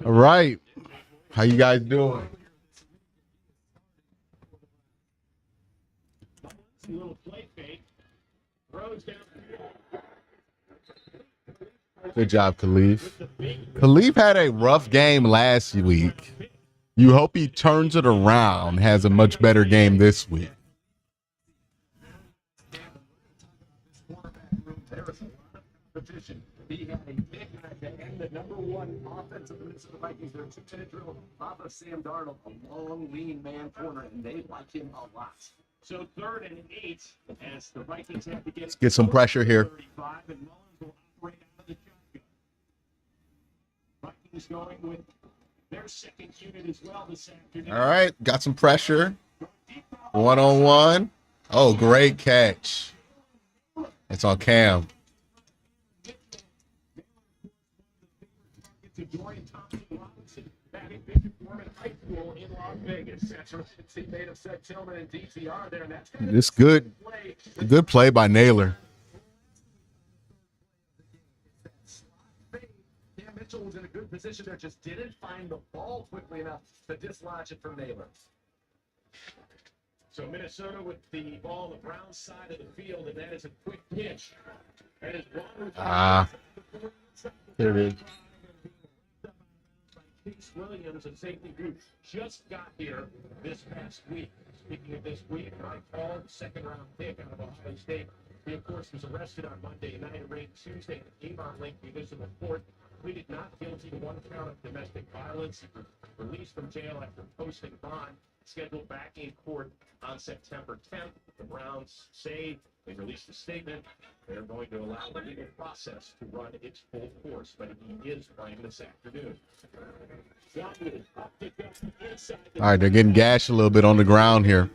All right. How you guys doing? Good job, Khalif. Khalif had a rough game last week. You hope he turns it around, has a much better game this week. He had a big night to end the number one offensive Minnesota Vikings. Their 2-minute drill off of Sam Darnold, a long, lean man corner, and they like him a lot. So 3rd and 8 as the Vikings have to Let's get some pressure here. 35, and Mullins will operate out of the shotgun. Vikings going with their second unit as well this afternoon. All right, got some pressure. 1-on-1. Oh, great catch. It's on Cam. Back at Foreman High School in Las Vegas. That's where the teammate of Seth Tillman and DTR there. And that's this good play by Naylor. Cam Mitchell was in a good position there, just didn't find the ball quickly enough to dislodge it from Naylor. So Minnesota with the ball on the Browns side of the field, and that is a quick pitch. That is There it is. Williams, a safety who just got here this past week. Speaking of this week, I called the second-round pick out of Ohio State. He, of course, was arrested on Monday night, arraigned Tuesday at the Avon Lake Division Court. Pleaded not guilty to 1 count of domestic violence. He was released from jail after posting bond, scheduled back in court on September 10th. The Browns say they released a statement. They're going to allow the legal process to run its full course, but he is playing this afternoon. All right, they're getting gashed a little bit on the ground here.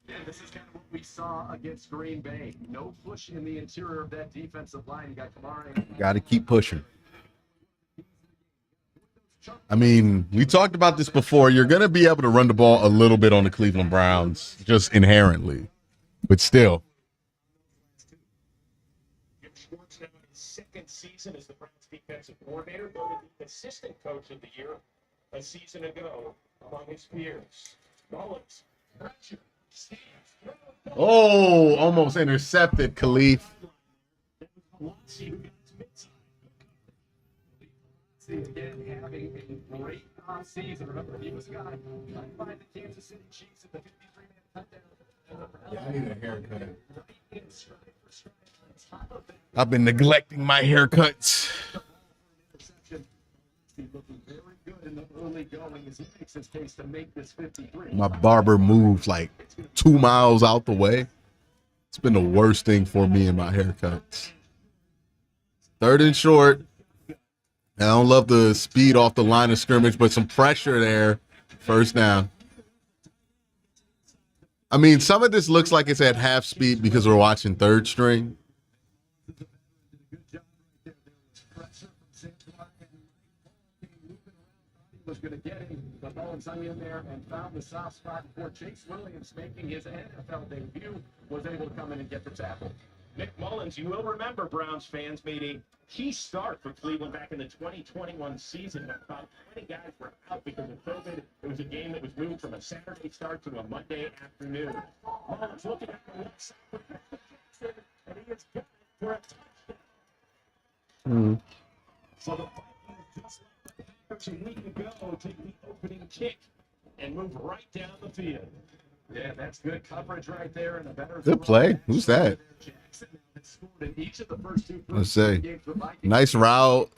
And this is kind of what we saw against Green Bay. No push in the interior of that defensive line. You got Kamara. Got to keep pushing. I mean, we talked about this before. You're going to be able to run the ball a little bit on the Cleveland Browns, just inherently. But still. Second season as the Browns defensive coordinator, voted the assistant coach of the year a season ago among his peers. Mullins, pressure, stands. Oh, almost intercepted, Khalif. Again, having a great season. Remember, he was got by the Kansas City Chiefs at the 53-man touchdown. Yeah, I need a haircut. I've been neglecting my haircuts. My barber moved like 2 miles out the way. It's been the worst thing for me in my haircuts. 3rd and short. I don't love the speed off the line of scrimmage, but some pressure there. 1st down. I mean, some of this looks like it's at half speed because we're watching 3rd string. Was going to get him, but Mullins hung in there and found the soft spot before Chase Williams, making his NFL debut, was able to come in and get the tackle. Nick Mullins, you will remember, Browns fans, made a key start for Cleveland back in the 2021 season. About 20 guys were out because of COVID. It was a game that was moved from a Saturday start to a Monday afternoon. Mullins looking at the left side, and he is good for a touchdown. So the Vikings just a week ago, take the opening kick and move right down the field. Yeah, that's good coverage right there and a better good play. Who's that? Let's see. Nice route.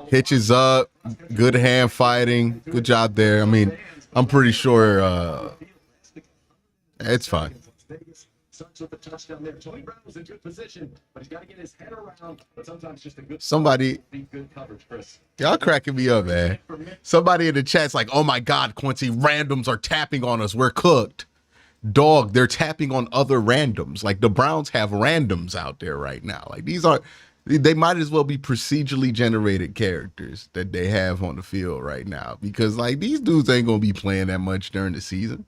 Hitches up. Good hand fighting. Good job there. I mean, I'm pretty sure it's fine. Starts with the touchdown there. Tony Brown was in good position, but he's got to get his head around. But sometimes just a good good coverage, Chris. Y'all cracking me up, man. Somebody in the chat's like, "Oh my God, Quincy, randoms are tapping on us. We're cooked." Dog, they're tapping on other randoms. Like the Browns have randoms out there right now. Like they might as well be procedurally generated characters that they have on the field right now because like these dudes ain't gonna be playing that much during the season.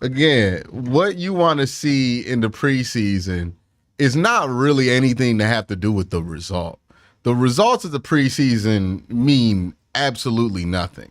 again, what you want to see in the preseason is not really anything to have to do with the result. The results of the preseason mean absolutely nothing.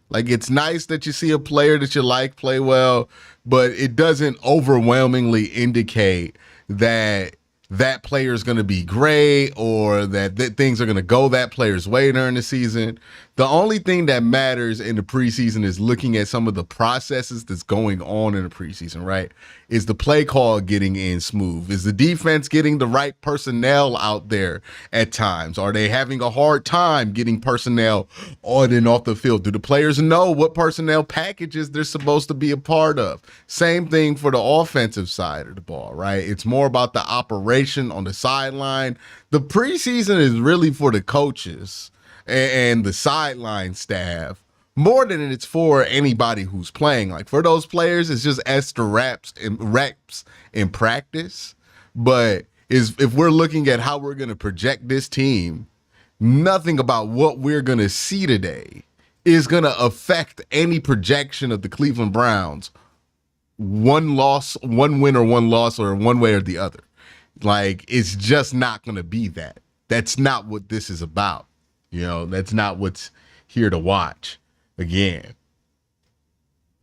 Like, it's nice that you see a player that you like play well, but it doesn't overwhelmingly indicate that that player is going to be great or that things are going to go that player's way during the season. The only thing that matters in the preseason is looking at some of the processes that's going on in the preseason, right? Is the play call getting in smooth? Is the defense getting the right personnel out there at times? Are they having a hard time getting personnel on and off the field? Do the players know what personnel packages they're supposed to be a part of? Same thing for the offensive side of the ball, right? It's more about the operation on the sideline. The preseason is really for the coaches and the sideline staff more than it's for anybody who's playing. Like, for those players, it's just extra reps in practice. But if we're looking at how we're going to project this team, nothing about what we're going to see today is going to affect any projection of the Cleveland Browns. One win or one loss, or one way or the other. Like, it's just not going to be that. That's not what this is about. You know, that's not what's here to watch. Again,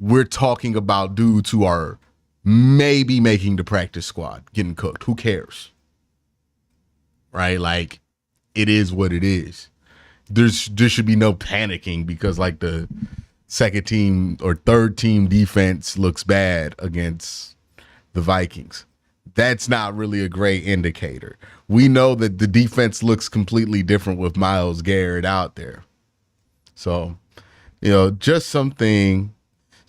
we're talking about dudes who are maybe making the practice squad, getting cooked. Who cares? Right? Like, it is what it is. There should be no panicking because, like, the second team or third team defense looks bad against the Vikings. That's not really a great indicator. We know that the defense looks completely different with Myles Garrett out there. So, you know, just some things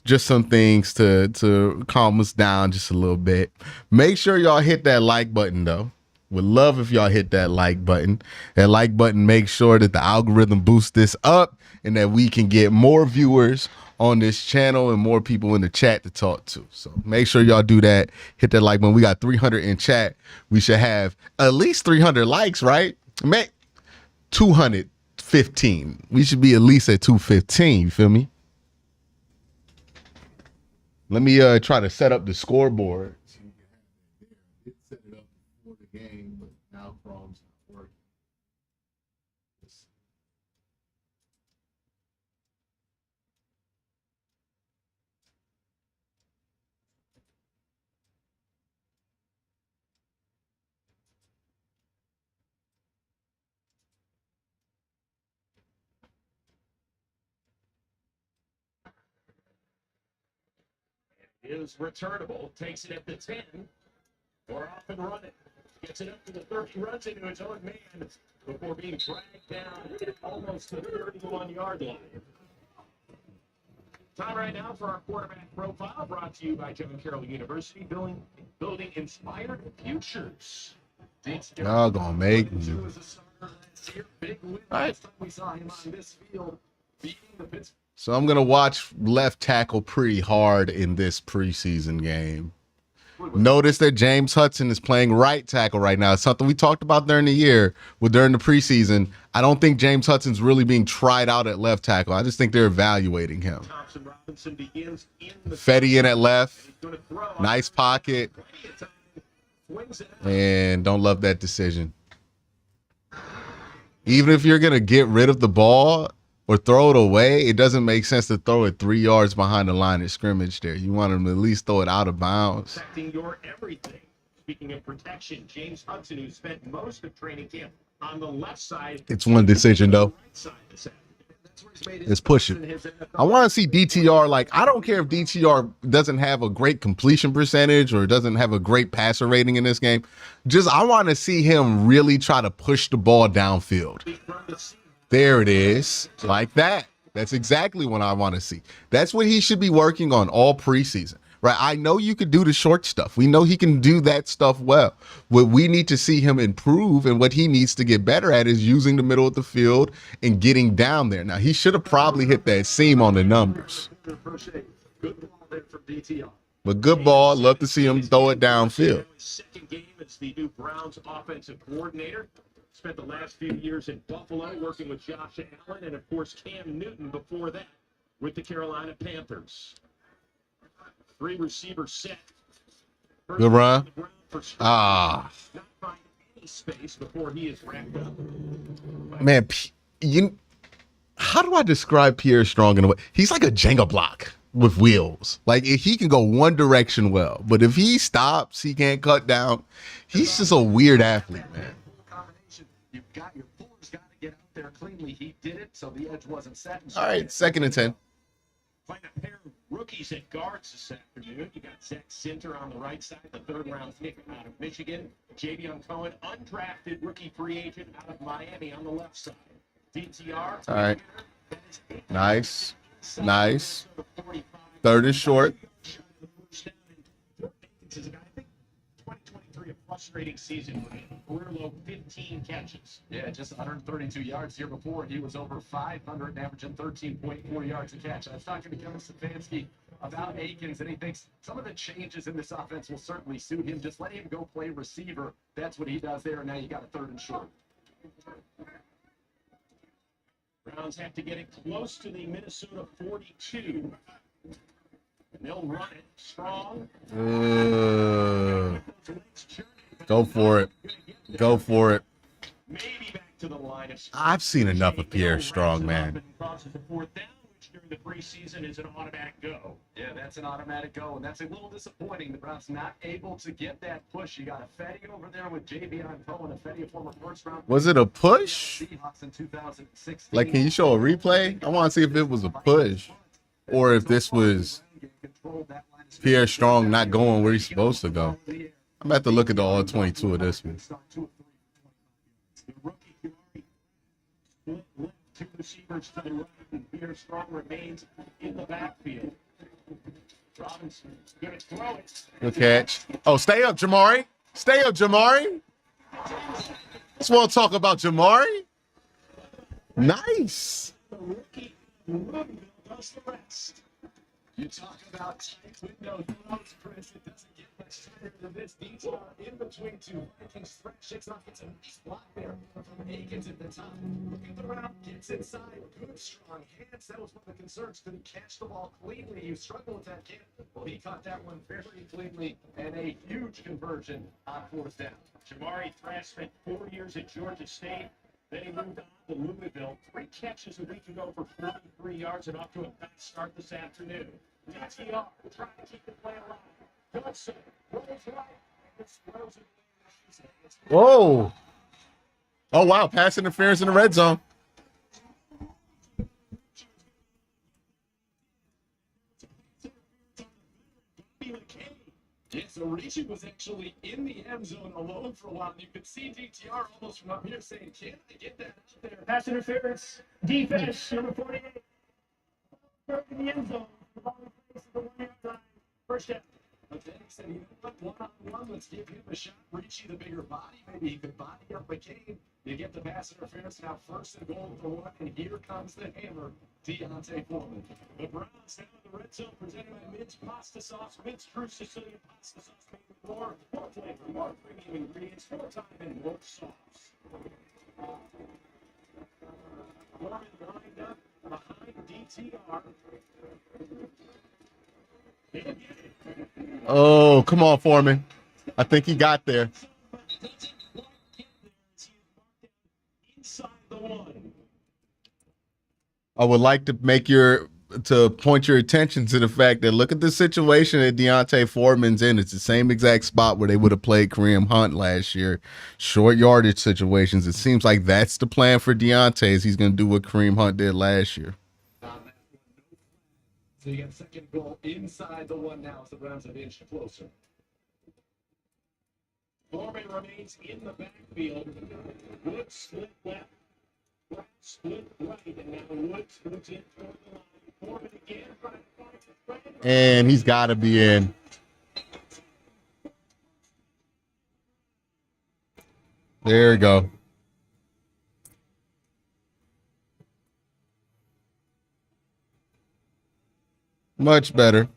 to calm us down just a little bit. Make sure y'all hit that like button, though. Would love if y'all hit that like button. That like button makes sure that the algorithm boosts this up and that we can get more viewers on this channel and more people in the chat to talk to. So make sure y'all do that. Hit that like button. We got 300 in chat. We should have at least 300 likes, right? Make 215. We should be at least at 215. You feel me? Let me try to set up the scoreboard. Set it up before the game, but now Chrome's not working. Is returnable, takes it at the 10, or off and running. Gets it up to the 30, runs into his own man before being dragged down at almost the 31-yard line. Time right now for our quarterback profile, brought to you by John Carroll University, building inspired futures. Y'all gonna make me. Big win. Right. We saw him on this field beating the Pittsburgh. So I'm going to watch left tackle pretty hard in this preseason game. Notice that James Hudson is playing right tackle right now. It's something we talked about during the year, during the preseason. I don't think James Hudson's really being tried out at left tackle. I just think they're evaluating him. Fetty in at left. Nice pocket. And don't love that decision. Even if you're going to get rid of the ball or throw it away, it doesn't make sense to throw it 3 yards behind the line of scrimmage there. You want them to at least throw it out of bounds. Protecting your everything. Speaking of protection, James Hudson, who spent most of training camp on the left side. It's one decision, though. It's pushing. I want to see DTR. Like, I don't care if DTR doesn't have a great completion percentage or doesn't have a great passer rating in this game. Just, I want to see him really try to push the ball downfield. There it is. Like that. That's exactly what I want to see. That's what he should be working on all preseason, right? I know you could do the short stuff. We know he can do that stuff well. What we need to see him improve and what he needs to get better at is using the middle of the field and getting down there. Now, he should have probably hit that seam on the numbers. But good ball. Love to see him throw it downfield. Second game as the new Browns offensive coordinator. Spent the last few years in Buffalo working with Josh Allen and, of course, Cam Newton before that with the Carolina Panthers. Three receiver set. Good run. Not find any space before he is wrapped up. Man, how do I describe Pierre Strong in a way? He's like a Jenga block with wheels. Like, he can go one direction well, but if he stops, he can't cut down. He's just a weird athlete, man. You've got your puller's got to get out there cleanly. He did it, so the edge wasn't set. All right, 2nd and 10. Find a pair of rookies at guards this afternoon. You got Zach Sinter on the right side, the 3rd-round pick out of Michigan. Javion Cohen, undrafted rookie free agent out of Miami on the left side. DTR. All right. Nice. 3rd and short. This is a guy, I think 2023, a frustrating season with him. Career low 15 catches. Yeah, just 132 yards. Year before, he was over 500 and averaging 13.4 yards a catch. I was talking to Kevin Stefanski about Akins, and he thinks some of the changes in this offense will certainly suit him. Just let him go play receiver. That's what he does there, and now you got a 3rd and short. Browns have to get it close to the Minnesota 42. And they'll run it strong. Go for it. Go for it. Maybe back to the line of I've seen enough of Pierre Strong, man. Crosses the 4th down, which during the preseason is an automatic go. Yeah, that's an automatic go, and that's a little disappointing. The Browns not able to get that push. You got a Fetty over there with Javion Cohen, a Fetty, a former 1st-round. Was it a push? Seahawks in 2016. Like, can you show a replay? I want to see if it was a push or if this was Pierre Strong not going where he's supposed to go. I'm going to have to look at the all 22 of this one. The rookie split left, 2 receivers to the right, and Pierre Strong remains in the backfield. Robinson's going to throw it. Good catch. Oh, stay up, Jamari. Stay up, Jamari. Just want to talk about Jamari. Nice. The rookie does the rest. You talk about tight window throws, Chris. It doesn't get much tighter than this. Detail in between 2 Vikings. Threat shakes off. It's a nice block there from Akins at the top. Looking around, gets inside. Good, strong hands. That was one of the concerns. Couldn't catch the ball cleanly. You struggle with that kid. Well, he caught that one very cleanly, and a huge conversion on 4th down. Jamari Thrash spent 4 years at Georgia State. Then he moved on to Louisville. 3 catches a week ago for 43 yards and off to a fast start this afternoon. DTR trying to keep the play alive. Goodson rolls right. It's throws it. Whoa. Oh, wow. Pass interference in the red zone. Yeah, so Ricci was actually in the end zone alone for a while. You could see DTR almost from up here saying, "Can I get that out there?" Pass interference. Defense, number 48. In the end zone. The ball in place of the 1-yard line. First down. But then he said, "You know what? One-on-one, let's give him a shot. Ricci, the bigger body, maybe he could body up McCain. You get the pass interference now, 1st and goal for 1, and here comes the hammer, Deontay Foreman." The Browns now in the red zone presented by Mint's Pasta Sauce. Mint's True Sicilian Pasta Sauce made with more flavor, more premium ingredients, more time, and more sauce. Foreman lined up behind DTR. He'll get it. Oh, come on, Foreman. I think he got there. Inside the 1. I would like to point your attention to the fact that look at the situation that Deontay Foreman's in. It's the same exact spot where they would have played Kareem Hunt last year. Short yardage situations. It seems like that's the plan for Deontay, is he's going to do what Kareem Hunt did last year. So you got 2nd goal inside the 1 now as the Browns have inched closer. Foreman remains in the backfield. Wood split left. Brown split right. And now Woods moves in toward the line. Foreman again. And he's got to be in. There we go. Much better.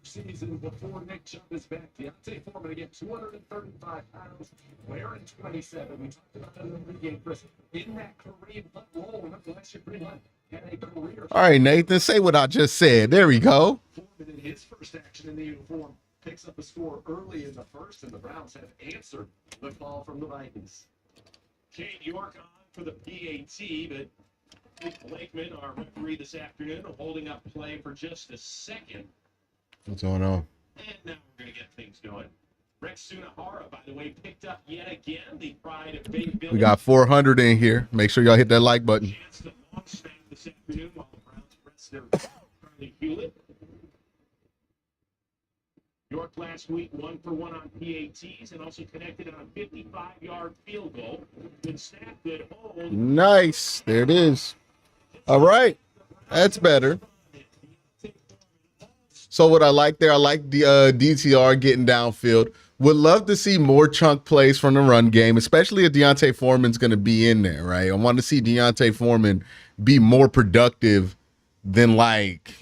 Season before Nick Chubb is back. Deontay Foreman again, 235 pounds, wearing 27. We talked about that in the pregame, Chris. In that Kareem Hunt role, remember last year, Kareem Hunt All right, Nathan, say what I just said. There we go. Foreman in his first action in the uniform picks up a score early in the first, and the Browns have answered the call from the Vikings. Kane York on for the PAT, but Nick Blakeman, our referee this afternoon, holding up play for just a second. What's going on? And now we're going to get things going. Rex Sunahara, by the way, picked up yet again the pride of Bay Village. We got 400 in here. Make sure y'all hit that like button. Chance to long snap this afternoon while the Browns press their Charlie Hewlett. York last week 1-for-1 on PATs and also connected on a 55-yard field goal. Good snap, good hold. Nice. There it is. All right. That's better. So what I like there, I like the DTR getting downfield. Would love to see more chunk plays from the run game, especially if Deontay Foreman's going to be in there, right? I want to see Deontay Foreman be more productive than like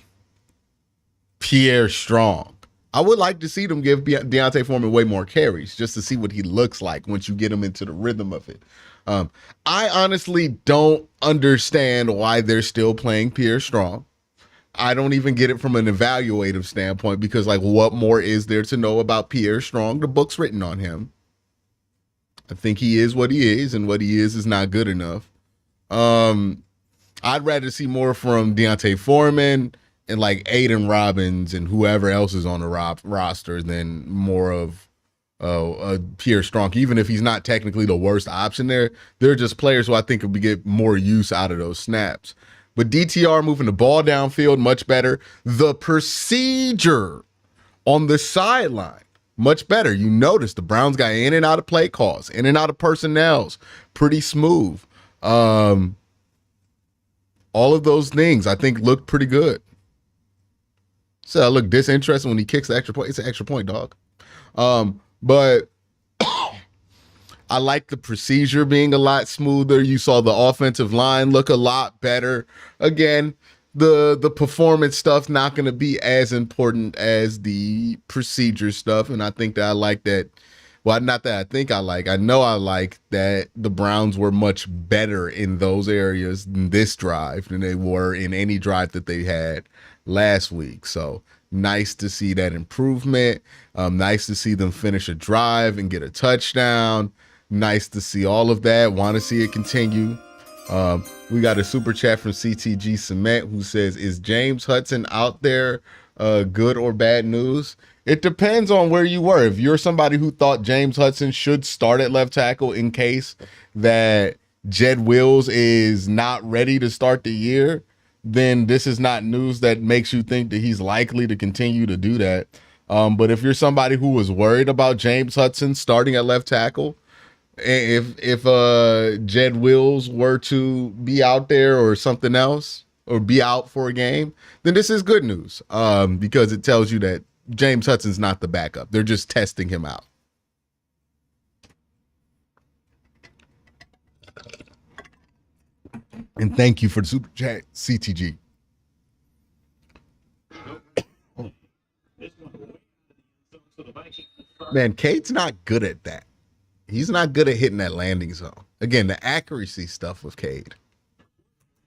Pierre Strong. I would like to see them give Deontay Foreman way more carries just to see what he looks like once you get him into the rhythm of it. I honestly don't understand why they're still playing Pierre Strong. I don't even get it from an evaluative standpoint because, like, what more is there to know about Pierre Strong? The book's written on him. I think he is what he is, and what he is not good enough. I'd rather see more from Deontay Foreman and, like, Aiden Robbins and whoever else is on the roster than more of Pierre Strong. Even if he's not technically the worst option there, they're just players who I think could get more use out of those snaps. But DTR moving the ball downfield, much better. The procedure on the sideline, much better. You notice the Browns got in and out of play calls, in and out of personnels, pretty smooth. All of those things I think looked pretty good. So I look disinterested when he kicks the extra point. It's an extra point, dog. But I like the procedure being a lot smoother. You saw the offensive line look a lot better. Again, the performance stuff not going to be as important as the procedure stuff. And I think that I like that. Well, not that I think I like. I know I like that the Browns were much better in those areas in this drive than they were in any drive that they had last week. So nice to see that improvement. Nice to see them finish a drive and get a touchdown. Nice to see all of that. Want to see it continue. We got a super chat from CTG Cement who says, is James Hudson out there good or bad news? It depends on where you were. If you're somebody who thought James Hudson should start at left tackle in case that Jed Wills is not ready to start the year, then this is not news that makes you think that he's likely to continue to do that. But if you're somebody who was worried about James Hudson starting at left tackle, if Jed Wills were to be out there or something else or be out for a game, then this is good news because it tells you that James Hudson's not the backup. They're just testing him out. And thank you for the super chat, CTG. Man, Cade's not good at that. He's not good at hitting that landing zone. Again, the accuracy stuff with Cade.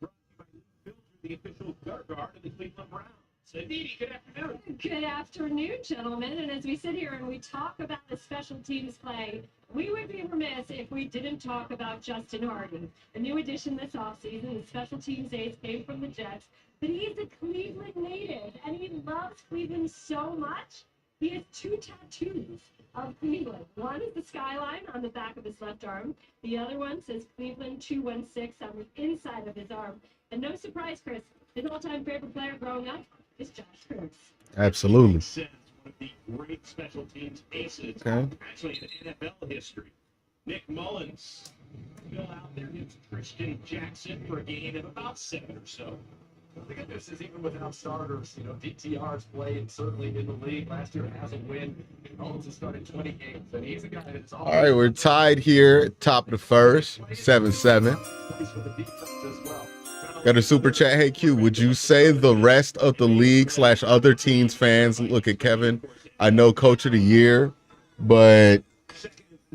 The official guard of the Cleveland Browns. Aditi, good afternoon. Good afternoon, gentlemen. And as we sit here and we talk about the special teams play, we would be remiss if we didn't talk about Justin Harden, a new addition this offseason. The special teams ace came from the Jets, but he's a Cleveland native, and he loves Cleveland so much. He has 2 tattoos of Cleveland. One is the skyline on the back of his left arm. The other one says Cleveland 216 on the inside of his arm. And no surprise, Chris, his all-time favorite player growing up is Josh Kurtz. Absolutely. One of the great special teams aces, Okay. actually in NFL history. Nick Mullins still out there against Christian Jackson for a gain of about 7 or so. The good news is even without starters, DTR's played certainly in the league. Last year has a win. Mullins has started 20 games, and he's a guy that's All right, we're tied here, top of the first, 7-7. plays for the defense as well. Got a super chat. Hey, Q, would you say the rest of the league / other teams fans look at Kevin? I know coach of the year, but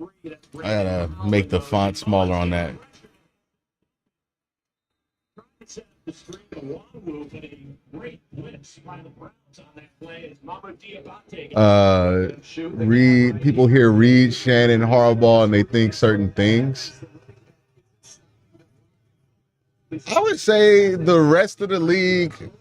I gotta make the font smaller on that. The screen to Wanwu, but a great blitz by the Browns on that play as Mama Diabate. Reed, people hear Reed, Shannon, Harbaugh, and they think certain things. I would say the rest of the league,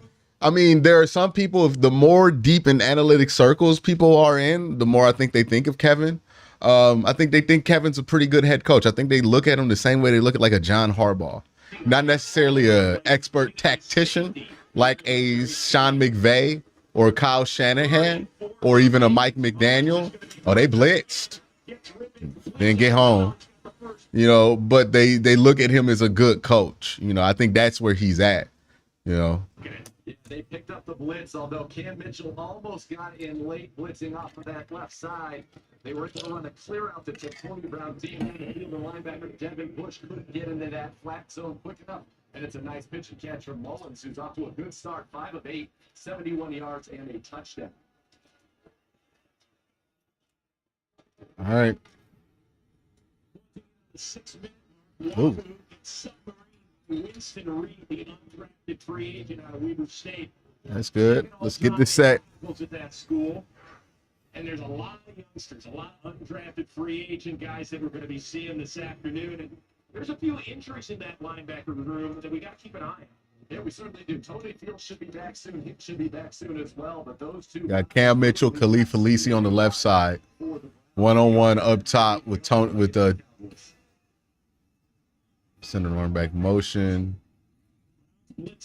I mean, there are some people, if the more deep in analytic circles people are in, the more I think they think of Kevin. I think they think Kevin's a pretty good head coach. I think they look at him the same way they look at like a John Harbaugh. Not necessarily an expert tactician like a Sean McVay or Kyle Shanahan or even a Mike McDaniel. Oh, they blitzed. Then get home. You know, but they look at him as a good coach. You know, I think that's where he's at, you know. They picked up the blitz, although Cam Mitchell almost got in late blitzing off of that left side. They were able to run a clear out to Tony Brown deep in the field. The linebacker Devin Bush couldn't get into that flat zone quick enough. And it's a nice pitch and catch from Mullins, who's off to a good start. 5 of 8, 71 yards and a touchdown. All right. 6-minute Wanwu gets submarine. Winston Reed, the undrafted free agent out of Weber State. That's good. Let's get this set. At that school. And there's a lot of youngsters, a lot of undrafted free agent guys that we're going to be seeing this afternoon. And there's a few injuries in that linebacker room that we got to keep an eye on. Yeah, we certainly do. Tony Fields should be back soon. He should be back soon as well. But those two got Cam Mitchell, Khalif Felici on the left side. One-on-one up top with Tony with the center running back motion.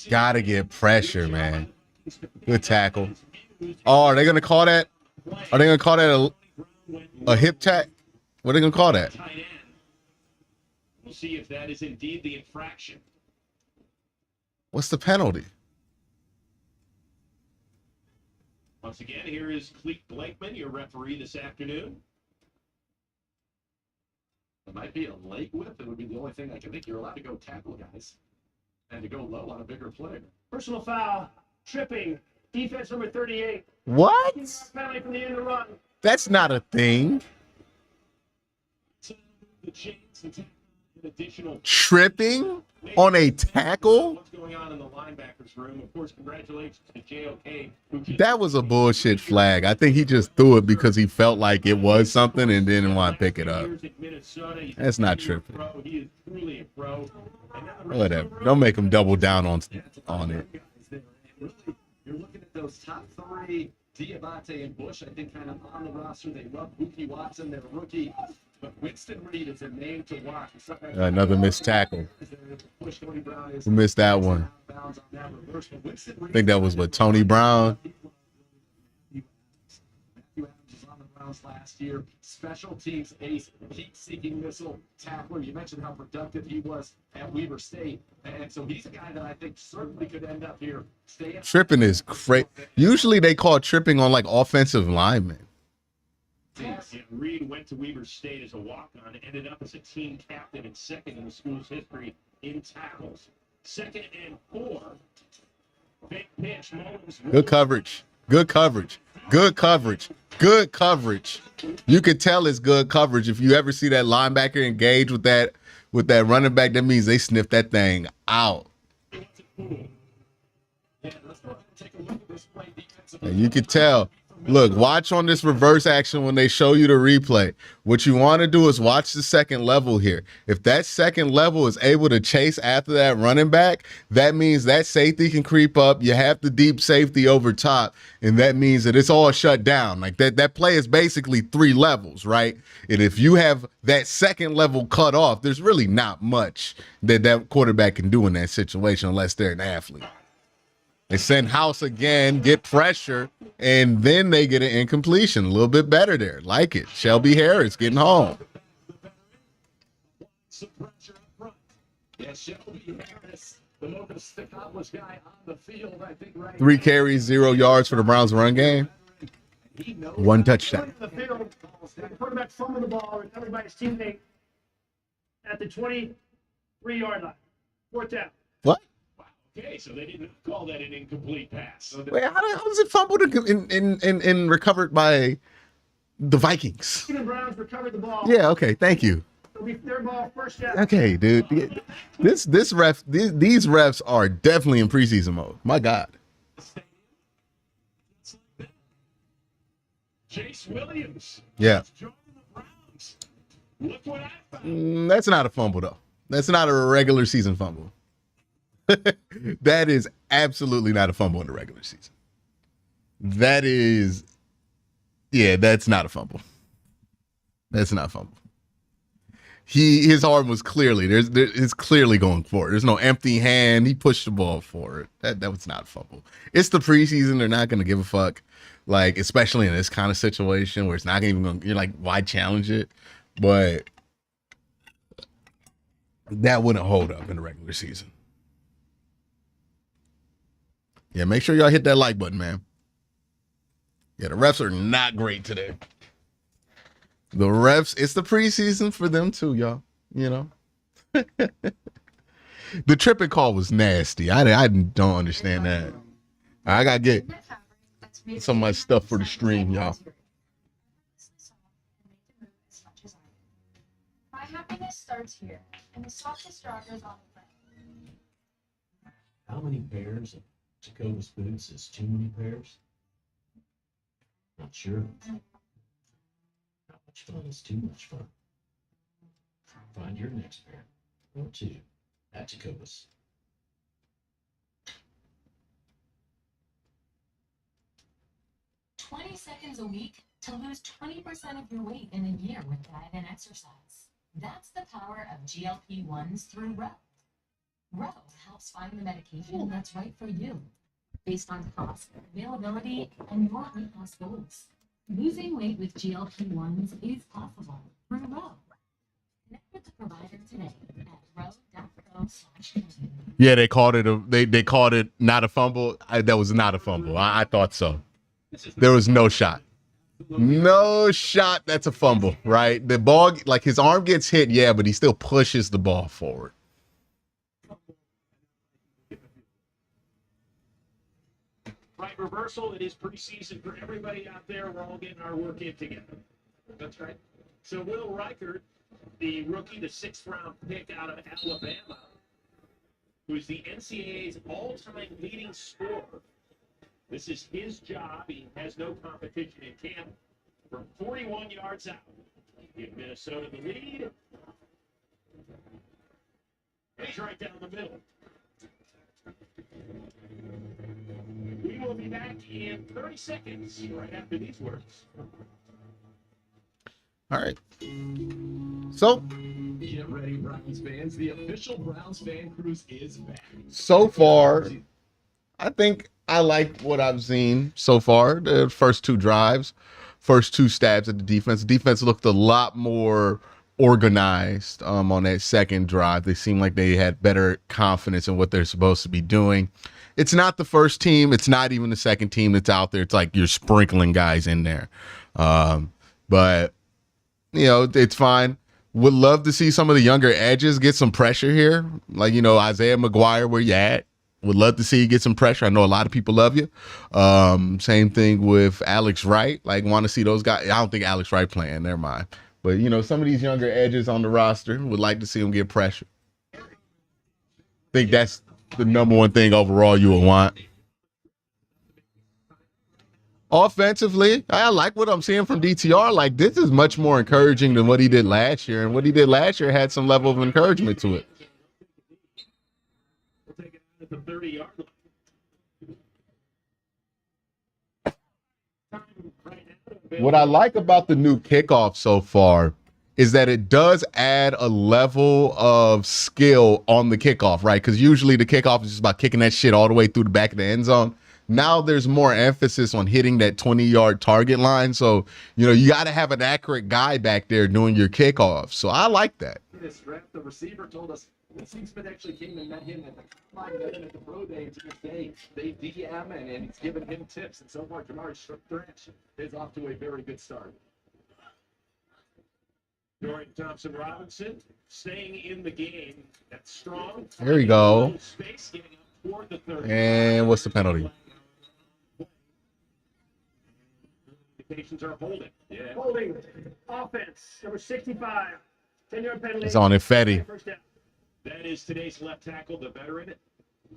Gotta get pressure, man. Good tackle. Oh, are they gonna call that? Are they gonna call that a hip tack? What are they gonna call that? We'll see if that is indeed the infraction. What's the penalty? Once again, here is Cleek Blakeman, your referee this afternoon. It might be a leg whip. It would be the only thing I can think. You're allowed to go tackle guys and to go low on a bigger play. Personal foul, tripping, defense number 38. What? Penalty from the end of the run. That's not a thing. The chains, an additional Tripping on a tackle? What's going on in the linebackers room? Of course, congratulations to JOK. That was a bullshit flag. I think he just threw it because he felt like it was something and didn't want to pick it up. That's not tripping. He is truly a pro. Whatever. Don't make him double down on it. You're looking at those top 3, Diabate and Bush, I think, kind of on the roster. They love Mookie Watson, their rookie. But Winston Reed is a name to watch. Another missed tackle. Who missed that one? I think that was what, Tony Brown? Last year, special teams ace, heat-seeking missile tackler. You mentioned how productive he was at Weber State, and so he's a guy that I think certainly could end up here. Tripping is great. Usually they call tripping on like offensive linemen. Yeah, Reed went to Weber State as a walk-on, ended up as a team captain and second in the school's history in tackles. 2nd and 4. Big pitch. Good coverage. Good coverage. Good coverage. Good coverage. You could tell it's good coverage. If you ever see that linebacker engage with that running back, that means they sniffed that thing out. And you could tell. Look, watch on this reverse action when they show you the replay. What you want to do is watch the second level here. If that second level is able to chase after that running back, that means that safety can creep up. You have the deep safety over top, and that means that it's all shut down. Like that play is basically 3 levels, right? And if you have that second level cut off, there's really not much that quarterback can do in that situation unless they're an athlete. They send House again, get pressure, and then they get an incompletion. A little bit better there. Like it. Shelby Harris getting home. Yeah, Shelby Harris, the most accomplished guy on the field, I think, right 3 carries, 0 yards for the Browns run game. 1 touchdown. The field, quarterback fumbled the ball, recovered by his teammate at the 23-yard line. 4th down. What? Okay, so they didn't call that an incomplete pass. Wait, how was it fumbled and recovered by the Vikings? The Browns recovered the ball. Yeah, okay, thank you. It'll be their ball, first down. Okay, dude. These refs are definitely in preseason mode. My God. Chase Williams. Yeah. Joining the Browns. Look what I found. That's not a fumble, though. That's not a regular season fumble. That is absolutely not a fumble in the regular season. That is, yeah, that's not a fumble. That's not a fumble. His arm was clearly, it's clearly going for it. There's no empty hand. He pushed the ball for it. That was not a fumble. It's the preseason. They're not going to give a fuck. Like, especially in this kind of situation where it's not even going to, you're like, why challenge it? But that wouldn't hold up in the regular season. Yeah, make sure y'all hit that like button, man. Yeah, the refs are not great today. The refs, it's the preseason for them too, y'all. You know? The tripping call was nasty. I don't understand that. I got to get so much stuff for the stream, y'all. My happiness starts here, and the softest joggers on the planet. How many pairs of Jacobus boots is too many pairs? Not sure. How much fun is too much fun? Find your next pair or two at Jacobus. "20 seconds a week to lose 20% of your weight in a year with diet and exercise. That's the power of GLP-1s through Row. Row helps find the medication that's right for you, based on cost, availability, and your weight loss goals. Losing weight with GLP-1s is possible through Row. Connect with the provider today at row.co/coaching. Yeah, they called it they called it not a fumble. That was not a fumble. I thought so. There was no shot. No shot. That's a fumble, right? The ball, like his arm gets hit, yeah, but he still pushes the ball forward. Right, reversal. It is preseason for everybody out there. We're all getting our work in together. That's right. So Will Reichert, the rookie, the 6th-round pick out of Alabama, who's the NCAA's all-time leading scorer. This is his job. He has no competition in camp. From 41 yards out, give Minnesota the lead. He's right down the middle. We will be back in 30 seconds right after these words. All right. So, Get ready, Browns fans. The official Browns fan cruise is back. so far, I think I like what I've seen so far. The first 2 drives, first 2 stabs at the defense. The defense looked a lot more organized on that second drive. They seemed like they had better confidence in what they're supposed to be doing. It's not the first team. It's not even the second team that's out there. It's like you're sprinkling guys in there. But, you know, it's fine. Would love to see some of the younger edges get some pressure here. Like, you know, Isaiah McGuire, where you at? Would love to see you get some pressure. I know a lot of people love you. Same thing with Alex Wright. Like, want to see those guys. I don't think Alex Wright playing. Never mind. But, you know, some of these younger edges on the roster would like to see them get pressure. I think that's the number one thing overall you would want. Offensively, I like what I'm seeing from DTR. Like, this is much more encouraging than what he did last year. And what he did last year had some level of encouragement to it. We'll take it out at the 30-yard line. What I like about the new kickoff so far is that it does add a level of skill on the kickoff, right? Because usually the kickoff is just about kicking that shit all the way through the back of the end zone. Now there's more emphasis on hitting that 20-yard target line. So, you know, you got to have an accurate guy back there doing your kickoff. So I like that. This draft, the receiver told us that Steve Smith actually came and met him at the combine, met him at the pro day, and to this day, they DM and he's given him tips. And so far, Jamar Thresh is off to a very good start. Dorian Thompson-Robinson staying in the game. That's strong. There we go. Space, getting up toward the 30. And what's the penalty? Indications are holding. Yeah. Holding offense, number 65. 10-yard penalty. It's on Ifedi. First down. That is today's left tackle, the veteran,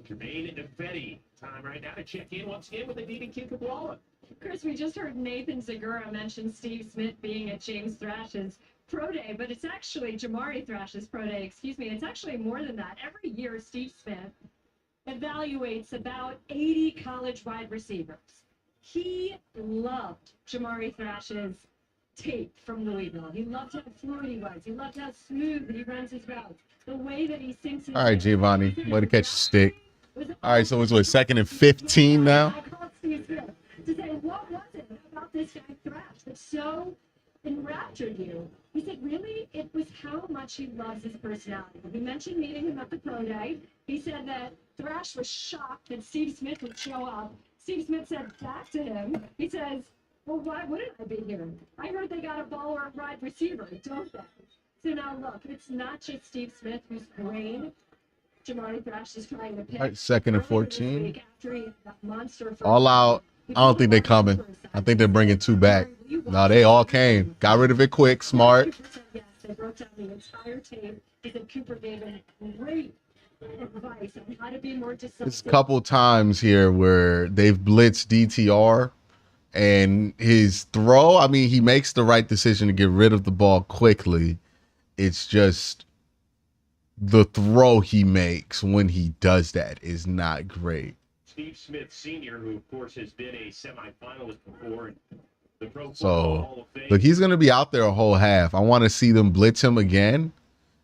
Jermaine Ifedi. Time right now to check in once again with the Dean Kinkabwala. Chris, we just heard Nathan Zagura mention Steve Smith being at James Thrash's pro day, but it's actually Jamari Thrash's pro day, excuse me. It's actually more than that. Every year, Steve Smith evaluates about 80 college wide receivers. He loved Jamari Thrash's tape from Louisville. He loved how fluid he was. He loved how smooth he runs his routes. The way that he sinks his... All right, Giovanni. Way to catch the stick. All right, so it's what, 2nd and 15 now? I called Steve Smith to say, what was it about this guy Thrash that so enraptured you? He said, really, it was how much he loves his personality. He mentioned meeting him at the pro day. He said that Thrash was shocked that Steve Smith would show up. Steve Smith said back to him, he says, well, why wouldn't I be here? I heard they got a baller wide receiver, don't they? So now look, it's not just Steve Smith who's brain Jamari Thrash is trying to pick. All right, 2nd and Earlier this 14. week, after he had that monster first All out. I don't think they're coming. I think they're bringing 2 back. No, they all came. Got rid of it quick, smart. Yes, they broke down the entire tape. He said Cooper gave him great advice on how to be more There's decisive. a couple times here where they've blitzed DTR and his throw, I mean, he makes the right decision to get rid of the ball quickly. It's just the throw he makes when he does that is not great. Steve Smith Sr., who of course has been a semifinalist before in the Pro Football So, Hall of Fame. look, he's going to be out there a whole half. I want to see them blitz him again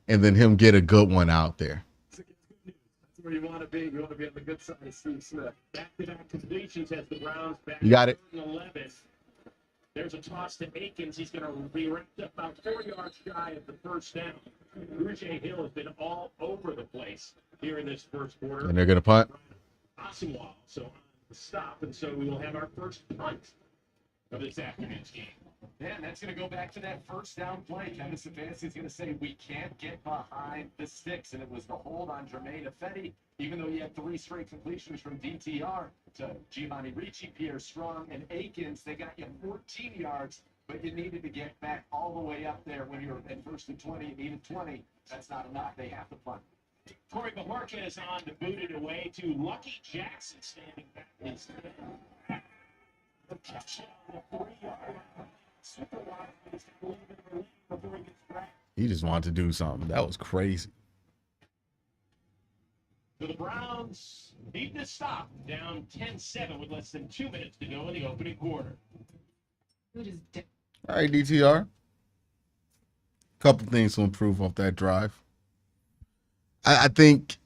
and then him get a good one out there. That's where you want to be. You want to be on the good side of Steve Smith. Back-to-back completions as the Browns back You got it. 11. There's a toss to Akins. He's going to be wrapped up about 4 yards shy of the first down. Rouge Hill has been all over the place here in this first quarter. And they're going to punt. Asamoah, so on the stop, and so we will have our first punt of this afternoon's game. Yeah, and that's going to go back to that first down play. Kevin Stefanski's going to say, we can't get behind the sticks. And it was the hold on Jermaine Ifedi, even though he had 3 straight completions from DTR to Giovanni Ricci, Pierre Strong, and Akins. They got you 14 yards, but you needed to get back all the way up there when you're at 1st and 20. You needed 20. That's not enough. They have to punt. Corey Bajorquez on to boot it away to Lucky Jackson standing back. His the catch on the 3-yard line. Super wide. He's got a little bit of a lead before he gets back. He just wanted to do something. That was crazy. So the Browns need to stop down 10-7 with less than 2 minutes to go in the opening quarter. Who does All right, DTR. Couple things to improve off that drive. I think,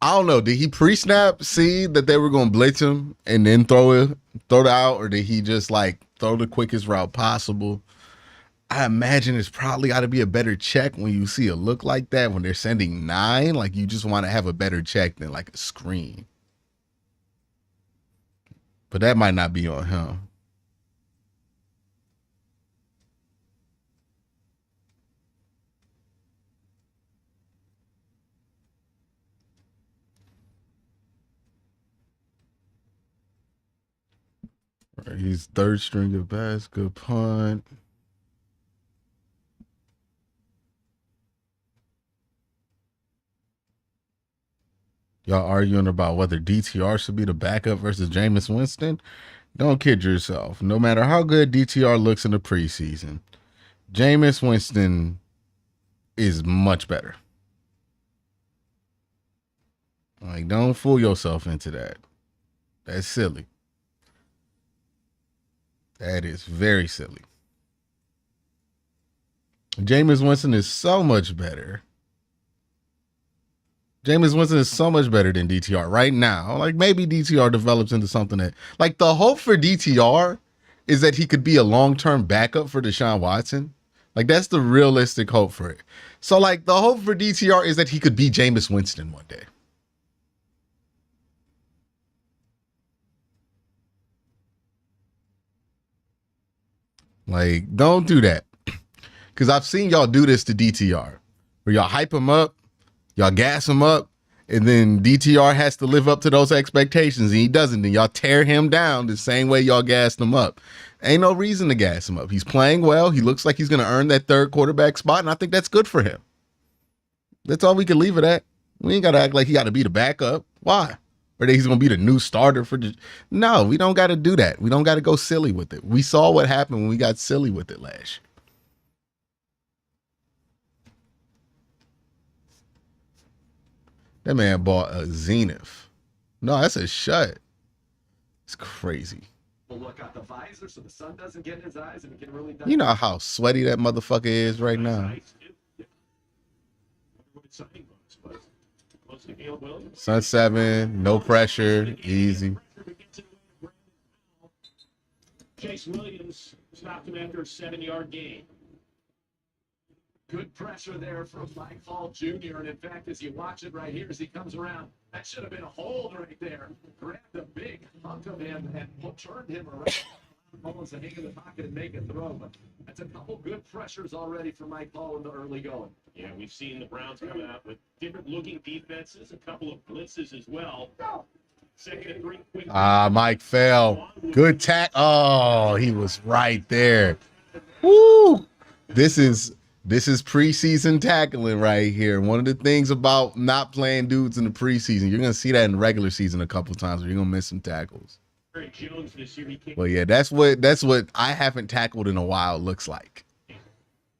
I don't know, did he pre-snap see that they were going to blitz him and then throw it out, or did he just like throw the quickest route possible? I imagine it's probably got to be a better check when you see a look like that when they're sending 9. Like, you just want to have a better check than like a screen. But that might not be on him. All right, he's 3rd string at best. Good punt. Y'all arguing about whether DTR should be the backup versus Jameis Winston? Don't kid yourself. No matter how good DTR looks in the preseason, Jameis Winston is much better. Like, don't fool yourself into that. That's silly. That is very silly. Jameis Winston is so much better. Jameis Winston is so much better than DTR right now. Like, maybe DTR develops into something that, like, the hope for DTR is that he could be a long-term backup for Deshaun Watson. Like, that's the realistic hope for it. So, like, the hope for DTR is that he could be Jameis Winston one day. Like, don't do that. Because I've seen y'all do this to DTR. Where y'all hype him up, y'all gas him up, And then DTR has to live up to those expectations, and he doesn't. Then y'all tear him down the same way y'all gassed him up. Ain't no reason to gas him up. He's playing well. He looks like he's going to earn that third quarterback spot, and I think that's good for him. That's all we can leave it at. We ain't got to act like he got to be the backup. Why? Or that he's going to be the new starter for the... No, we don't got to do that. We don't got to go silly with it. We saw what happened when we got silly with it last year. That man bought a Zenith. No, that's a shut. It's crazy. We'll look out the visor so the sun doesn't get in his eyes and we can really... You know how sweaty that motherfucker is right now. Sun 7, no pressure, easy. Chase Williams stopped him after a 7-yard gain. Good pressure there from Mike Hall Jr. And in fact, as you watch it right here, as he comes around, that should have been a hold right there. Grabbed a big hunk of him and turned him around. Mullins to hang in the pocket and make a throw. But that's a couple good pressures already for Mike Hall in the early going. Yeah, we've seen the Browns come out with different looking defenses, a couple of blitzes as well. Second and 3 quick. Mike fell. Good tack. Oh, he was right there. Woo! This is preseason tackling right here. One of the things about not playing dudes in the preseason, you're gonna see that in the regular season a couple times where you're gonna miss some tackles. Jones this year, Well, yeah, that's what I haven't tackled in a while looks like.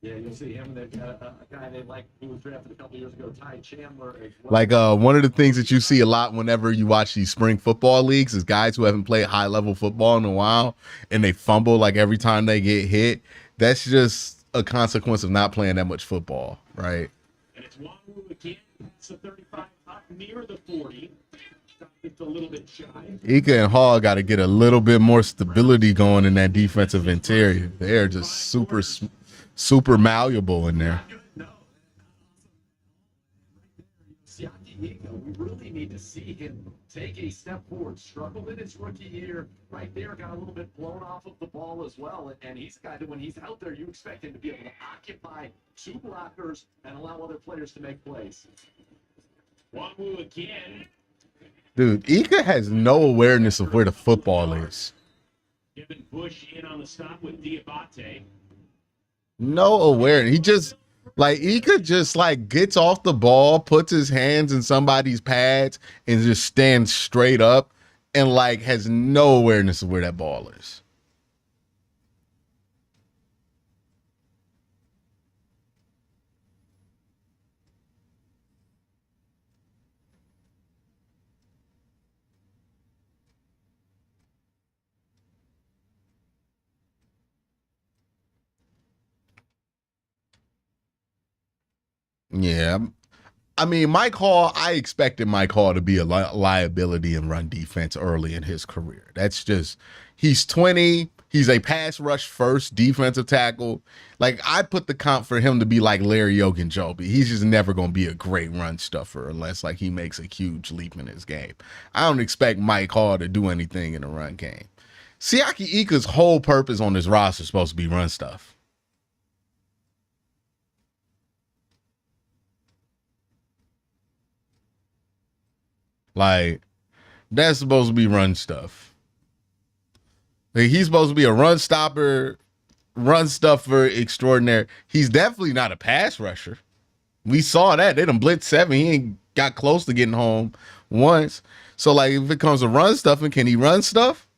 Yeah, you'll see him and they've got a guy they like who was drafted a couple years ago, Ty Chandler. As well. Like one of the things that you see a lot whenever you watch these spring football leagues is guys who haven't played high level football in a while and they fumble like every time they get hit. That's just a consequence of not playing that much football, right? And it's Wanwu again. It's the 35 up near the 40. It's a little bit shy. Ika and Hall got to get a little bit more stability going in that defensive interior. They're just super malleable in there. No. Siaki Ika, we really need to see him take a step forward. Struggled in his rookie year. Right there, got a little bit blown off of the ball as well. And he's a guy that when he's out there, you expect him to be able to occupy two blockers and allow other players to make plays. Wanwu again. Dude, Ika has no awareness of where the football is. Given Bush in on the stop with Diabate. No awareness. He just Ika just gets off the ball, puts his hands in somebody's pads, and just stands straight up and has no awareness of where that ball is. Yeah. I mean, Mike Hall, I expected Mike Hall to be a liability in run defense early in his career. That's just, he's 20. He's a pass rush first defensive tackle. I put the comp for him to be like Larry Ogunjobi. He's just never going to be a great run stuffer unless he makes a huge leap in his game. I don't expect Mike Hall to do anything in the run game. Siaki Ika's whole purpose on this roster is supposed to be run stuff. That's supposed to be run stuff. He's supposed to be a run stopper, run stuffer extraordinaire. He's definitely not a pass rusher. We saw that. They done blitzed 7. He ain't got close to getting home once. So, if it comes to run stuffing, can he run stuff?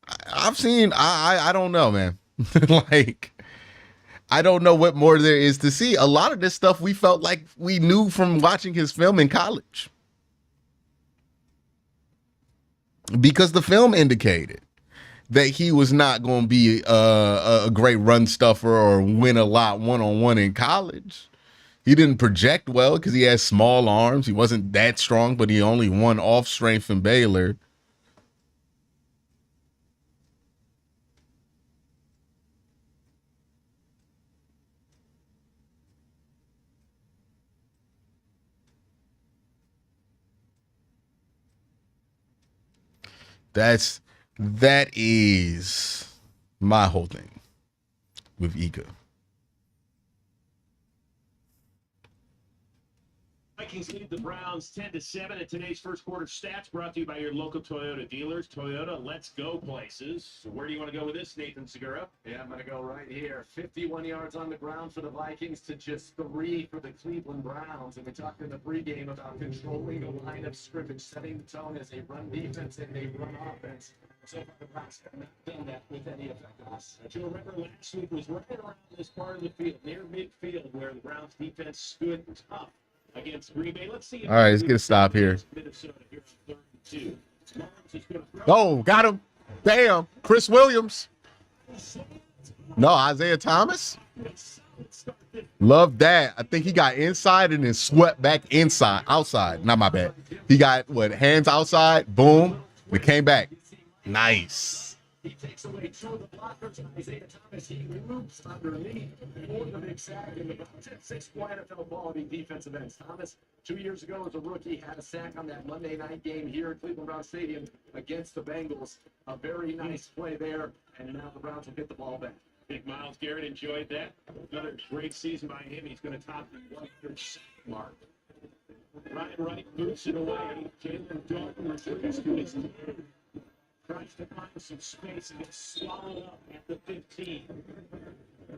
I don't know, man. I don't know what more there is to see. A lot of this stuff we felt like we knew from watching his film in college. Because the film indicated that he was not going to be a great run stuffer or win a lot one-on-one in college. He didn't project well because he has small arms. He wasn't that strong, but he only won off strength in Baylor. That is my whole thing with Ika. Vikings lead the Browns 10-7 at today's first quarter stats brought to you by your local Toyota dealers. Toyota, let's go places. So where do you want to go with this, Nathan Segura? Yeah, I'm going to go right here. 51 yards on the ground for the Vikings to just 3 for the Cleveland Browns. And we talked in the pregame about controlling the line of scrimmage, setting the tone as a run defense and a run offense. So far, the Browns have not done that with any effectiveness. But you'll remember last week was right around this part of the field, near midfield, where the Browns defense stood tough against Green Bay. Let's see. All right, let's get a stop here. Minnesota here on 3rd and 2. Lawrence is gonna throw. Oh, got him. Damn. Chris Williams. No, Isaiah Thomas. Love that. I think he got inside and then swept back outside. Not my bad. He got hands outside. Boom. We came back. Nice. He takes away 2 of the blockers. Isaiah Thomas, he loops underneath for the big sack in the Browns have 6 NFL quality defensive ends. Thomas, 2 years ago as a rookie, had a sack on that Monday night game here at Cleveland Browns Stadium against the Bengals. A very nice play there, and now the Browns will get the ball back. Big Myles Garrett enjoyed that. Another great season by him. He's going to top the 100 sack mark. Ryan Wright boots it away. Jalen Dalton returns to his team. Tries to find some space and gets swallowed up at the 15.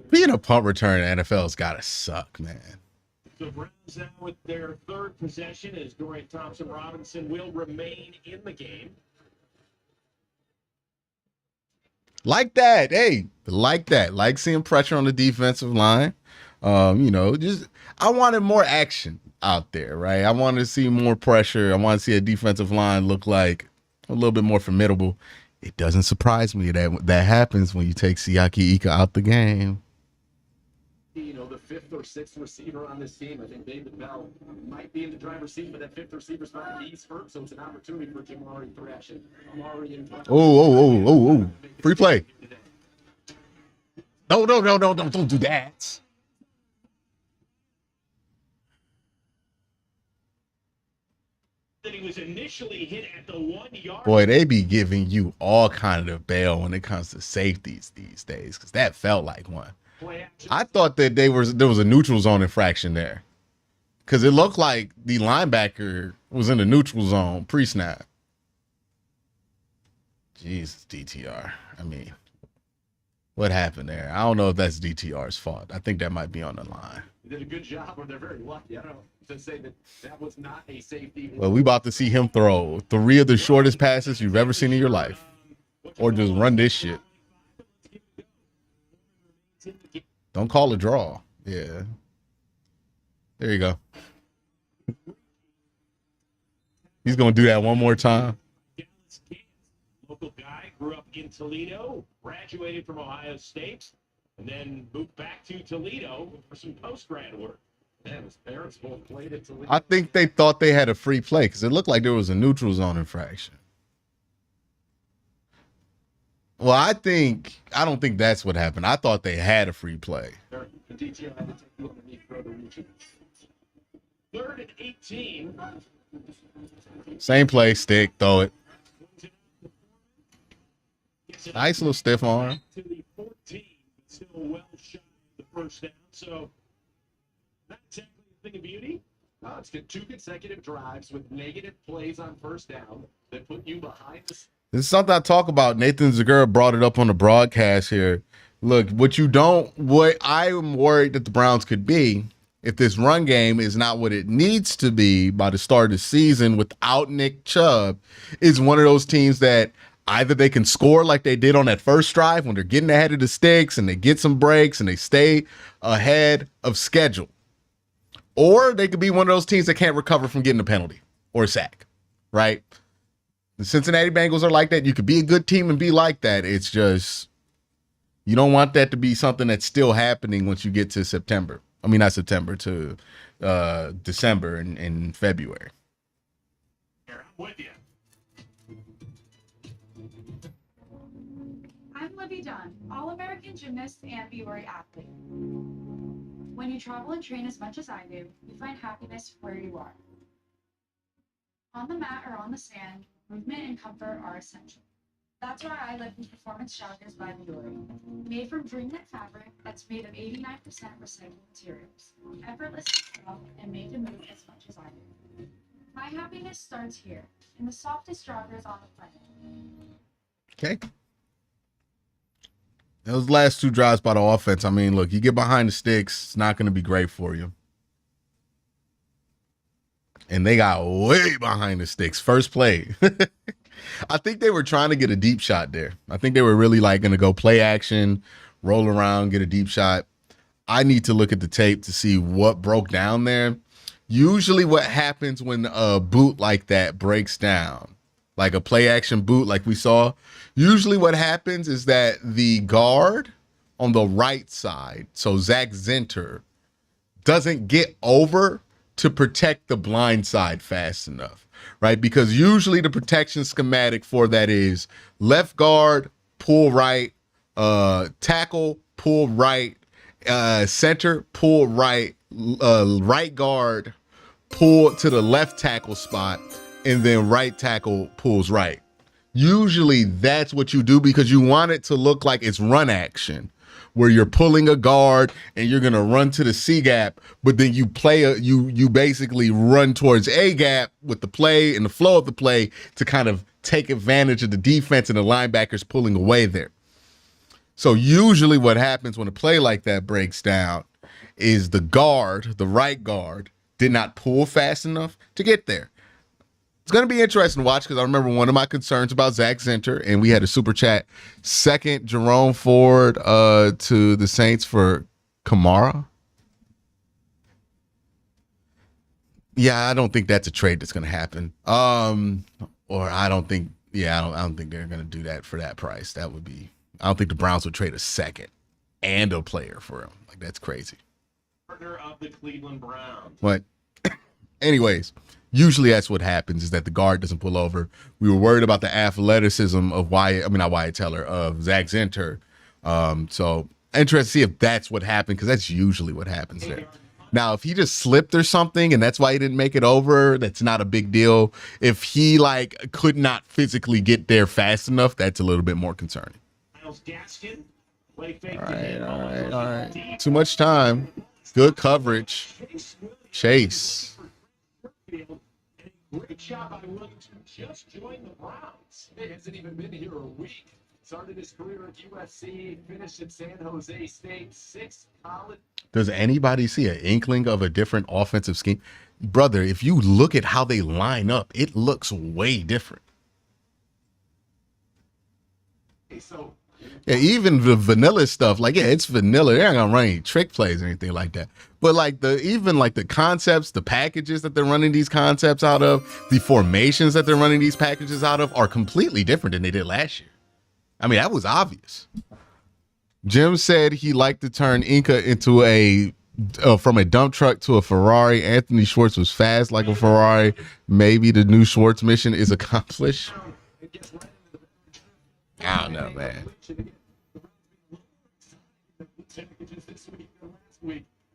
Being a punt return in the NFL's got to suck, man. The Browns now with their 3rd possession as Dorian Thompson-Robinson will remain in the game. Like that. Hey, like that. Like seeing pressure on the defensive line. Just I wanted more action out there, right? I wanted to see more pressure. I want to see a defensive line look like a little bit more formidable. It doesn't surprise me that happens when you take Siaki Ika out the game. The 5th or 6th receiver on this team. I think David Bell might be in the driver's seat, but that 5th receiver spot he's hurt, so it's an opportunity for Jamari Thrashing. Oh. Free play. No, don't do that. That he was initially hit at the 1 yard. Boy, they be giving you all kind of bail when it comes to safeties these days, because that felt like one. I thought that there was a neutral zone infraction there, because it looked like the linebacker was in the neutral zone pre-snap. Jesus, DTR. I mean, what happened there? I don't know if that's DTR's fault. I think that might be on the line. They did a good job, or they're very lucky. I don't know to say that was not a safety. Well, we about to see him throw 3 of the shortest passes you've ever seen in your life, or just run this shit. Don't call a draw. Yeah. There you go. He's going to do that one more time. Local guy, grew up in Toledo, graduated from Ohio State, and then moved back to Toledo for some post-grad work. Man, his parents both played at Toledo. I think they thought they had a free play because it looked like there was a neutral zone infraction. Well, I don't think that's what happened. I thought they had a free play. The DTR had to take the underneath for the reach. 3rd and 18. Same play, stick, throw it. Nice little stiff arm. To the 14, still well shy of the first down. So not exactly a thing of beauty. It's got 2 consecutive drives with negative plays on first down that put you behind the. This is something I talk about. Nathan Segura brought it up on the broadcast here. Look, what I'm worried that the Browns could be if this run game is not what it needs to be by the start of the season without Nick Chubb, is one of those teams that either they can score like they did on that first drive when they're getting ahead of the sticks and they get some breaks and they stay ahead of schedule, or they could be one of those teams that can't recover from getting a penalty or a sack, right? The Cincinnati Bengals are like that. You could be a good team and be like that. It's just, you don't want that to be something that's still happening once you get to September. I mean, not September, to December and February. I'm with you. I'm Libby Dunn, All-American gymnast and Biore athlete. When you travel and train as much as I do, you find happiness where you are. On the mat or on the sand, movement and comfort are essential. That's why I live in Performance Joggers by Biore. Made from dreamnet fabric that's made of 89% recycled materials. Effortlessly soft and made to move as much as I do. My happiness starts here, in the softest joggers on the planet. Okay. Those last two drives by the offense, I mean, look, you get behind the sticks, it's not going to be great for you. And they got way behind the sticks. First play. I think they were trying to get a deep shot there. I think they were really like going to go play action, roll around, get a deep shot. I need to look at the tape to see what broke down there. Usually what happens when a boot like that breaks down, like a play action boot like we saw, usually what happens is that the guard on the right side, so Zach Zinter, doesn't get over to protect the blind side fast enough, right? Because usually the protection schematic for that is left guard, pull right, tackle, pull right, center, pull right, right guard, pull to the left tackle spot, and then right tackle pulls right. Usually that's what you do because you want it to look like it's run action, where you're pulling a guard and you're going to run to the C gap, but then you you basically run towards A gap with the play and the flow of the play to kind of take advantage of the defense and the linebackers pulling away there. So usually what happens when a play like that breaks down is the guard, the right guard, did not pull fast enough to get there. It's going to be interesting to watch because I remember one of my concerns about Zach Zinter, and we had a super chat, second Jerome Ford to the Saints for Kamara. Yeah, I don't think that's a trade that's going to happen. Or I don't think they're going to do that for that price. That would be, I don't think the Browns would trade a second and a player for him. Like, that's crazy. Partner of the Cleveland Browns. But anyways, usually that's what happens is that the guard doesn't pull over. We were worried about the athleticism of of Zach Zinter. So interested to see if that's what happened because that's usually what happens there. Now, if he just slipped or something and that's why he didn't make it over, that's not a big deal. If he could not physically get there fast enough, that's a little bit more concerning. All right. Too much time. Good coverage. Chase. Great job by Williams, who just joined the Browns. He hasn't even been here a week. Started his career at USC, finished at San Jose State, 6 college. Does anybody see an inkling of a different offensive scheme? Brother, if you look at how they line up, it looks way different. So, yeah, even the vanilla stuff, it's vanilla. They're not gonna run any trick plays or anything like that. But the concepts, the packages that they're running these concepts out of, the formations that they're running these packages out of are completely different than they did last year. I mean, that was obvious. Jim said he liked to turn Inca into from a dump truck to a Ferrari. Anthony Schwartz was fast like a Ferrari. Maybe the new Schwartz mission is accomplished. I don't know, man.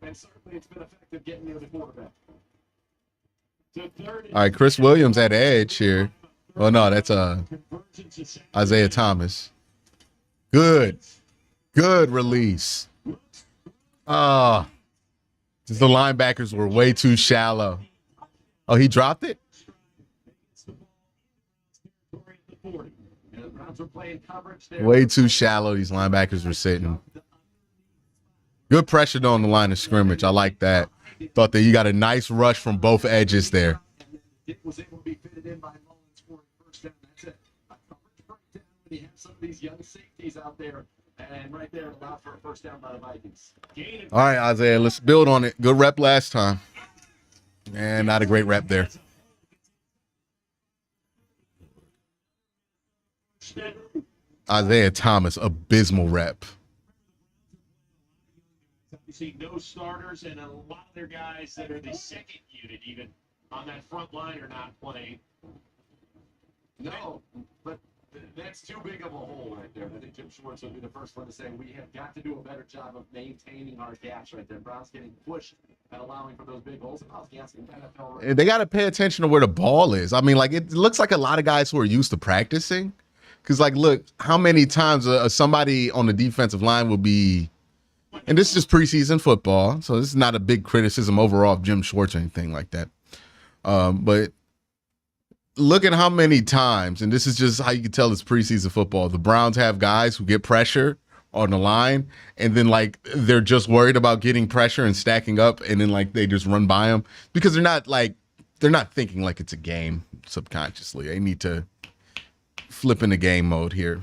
And certainly it's been effective getting near the quarterback. All right, Chris Williams at edge here. Oh, no, that's Isaiah Thomas. Good release. The linebackers were way too shallow. Oh, he dropped it? Way too shallow. These linebackers were sitting. Good pressure on the line of scrimmage. I like that. Thought that you got a nice rush from both edges there. It was able to be fitted in by Mullins for a first down. That's it. A coverage breakdown when you have some of these young safeties out there. And right there, allowed for a first down by the Vikings. All right, Isaiah, let's build on it. Good rep last time. And not a great rep there. Isaiah Thomas, abysmal rep. You see no starters and a lot of their guys that are the second unit even on that front line are not playing. No, but that's too big of a hole right there. I think Jim Schwartz would be the first one to say we have got to do a better job of maintaining our gaps right there. Browns getting pushed and allowing for those big holes. They got to pay attention to where the ball is. I mean, it looks like a lot of guys who are used to practicing Because, like, look, how many times somebody on the defensive line will be, and this is just preseason football, so this is not a big criticism overall of Jim Schwartz or anything like that. But look at how many times, and this is just how you can tell it's preseason football, the Browns have guys who get pressure on the line, and then, like, they're just worried about getting pressure and stacking up, and then, like, they just run by them because they're not thinking like it's a game subconsciously. They need to flip into game mode here.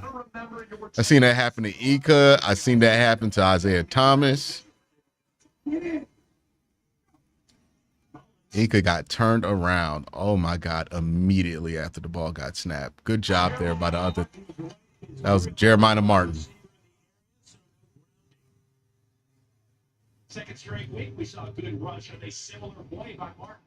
I seen that happen to Ika. I seen that happen to Isaiah Thomas. Ika got turned around. Oh my God! Immediately after the ball got snapped. Good job there by the other. That was Jeremiah Martin. Second straight week, we saw a good rush on a similar play by Martin.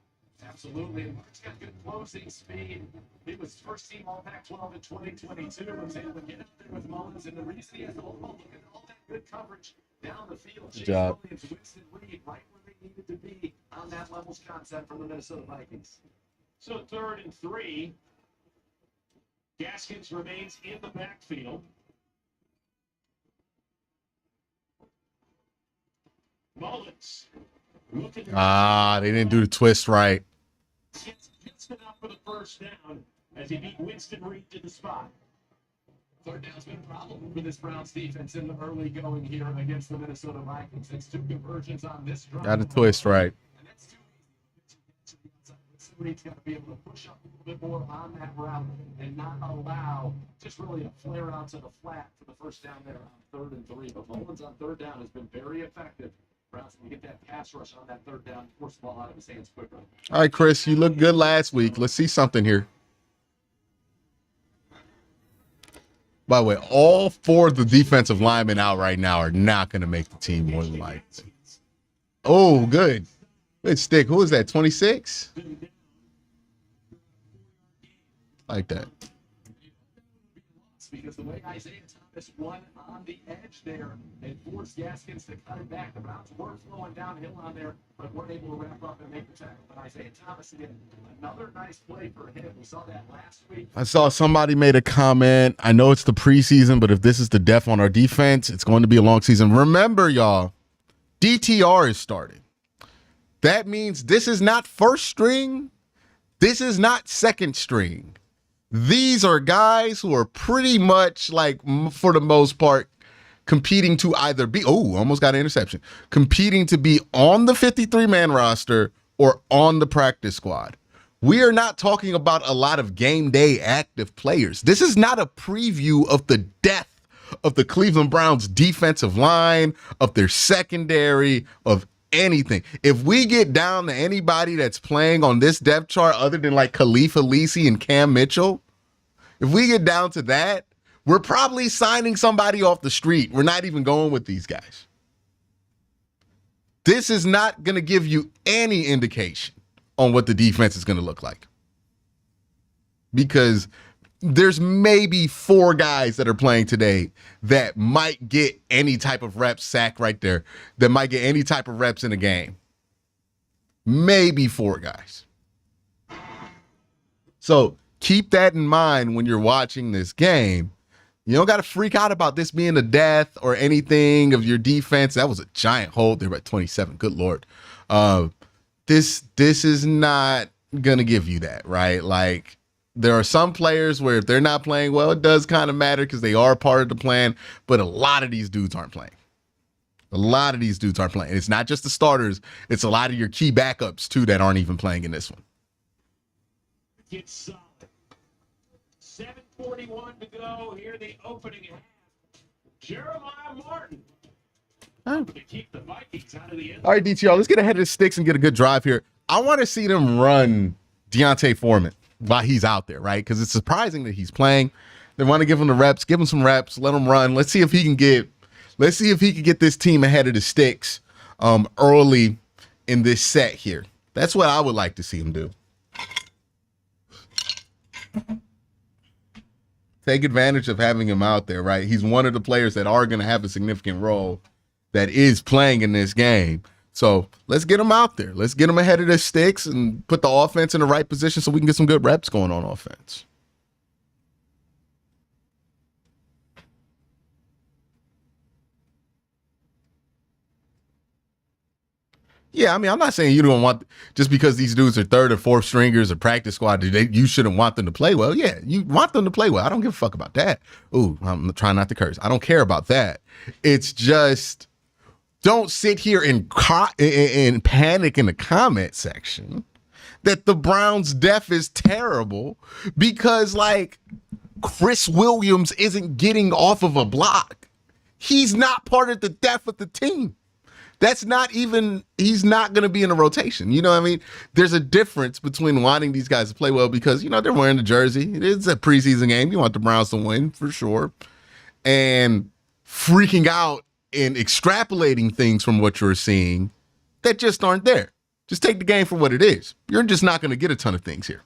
Absolutely, and Mark's got good closing speed. He was first team All Pac-12 in 2022. Was able to get out there with Mullins, and the reason he has the whole look at all that good coverage down the field. Good job. Williams, Winston Reed, right where they needed to be on that levels concept from the Minnesota Vikings. So 3rd and 3. Gaskins remains in the backfield. Mullins. They didn't do the twist right. Just enough for the first down as he beat Winston Reed to the spot. Third down's been a problem for this Browns defense in the early going here against the Minnesota Vikings. It's 2 conversions on this drive. Got the twist right. And that's too easy. Winston Reed's got to be able to push up a little bit more on that route and not allow just really a flare out to the flat for the first down there on 3rd and 3. But Mullins on 3rd down has been very effective. Browns can get that pass rush on that 3rd down, force the ball out of his hands quicker. All right, Chris, you looked good last week. Let's see something here. By the way, all 4 of the defensive linemen out right now are not going to make the team more than likely. Oh, good. Good stick. Who is that, 26? Like that. Because the way Isaiah Thomas won on the edge there and forced Gaskins to cut it back. The Browns were flowing downhill on there, but weren't able to wrap up and make the tackle. But Isaiah Thomas, again, another nice play for him. We saw that last week. I saw somebody made a comment. I know it's the preseason, but if this is the depth on our defense, it's going to be a long season. Remember, y'all, DTR is starting. That means this is not first string. This is not second string. These are guys who are pretty much, like, for the most part, competing to either be, almost got an interception, competing to be on the 53-man roster or on the practice squad. We are not talking about a lot of game day active players. This is not a preview of the depth of the Cleveland Browns defensive line, of their secondary, of anything. If we get down to anybody that's playing on this depth chart other than, like, Khalifa Lisi and Cam Mitchell, if we get down to that, we're probably signing somebody off the street. We're not even going with these guys. This is not going to give you any indication on what the defense is going to look like. Because there's maybe 4 guys that are playing today that might get any type of reps, sack right there, that might get any type of reps in a game. Maybe 4 guys. So keep that in mind when you're watching this game. You don't got to freak out about this being a death or anything of your defense. That was a giant hold. They were at 27. Good Lord. This is not going to give you that, right? Like, there are some players where if they're not playing well, it does kind of matter because they are part of the plan. But a lot of these dudes aren't playing. And it's not just the starters. It's a lot of your key backups, too, that aren't even playing in this one. It's solid. 7:41 to go here in the opening half. Jeremiah Martin. To keep the Vikings out of the end. All right, DTR, let's get ahead of the sticks and get a good drive here. I want to see them run Deontay Foreman while he's out there, right? Because it's surprising that he's playing. They want to give him the reps, give him some reps, let him run. Let's see if he can get this team ahead of the sticks early in this set here. That's what I would like to see him do. Take advantage of having him out there, right? He's one of the players that are going to have a significant role that is playing in this game. So let's get him out there. Let's get him ahead of the sticks and put the offense in the right position so we can get some good reps going on offense. Yeah, I mean, I'm not saying you don't want, just because these dudes are third or fourth stringers or practice squad, you shouldn't want them to play well. Yeah, you want them to play well. I don't give a fuck about that. Ooh, I'm trying not to curse. I don't care about that. It's just, don't sit here and panic in the comment section that the Browns' depth is terrible because, like, Chris Williams isn't getting off of a block. He's not part of the depth of the team. That's not even, he's not going to be in a rotation. You know what I mean? There's a difference between wanting these guys to play well because, you know, they're wearing the jersey. It is a preseason game. You want the Browns to win for sure. And freaking out and extrapolating things from what you're seeing that just aren't there. Just take the game for what it is. You're just not going to get a ton of things here.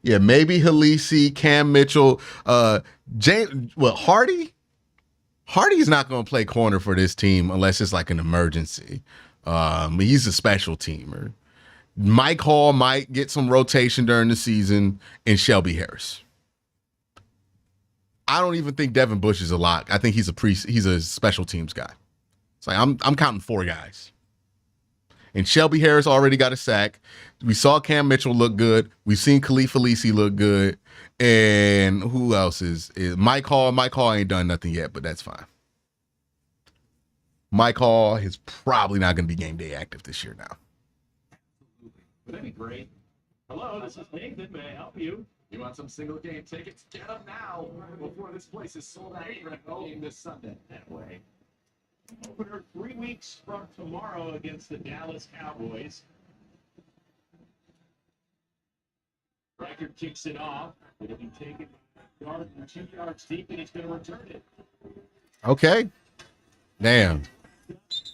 Yeah, maybe Halisi, Cam Mitchell, Hardy? Hardy's not going to play corner for this team unless it's like an emergency. He's a special teamer. Mike Hall might get some rotation during the season, and Shelby Harris. I don't even think Devin Bush is a lock. I think he's a special teams guy. It's like I'm counting 4 guys. And Shelby Harris already got a sack. We saw Cam Mitchell look good. We've seen Khalif Alisi look good. And who else is Mike Hall? Mike Hall ain't done nothing yet, but that's fine. Mike Hall is probably not going to be game day active this year now. Would that be great? Hello, this is Nathan. May I help you? You want some single game tickets? Get them now before this place is sold out for a game this Sunday. That way. Opener 3 weeks from tomorrow against the Dallas Cowboys. Riker kicks it off. It'll be taken 2 yards deep, and he's going to return it. Okay. Damn.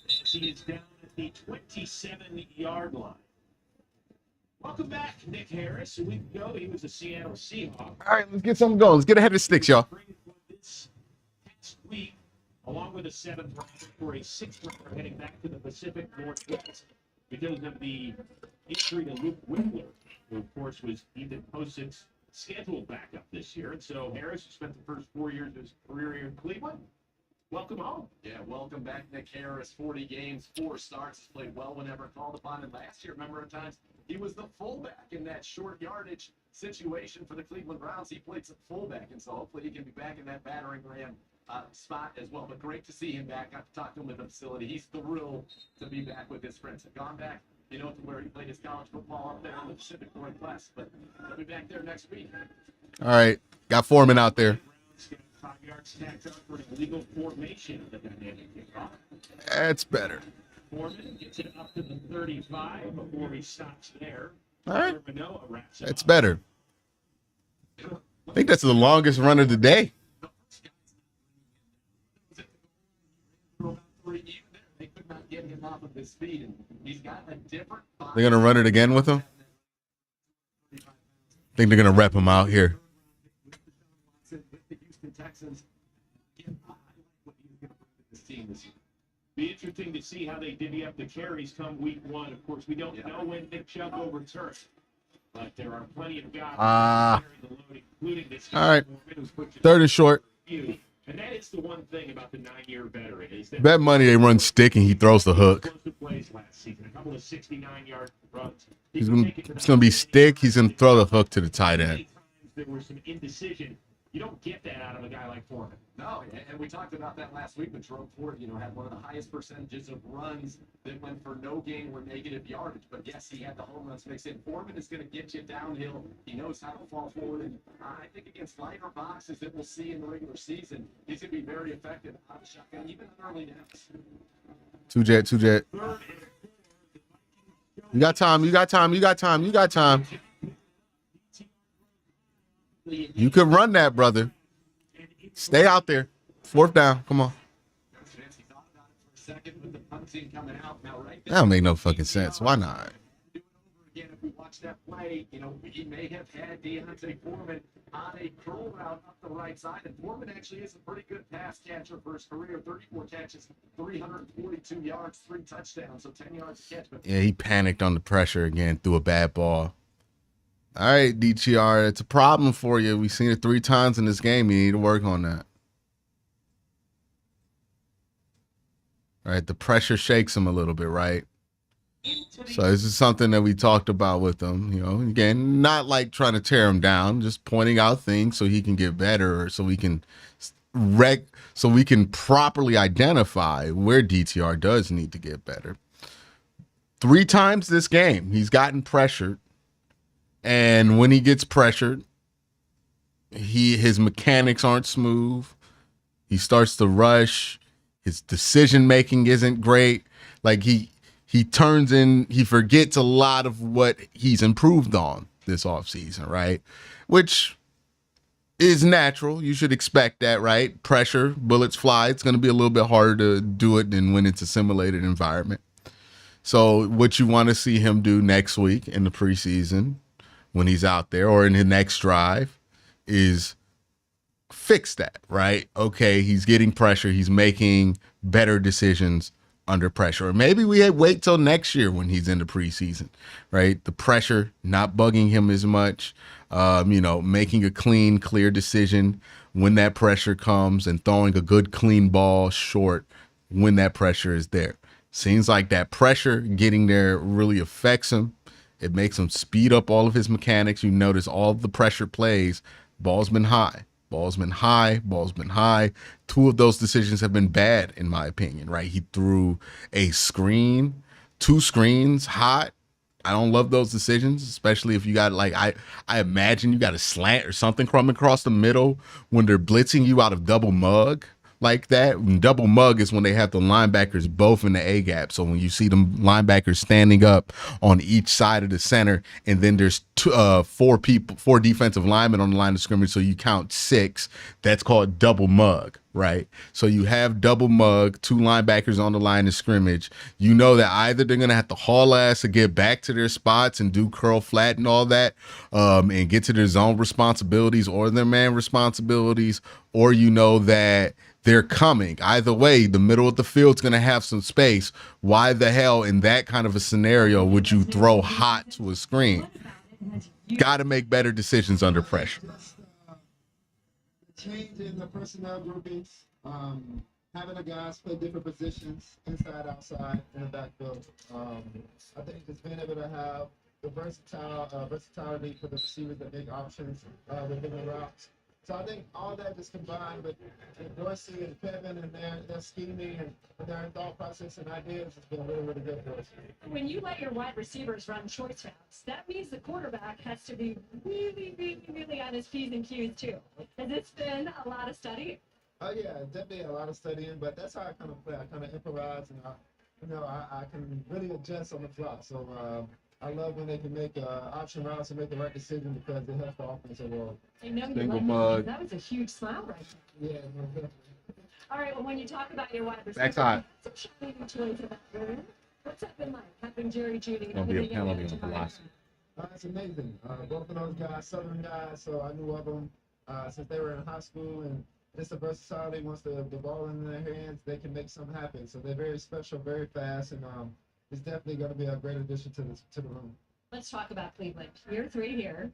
He is down at the 27-yard line. Welcome back, Nick Harris. A week ago, he was a Seattle Seahawk. All right, let's get something going. Let's get ahead of the sticks, y'all. This past week, along with a 7th rounder for a 6th rounder heading back to the Pacific Northwest because of the injury to Luke Whippler, who, of course, was Ethan Poston's scheduled backup this year. And so Harris, who spent the first 4 years of his career here in Cleveland, welcome home. Yeah, welcome back, Nick Harris. 40 games, 4 starts. He's played well whenever called upon. And last year, remember at times, he was the fullback in that short yardage situation for the Cleveland Browns. He played some fullback, and so hopefully he can be back in that battering ram spot as well. But great to see him back. Got to talk to him at the facility. He's thrilled to be back with his friends. Have gone back, you know, to where he played his college football up there in the Pacific Northwest. But he'll be back there next week. All right. Got Foreman out there. 5 yards tacked up for an illegal formation of the dynamic kickoff. That's better. Foreman gets it up to the 35 before he stops there. All right. Manoa wraps it That's up. better. I think that's the longest run of the day. They could not get him off of his feet, and he's got a different body. They're going to run it again with him? I think they're going to rep him out here. With the Houston Texans, what he's going to bring to this team this year. Be interesting to see how they divvy up the carries come week 1. Of course, we don't know when Nick Chubb will return, but there are plenty of guys who carry the load, including this guy. All right. Foreman, who's put 3rd and short. you. And that is the one thing about the 9-year veteran is that Bet money they run stick and he throws the hook. explosive plays last season, a couple of 69-yard runs. It's going to be stick. He's going to throw the hook to the tight end. Many times there was some indecision. You don't get that out of a guy like Foreman. No, and we talked about that last week when Jerome Ford, you know, had one of the highest percentages of runs that went for no gain or negative yardage. But yes, he had the home runs mixed in. Foreman is going to get you downhill. He knows how to fall forward. And I think against lighter boxes that we'll see in the regular season, he's going to be very effective out of the shotgun, even in early downs. 2-jet. You got time. You could run that, brother. Stay out there. 4th down. Come on. That don't make no fucking sense. Why not? Again, if we watch that play, you know, he may have had Deontay Foreman on a curl route up the right side, and Foreman actually is a pretty good pass catcher for his career. 34 catches, 342 yards, 3 touchdowns, so 10 yards a catch. But Yeah, he panicked on the pressure again, threw a bad ball. All right, DTR, it's a problem for you. We've seen it 3 times in this game. You need to work on that. right? The pressure shakes him a little bit, right? So this is something that we talked about with him, you know, again, not like trying to tear him down, just pointing out things so he can get better, or so we can properly identify where DTR does need to get better. 3 times this game, he's gotten pressured. And when he gets pressured, his mechanics aren't smooth. He starts to rush. His decision making isn't great. Like he forgets a lot of what he's improved on this offseason, right? Which is natural. You should expect that, right? Pressure, bullets fly. It's going to be a little bit harder to do it than when it's a simulated environment. So what you want to see him do next week in the preseason when he's out there, or in his next drive, is fix that, right? Okay, he's getting pressure. He's making better decisions under pressure. Or maybe we wait till next year when he's in the preseason, right? The pressure not bugging him as much, making a clean, clear decision when that pressure comes and throwing a good, clean ball short when that pressure is there. Seems like that pressure getting there really affects him. It makes him speed up all of his mechanics. You notice all of the pressure plays, ball's been high. Ball's been high. 2 of those decisions have been bad, in my opinion, right? He threw a screen, 2 screens hot. I don't love those decisions, especially if you got, like, I imagine you got a slant or something coming across the middle when they're blitzing you out of double mug like that. And double mug is when they have the linebackers both in the A gap. So when you see them linebackers standing up on each side of the center, and then there's 4 defensive linemen on the line of scrimmage, so you count 6. That's called double mug, right? So you have double mug, 2 linebackers on the line of scrimmage. You know that either they're gonna have to haul ass to get back to their spots and do curl flat and all that, and get to their zone responsibilities or their man responsibilities, or you know that they're coming. Either way, the middle of the field's going to have some space. Why the hell in that kind of a scenario would you throw hot to a screen? Got to make better decisions under pressure. Change in the personnel groupings, having the guys play different positions, inside, outside, in the backfield. I think just being able to have the versatility for the receivers that make options within the routes. So I think all that just combined with Dorsey and Pittman and their scheming and their thought process and ideas has been really, really good for us. When you let your wide receivers run choice routes, that means the quarterback has to be really, really, really on his P's and Q's too. Has this been a lot of study? Oh yeah, definitely a lot of studying, but that's how I kind of play. I kind of improvise, and I can really adjust on the fly. So I love when they can make option routes and make the right decision because it helps the offense overall. I know you Single love mug. that was a huge smile right there. Yeah, no, definitely. All right, well, when you talk about your wide receivers, Backside. some shining toys in that room. What's that been like, having Jerry Judy? Gonna be a penalty on velocity. It's amazing. Both of those guys, Southern guys, so I knew of them since they were in high school, and just the versatility. Once the ball in their hands, they can make something happen. So they're very special, very fast, and it's definitely going to be a great addition to the room. Let's talk about Cleveland. Year 3 here.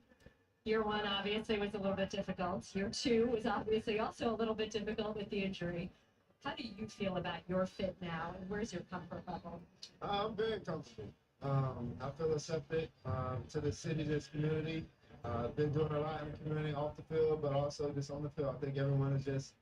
Year 1 obviously was a little bit difficult. Year 2 was obviously also a little bit difficult with the injury. How do you feel about your fit now, and where's your comfort level? I'm very comfortable. I feel accepted to the city, this community. Been doing a lot in the community off the field, but also just on the field. I think everyone is just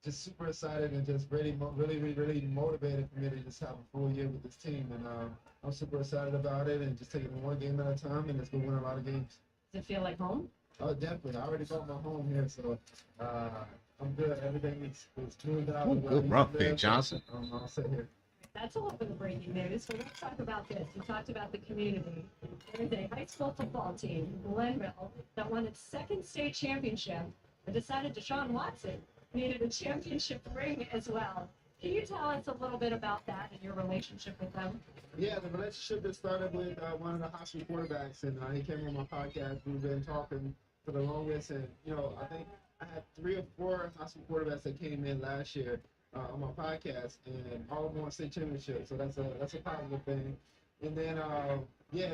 super excited and just really motivated for me to just have a full year with this team. And I'm super excited about it and just taking it one game at a time and just going to win a lot of games. Does it feel like home? Oh, definitely. I already bought my home here, so I'm good. Everything is smoothed out. Ooh, good run, Big Johnson. I'll sit here. That's all of the breaking news. So let's talk about this. You talked about the community. There's a high school football team, Glenville, that won its 2nd state championship and decided Deshaun Watson needed a championship ring as well. Can you tell us a little bit about that and your relationship with them? Yeah, the relationship that started with one of the high school quarterbacks, and he came on my podcast. We've been talking for the longest, and I think I had 3 or 4 high school quarterbacks that came in last year on my podcast, and all of them won state championship. So that's a positive thing. And then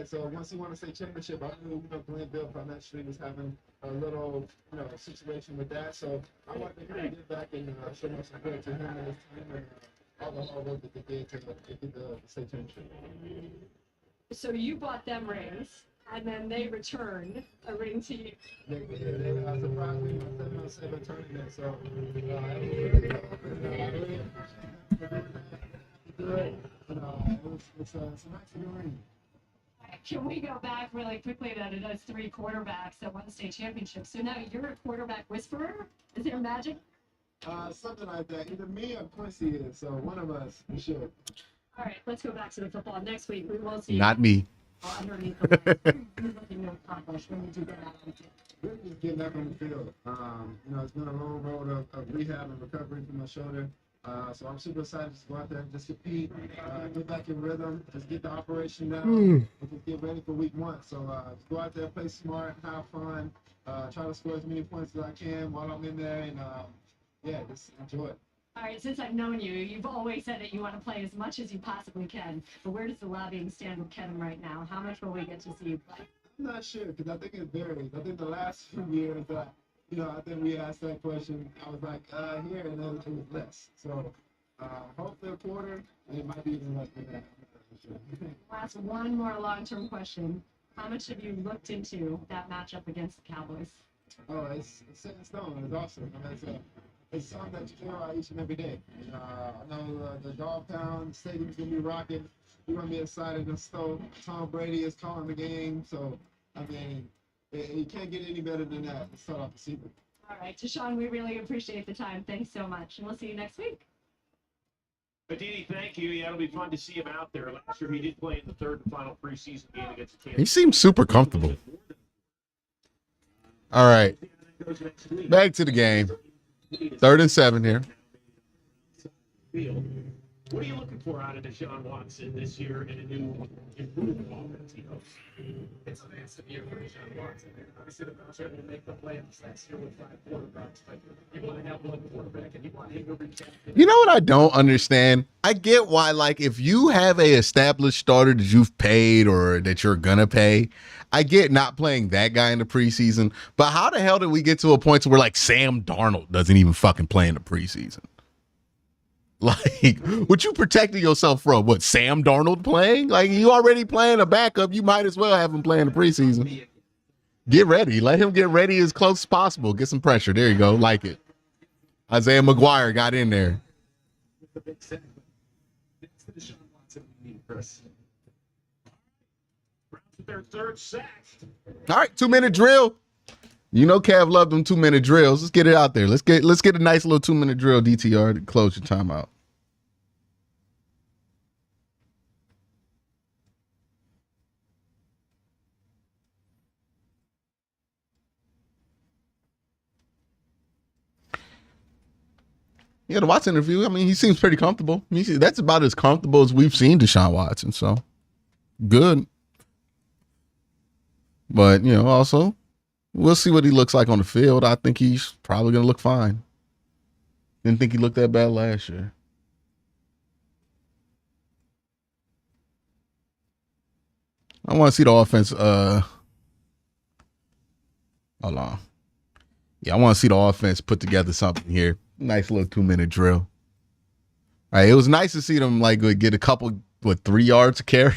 so once he won a state championship, I knew Glenville financially was having a little situation with that. So I wanted to give back and show my support to him and his team. And all the hard work that they did to get the state championship. So you bought them rings, and then they returned a ring to you. They surprised me with 7-7 tournament, so it's a nice little ring. Can we go back really quickly that it has 3 quarterbacks that won the state championship? So now you're a quarterback whisperer? Is there magic? Something like that. Either me or Quincy is, so one of us, for sure. All right, let's go back to the football. Next week, we will see. Not me. Underneath the line. You're looking to accomplish when you do get out on the field. Really just getting back on the field. It's been a long road of rehab and recovery from my shoulder. So I'm super excited to go out there and just compete, get back in rhythm, just get the operation down, and just get ready for week 1. So just go out there, play smart, have fun, try to score as many points as I can while I'm in there, and just enjoy it. All right, since I've known you, you've always said that you want to play as much as you possibly can. But where does the lobbying stand with Kevin right now? How much will we get to see you play? I'm not sure, because I think it varies. I think the last few years, I think we asked that question. I was like, here, and then it was less. So hopefully a quarter, and it might be even less than that. I'm not sure. I'll ask one more long-term question. How much have you looked into that matchup against the Cowboys? Oh, it's set in stone. It's awesome. It's something that you hear about each and every day. I know the Dog Pound Stadium's going to be rocking. We're going to be excited and stoked. Tom Brady is calling the game. So, you can't get any better than that to start off the season. All right, Deshaun, we really appreciate the time. Thanks so much, and we'll see you next week. Aditi, thank you. Yeah, it'll be fun to see him out there. Last year he did play in the 3rd and final preseason game against the Kansas. He seems super comfortable. All right. Back to the game. 3rd and 7 here. What are you looking for out of Deshaun Watson this year in a new improved offense? It's a massive year for Deshaun Watson. Obviously, the Browns were able to make the playoffs last year with 5 quarterbacks, but you want to have one quarterback, and you want him to reach out. You know what I don't understand? I get why, like, if you have a established starter that you've paid or that you're gonna pay, I get not playing that guy in the preseason. But how the hell did we get to a point where, like, Sam Darnold doesn't even fucking play in the preseason? Like, what you protecting yourself from? What, Sam Darnold playing? Like, you already playing a backup. You might as well have him playing the preseason. Get ready. Let him get ready as close as possible. Get some pressure. There you go. Like it. Isaiah McGuire got in there. The big segment. It's the Deshaun Watson we need, Chris. Browns with their 3rd sack. All right, 2-minute drill. You know Kev loved them 2-minute drills. Let's get it out there. Let's get a nice little 2-minute drill, DTR, to close your timeout. Yeah, the Watson interview, I mean, he seems pretty comfortable. That's about as comfortable as we've seen Deshaun Watson, so good. But, also, we'll see what he looks like on the field. I think he's probably going to look fine. Didn't think he looked that bad last year. I want to see the offense. Hold on. Yeah, I want to see the offense put together something here. Nice little 2-minute drill. All right, it was nice to see them get a couple 3 yards to carry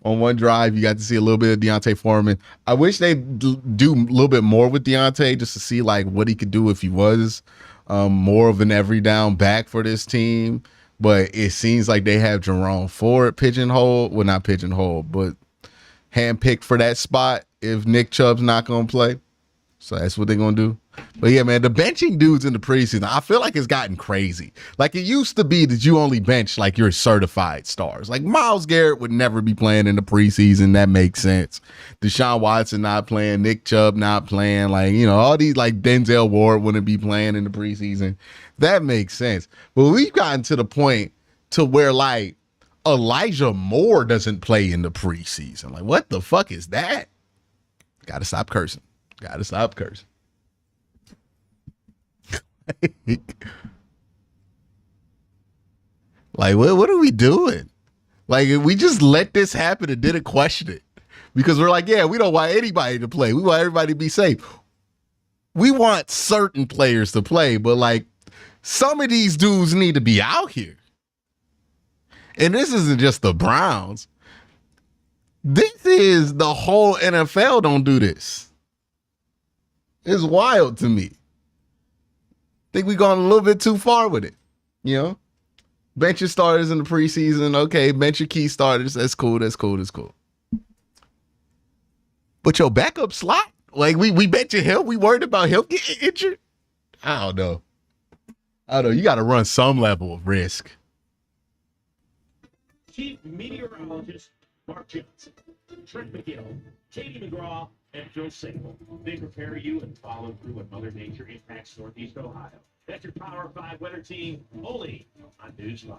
on one drive. You got to see a little bit of Deontay Foreman. I wish they do a little bit more with Deontay just to see what he could do if he was more of an every down back for this team. But it seems like they have Jerome Ford pigeonholed. Well, not pigeonholed, but handpicked for that spot if Nick Chubb's not going to play. So that's what they're going to do. But yeah, man, the benching dudes in the preseason, I feel like it's gotten crazy. Like, it used to be that you only bench your certified stars. Like, Myles Garrett would never be playing in the preseason. That makes sense. Deshaun Watson not playing, Nick Chubb not playing. All these, Denzel Ward wouldn't be playing in the preseason. That makes sense. But we've gotten to the point to where, Elijah Moore doesn't play in the preseason. What the fuck is that? Gotta stop cursing. Gotta stop cursing. What are we doing? We just let this happen and didn't question it because we're we don't want anybody to play. We want everybody to be safe. We want certain players to play, but some of these dudes need to be out here. And this isn't just the Browns. This is the whole NFL don't do this. It's wild to me. Think we gone a little bit too far with it. You know? Bench your starters in the preseason. Okay, bench your key starters. That's cool. That's cool. That's cool. But your backup slot? Like, we bet you him. We worried about him getting injured? I don't know. You got to run some level of risk. Chief Meteorologist Mark Johnson, Trent McGill, Katie McGraw, and Phil Sable. They prepare you and follow through what Mother Nature impacts Northeast Ohio. That's your Power 5 weather team, only on News 5.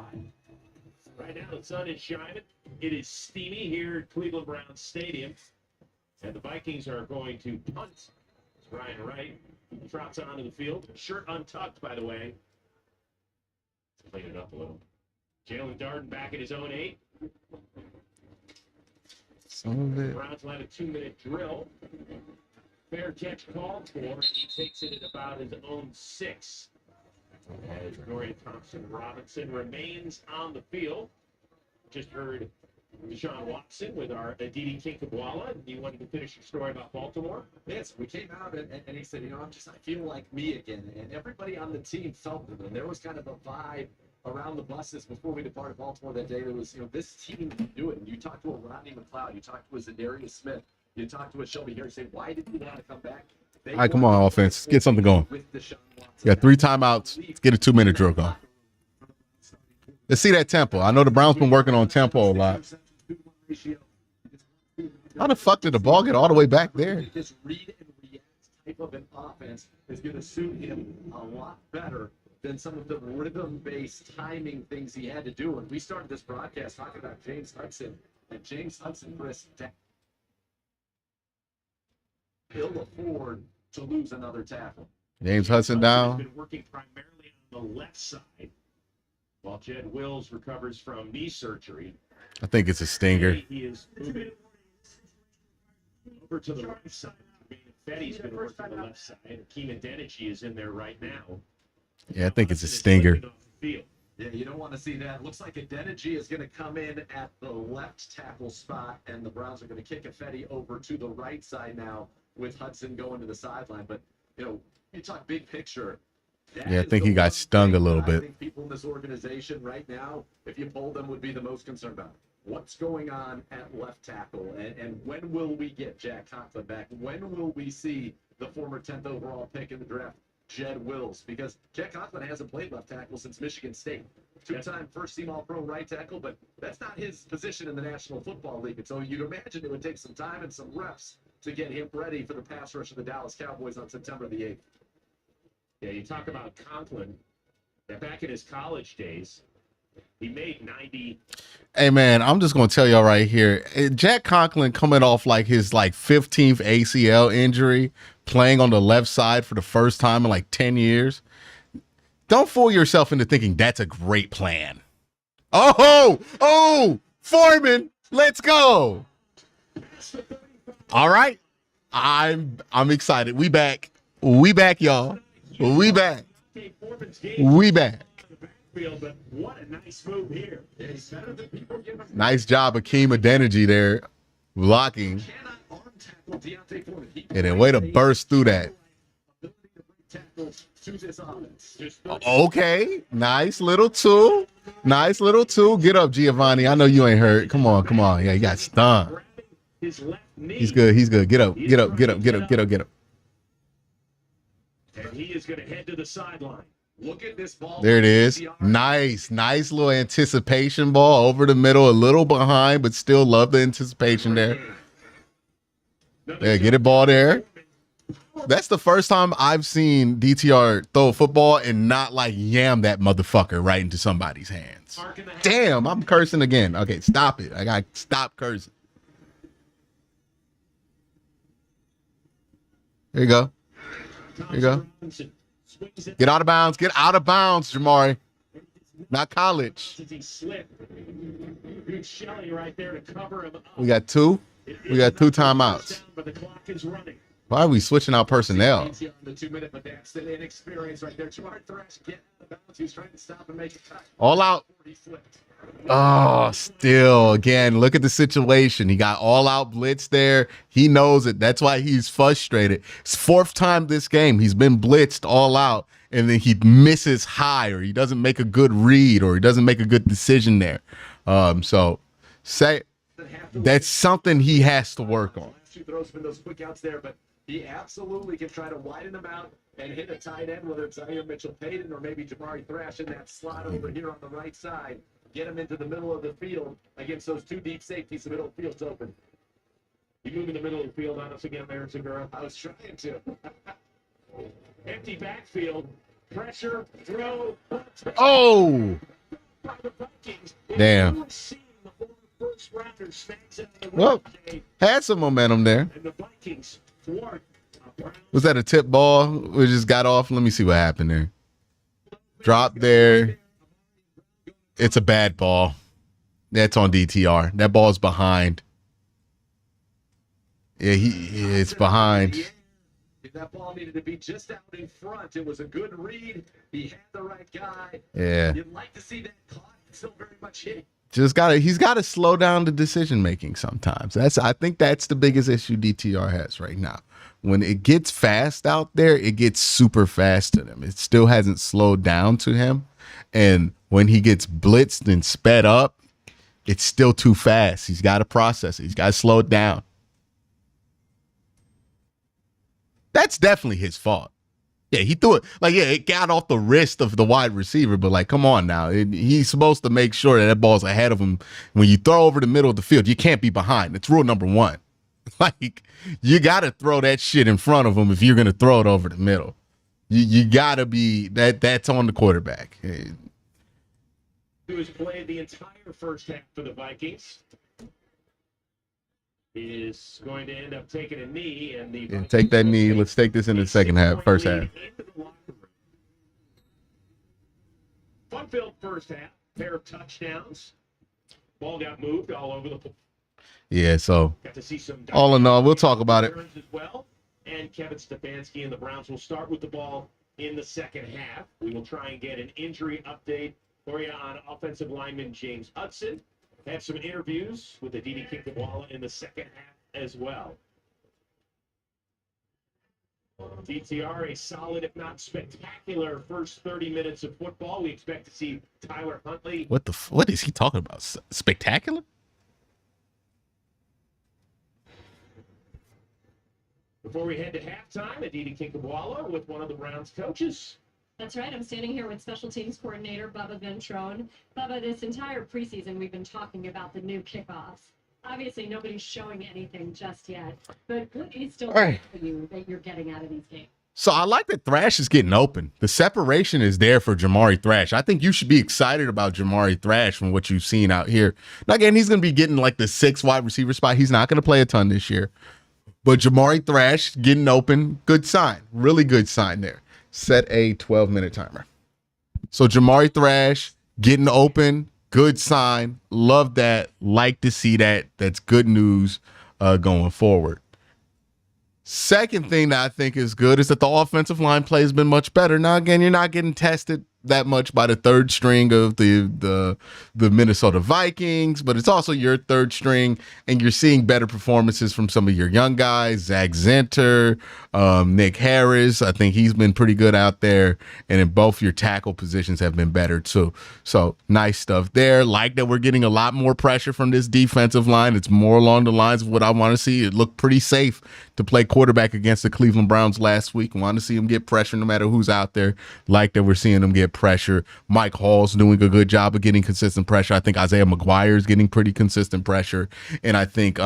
Right now, the sun is shining. It is steamy here at Cleveland Browns Stadium. And the Vikings are going to punt. It's Ryan Wright. Trots onto the field. Shirt untucked, by the way. Clean it up a little. Jalen Darden back at his own 8. The Browns will have a 2-minute drill. Fair catch called for, and he takes it at about his own 6. As Dorian Thompson-Robinson remains on the field. Just heard Deshaun Watson with our Aditi Kinkabwala. You wanted to finish your story about Baltimore? Yes, we came out and he said, I feel like me again. And everybody on the team felt it. And there was kind of a vibe around the buses before we departed Baltimore that day. There was, this team can do it. And you talked to a Rodney McLeod, you talked to a Zadarius Smith, you talked to a Shelby Harris, say, why did you want to come back? All right, come on, offense. Get something going. You got 3 timeouts. Let's get a 2-minute drill going. Let's see that tempo. I know the Browns been working on tempo a lot. How the fuck did the ball get all the way back there? This read and react type of an offense is going to suit him a lot better than some of the rhythm-based timing things he had to do. And we started this broadcast talking about James Hudson. And James Hudson, Chris, he'll afford to lose another tackle. James Hudson down. He's been working primarily on the left side while Jed Wills recovers from knee surgery. I think it's a stinger. He is moving over to the right side. Fetty's been working on the left side. Keeman Dennegy is in there right now. Yeah, I think it's a stinger. Yeah, you don't want to see that. Looks like Adeniji is going to come in at the left tackle spot, and the Browns are going to kick Fetty over to the right side now with Hudson going to the sideline. But, you talk big picture. Yeah, I think he got stung a little bit. I think people in this organization right now, if you poll them, would be the most concerned about what's going on at left tackle, and when will we get Jack Conklin back? When will we see the former 10th overall pick in the draft, Jed Wills? Because Jack Conklin hasn't played left tackle since Michigan State. 2-time first-team All-Pro right tackle, but that's not his position in the National Football League. And so you'd imagine it would take some time and some reps to get him ready for the pass rush of the Dallas Cowboys on September the 8th. Yeah, you talk about Conklin. Back in his college days, he made 90. Hey, man, I'm just going to tell y'all right here. Jack Conklin coming off like his 15th ACL injury, playing on the left side for the first time in 10 years. Don't fool yourself into thinking that's a great plan. Oh, Foreman, let's go. All right. I'm excited. We back, y'all. We back. But what a nice move here. Nice job, Akeem Adeniji there, blocking. And then way to burst through that. Okay, nice little two. Get up, Giovanni. I know you ain't hurt. Come on. Yeah, you got stung. He's good. Get up. And he is going to head to the sideline. Look at this ball. There it is. Nice little anticipation ball over the middle, a little behind, but still love the anticipation there. Yeah, get it ball there. That's the first time I've seen DTR throw a football and not yam that motherfucker right into somebody's hands. Damn, I'm cursing again. Okay, stop it. I got to stop cursing. There you go. Get out of bounds, Jamari. Not college. We got two timeouts. Why are we switching out personnel? All out. Oh, still, again, look at the situation. He got all out blitz there. He knows it. That's why he's frustrated. It's fourth time this game. He's been blitzed all out, and then he misses high, or he doesn't make a good read, or he doesn't make a good decision there. So that's something he has to work on. Two throws from those quick outs there, but he absolutely can try to widen them out and hit a tight end, whether it's Zaire Mitchell-Payton or maybe Jamari Thrash in that slot over here on the right side. Get him into the middle of the field against those two deep safeties. The middle of the field's open. You move in the middle of the field on us again, there, Segura. I was trying to. Empty backfield. Pressure, throw. Oh, By the Vikings. damn. Well, had some momentum there. And the Vikings thwart. Was that a tip ball? We just got off. Let me see what happened there. Drop there. It's a bad ball. That's on DTR. That ball's behind. Yeah, it's behind. That ball needed to be just out in front. It was a good read. He had the right guy. Yeah. You'd like to see that caught. Still very much hitting. He's got to slow down the decision making sometimes. I think that's the biggest issue DTR has right now. When it gets fast out there, it gets super fast to him. It still hasn't slowed down to him. And when he gets blitzed and sped up, it's still too fast. He's got to process it. He's got to slow it down. That's definitely his fault. Yeah, he threw it. It got off the wrist of the wide receiver, but come on now. He's supposed to make sure that ball's ahead of him. When you throw over the middle of the field, you can't be behind. It's rule number 1. You got to throw that shit in front of him if you're going to throw it over the middle. You got to be that's on the quarterback. Who has played the entire first half for the Vikings is going to end up taking a knee, and take that knee. Let's take this in the second half, first half. Fun-filled first half. Pair of touchdowns. Ball got moved all over the place. Yeah, so Got to see some all in all, we'll talk about it. As well. And Kevin Stefanski and the Browns will start with the ball in the second half. We will try and get an injury update for you on offensive lineman James Hudson. Have some interviews with Aditi Kinkawala in the second half as well. DTR, a solid, if not spectacular, first 30 minutes of football. We expect to see Tyler Huntley. What is he talking about? Spectacular? Before we head to halftime, Aditi Kinkawala with one of the Browns coaches. That's right. I'm standing here with Special Teams Coordinator Bubba Ventrone. Bubba, this entire preseason, we've been talking about the new kickoffs. Obviously, nobody's showing anything just yet. But what is still for you that you're getting out of these games? So I like that Thrash is getting open. The separation is there for Jamari Thrash. I think you should be excited about Jamari Thrash from what you've seen out here. Now, again, he's going to be getting the 6th wide receiver spot. He's not going to play a ton this year. But Jamari Thrash getting open, good sign. Really good sign there. Set a 12-minute timer. So Jamari Thrash getting open, good sign. Love that. Like to see that. That's good news going forward. Second thing that I think is good is that the offensive line play has been much better. Now, again, you're not getting tested that much by the third string of the Minnesota Vikings, but it's also your third string, and you're seeing better performances from some of your young guys, Zach Zenter, Nick Harris. I think he's been pretty good out there, and in both your tackle positions have been better too. So nice stuff there. Like that we're getting a lot more pressure from this defensive line. It's more along the lines of what I want to see. It looked pretty safe to play quarterback against the Cleveland Browns last week. Want to see them get pressure no matter who's out there. Like that we're seeing them get pressure. Mike Hall's doing a good job of getting consistent pressure. I think Isaiah McGuire is getting pretty consistent pressure. And I think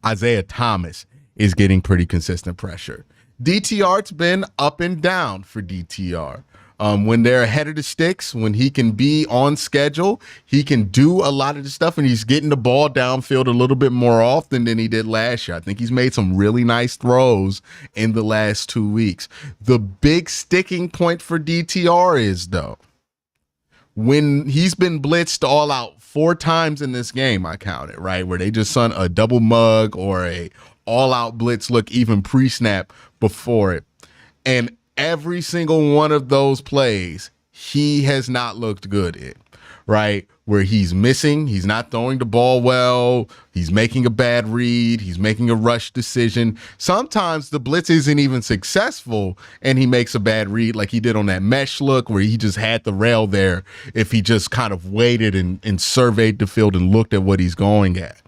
Isaiah Thomas is getting pretty consistent pressure. DTR's been up and down for DTR. When they're ahead of the sticks, when he can be on schedule, he can do a lot of the stuff, and he's getting the ball downfield a little bit more often than he did last year. I think he's made some really nice throws in the last 2 weeks. The big sticking point for DTR is, though, when he's been blitzed all out 4 times in this game, I counted, right, where they just sent a double mug or a all-out blitz look even pre-snap before it. And every single one of those plays, he has not looked good in. right? Where he's missing, he's not throwing the ball well, he's making a bad read, he's making a rush decision. Sometimes the blitz isn't even successful and he makes a bad read like he did on that mesh look where he just had the rail there if he just kind of waited and surveyed the field and looked at what he's going at.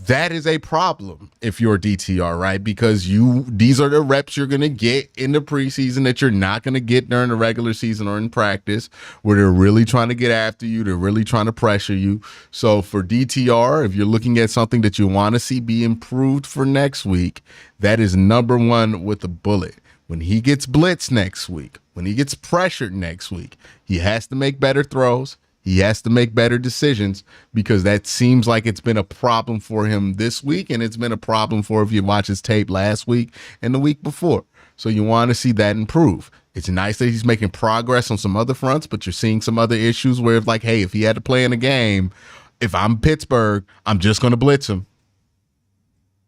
That is a problem if you're DTR, right? Because these are the reps you're going to get in the preseason that you're not going to get during the regular season or in practice, where they're really trying to get after you. They're really trying to pressure you. So for DTR, if you're looking at something that you want to see be improved for next week, that is number one with a bullet. When he gets blitzed next week, when he gets pressured next week, he has to make better throws. He has to make better decisions because that seems like it's been a problem for him this week, and it's been a problem for if you watch his tape last week and the week before. So you want to see that improve. It's nice that he's making progress on some other fronts, but you're seeing some other issues where if like, hey, if he had to play in a game, if I'm Pittsburgh, I'm just going to blitz him.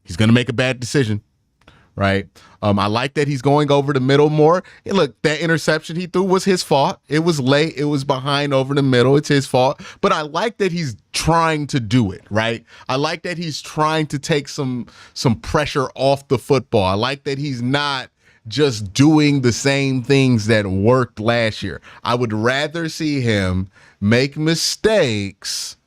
He's going to make a bad decision. Right. I like that he's going over the middle more. And look, that interception he threw was his fault. It was late. It was behind over the middle. It's his fault. But I like that he's trying to do it. Right. I like that he's trying to take some pressure off the football. I like that he's not just doing the same things that worked last year. I would rather see him make mistakes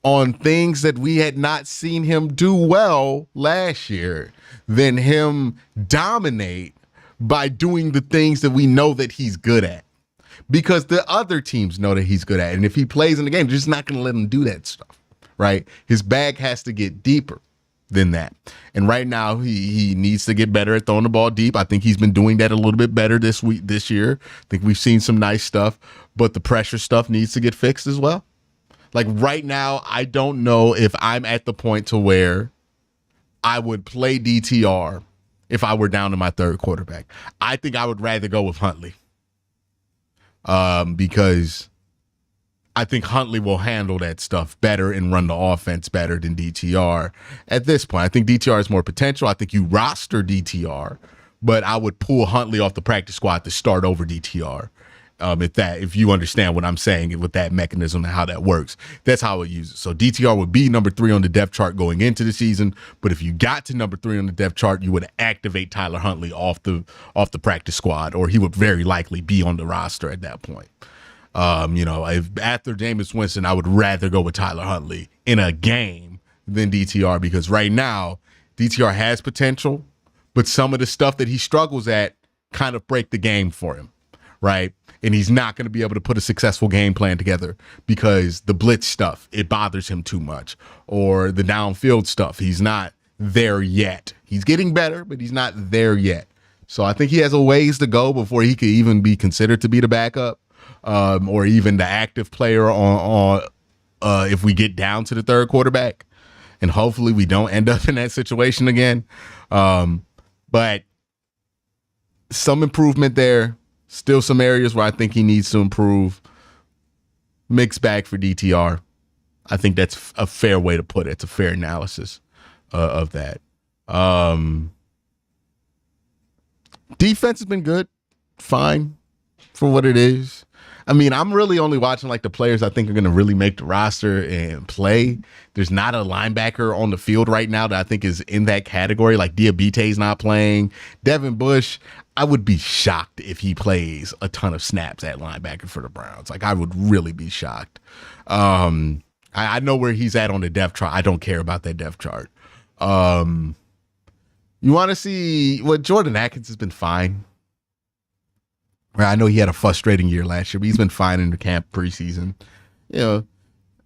on things that we had not seen him do well last year than him dominate by doing the things that we know that he's good at. Because the other teams know that he's good at it. And if he plays in the game, they're just not going to let him do that stuff, right? His bag has to get deeper than that. And right now, he needs to get better at throwing the ball deep. I think he's been doing that a little bit better this year. I think we've seen some nice stuff, but the pressure stuff needs to get fixed as well. Like right now, I don't know if I'm at the point to where I would play DTR if I were down to my third quarterback. I think I would rather go with Huntley because I think Huntley will handle that stuff better and run the offense better than DTR at this point. I think DTR has more potential. I think you roster DTR, but I would pull Huntley off the practice squad to start over DTR. If you understand what I'm saying with that mechanism and how that works, that's how it uses. So DTR would be number 3 on the depth chart going into the season. But if you got to number 3 on the depth chart, you would activate Tyler Huntley off the practice squad, or he would very likely be on the roster at that point. If after Jameis Winston, I would rather go with Tyler Huntley in a game than DTR because right now DTR has potential, but some of the stuff that he struggles at kind of break the game for him, right? And he's not going to be able to put a successful game plan together because the blitz stuff, it bothers him too much, or the downfield stuff, he's not there yet. He's getting better, but he's not there yet. So I think he has a ways to go before he could even be considered to be the backup, or even the active player on if we get down to the third quarterback. And hopefully we don't end up in that situation again. But some improvement there. Still some areas where I think he needs to improve. Mixed bag for DTR. I think that's a fair way to put it. It's a fair analysis of that. Defense has been good. Fine for what it is. I mean, I'm really only watching like the players I think are going to really make the roster and play. There's not a linebacker on the field right now that I think is in that category. Like Diabate's not playing. Devin Bush, I would be shocked if he plays a ton of snaps at linebacker for the Browns. Like I would really be shocked. I know where he's at on the depth chart. I don't care about that depth chart. You want to see what Jordan Atkins has been fine. I know he had a frustrating year last year, but he's been fine in the camp preseason.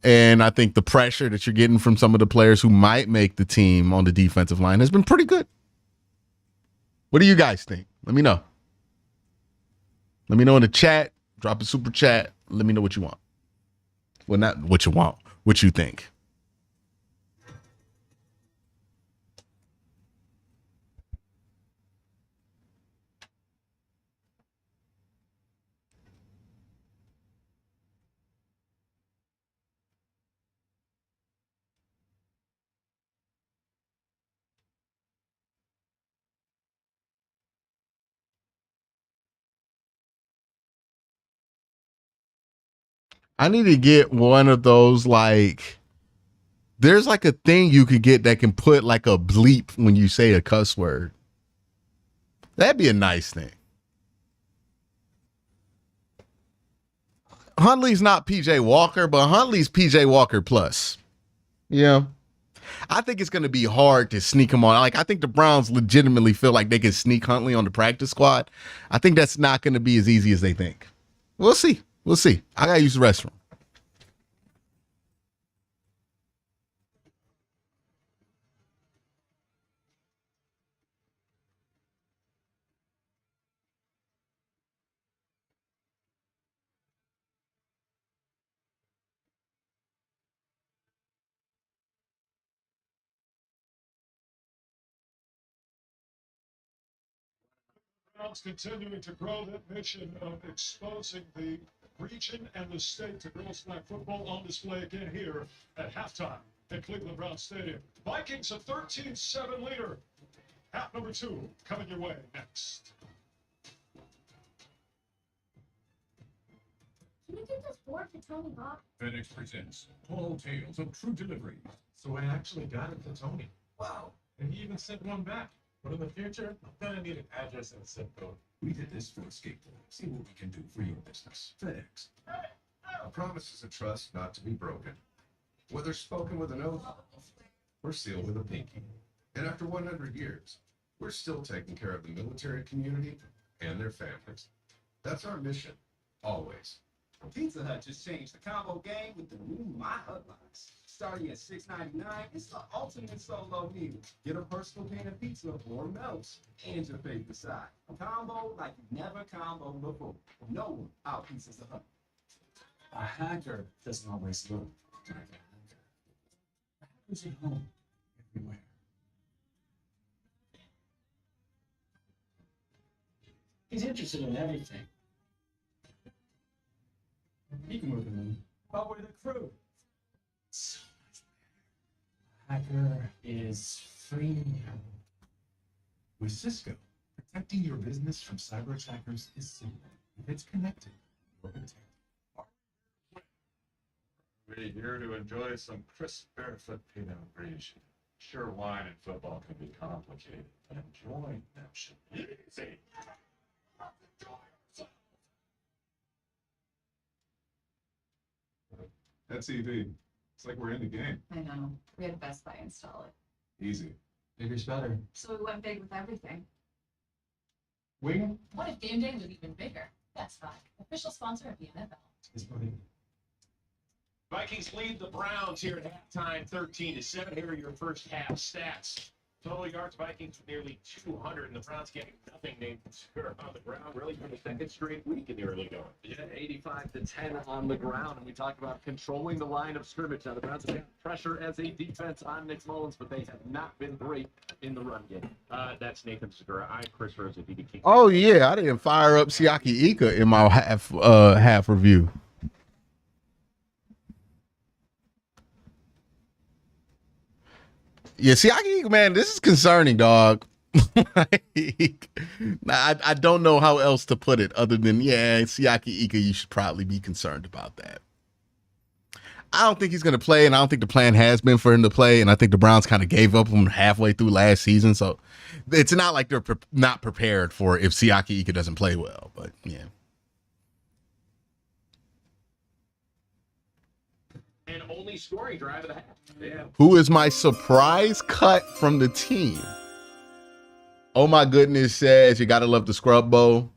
And I think the pressure that you're getting from some of the players who might make the team on the defensive line has been pretty good. What do you guys think? Let me know. Let me know in the chat. Drop a super chat. Let me know what you want. Well, not what you want, what you think. I need to get one of those, like, there's like a thing you could get that can put like a bleep when you say a cuss word. That'd be a nice thing. Huntley's not PJ Walker, but Huntley's PJ Walker plus. Yeah. I think it's going to be hard to sneak him on. Like, I think the Browns legitimately feel like they can sneak Huntley on the practice squad. I think that's not going to be as easy as they think. We'll see. We'll see. I got to use the restroom. Browns continuing to grow that mission of exposing the region and the state to girls' flag football on display again here at halftime at Cleveland Browns Stadium. Vikings a 13-7 leader. Half number 2 coming your way next. Can you give this board to Tony Hawk? FedEx presents Tall Tales of True Delivery. So I actually got it to Tony. Wow. And he even sent one back. But in the future, I'm gonna need an address and a zip code. We did this for Skateboard. See what we can do for your business. FedEx. A promise is a trust not to be broken. Whether spoken with an oath or sealed with a pinky. And after 100 years, we're still taking care of the military community and their families. That's our mission, always. Pizza Hut just changed the combo game with the new My Hut box. Starting at $6.99, it's the ultimate solo meal. Get a personal pan of pizza or melts and your favorite side. A combo like you've never comboed before. No one out-pizzas the Hut. A hacker doesn't always look like a hacker. A hacker's at home everywhere. He's interested in everything. He can work with me. But with the crew. So much better. Hacker is free. With Cisco, protecting your business from cyber attackers is simple. If it's connected, you're protected. We're here to enjoy some crisp barefoot Pinot Gris. Sure, wine and football can be complicated, but enjoying them should be easy. That TV, it's like we're in the game. I know. We had Best Buy install it. Easy. Bigger's better. So we went big with everything. Wing? What if game day was even bigger? Best Buy, official sponsor of the NFL. Is funny. Vikings lead the Browns here at halftime, 13-7. Here are your first half stats. Total yards, Vikings with nearly 200, and the Browns getting nothing. Nathan on the ground, really for the second straight week in the early going. Yeah, 85-10 on the ground, and we talk about controlling the line of scrimmage. Now, the Browns have got pressure as a defense on Nick Mullins, but they have not been great in the run game. That's Nathan Segura. I'm Chris Rosa, DB. Oh, yeah. I didn't fire up Siaki Ika in my half review. Yeah, Siaki, man, this is concerning, dog. I don't know how else to put it other than, yeah, Siaki Ika, you should probably be concerned about that. I don't think he's going to play, and I don't think the plan has been for him to play, and I think the Browns kind of gave up on him halfway through last season, so it's not like they're not prepared for if Siaki Ika doesn't play well, but yeah. And only scoring drive of the half. Yeah. Who is my surprise cut from the team? Oh my goodness says you gotta love the scrub bowl.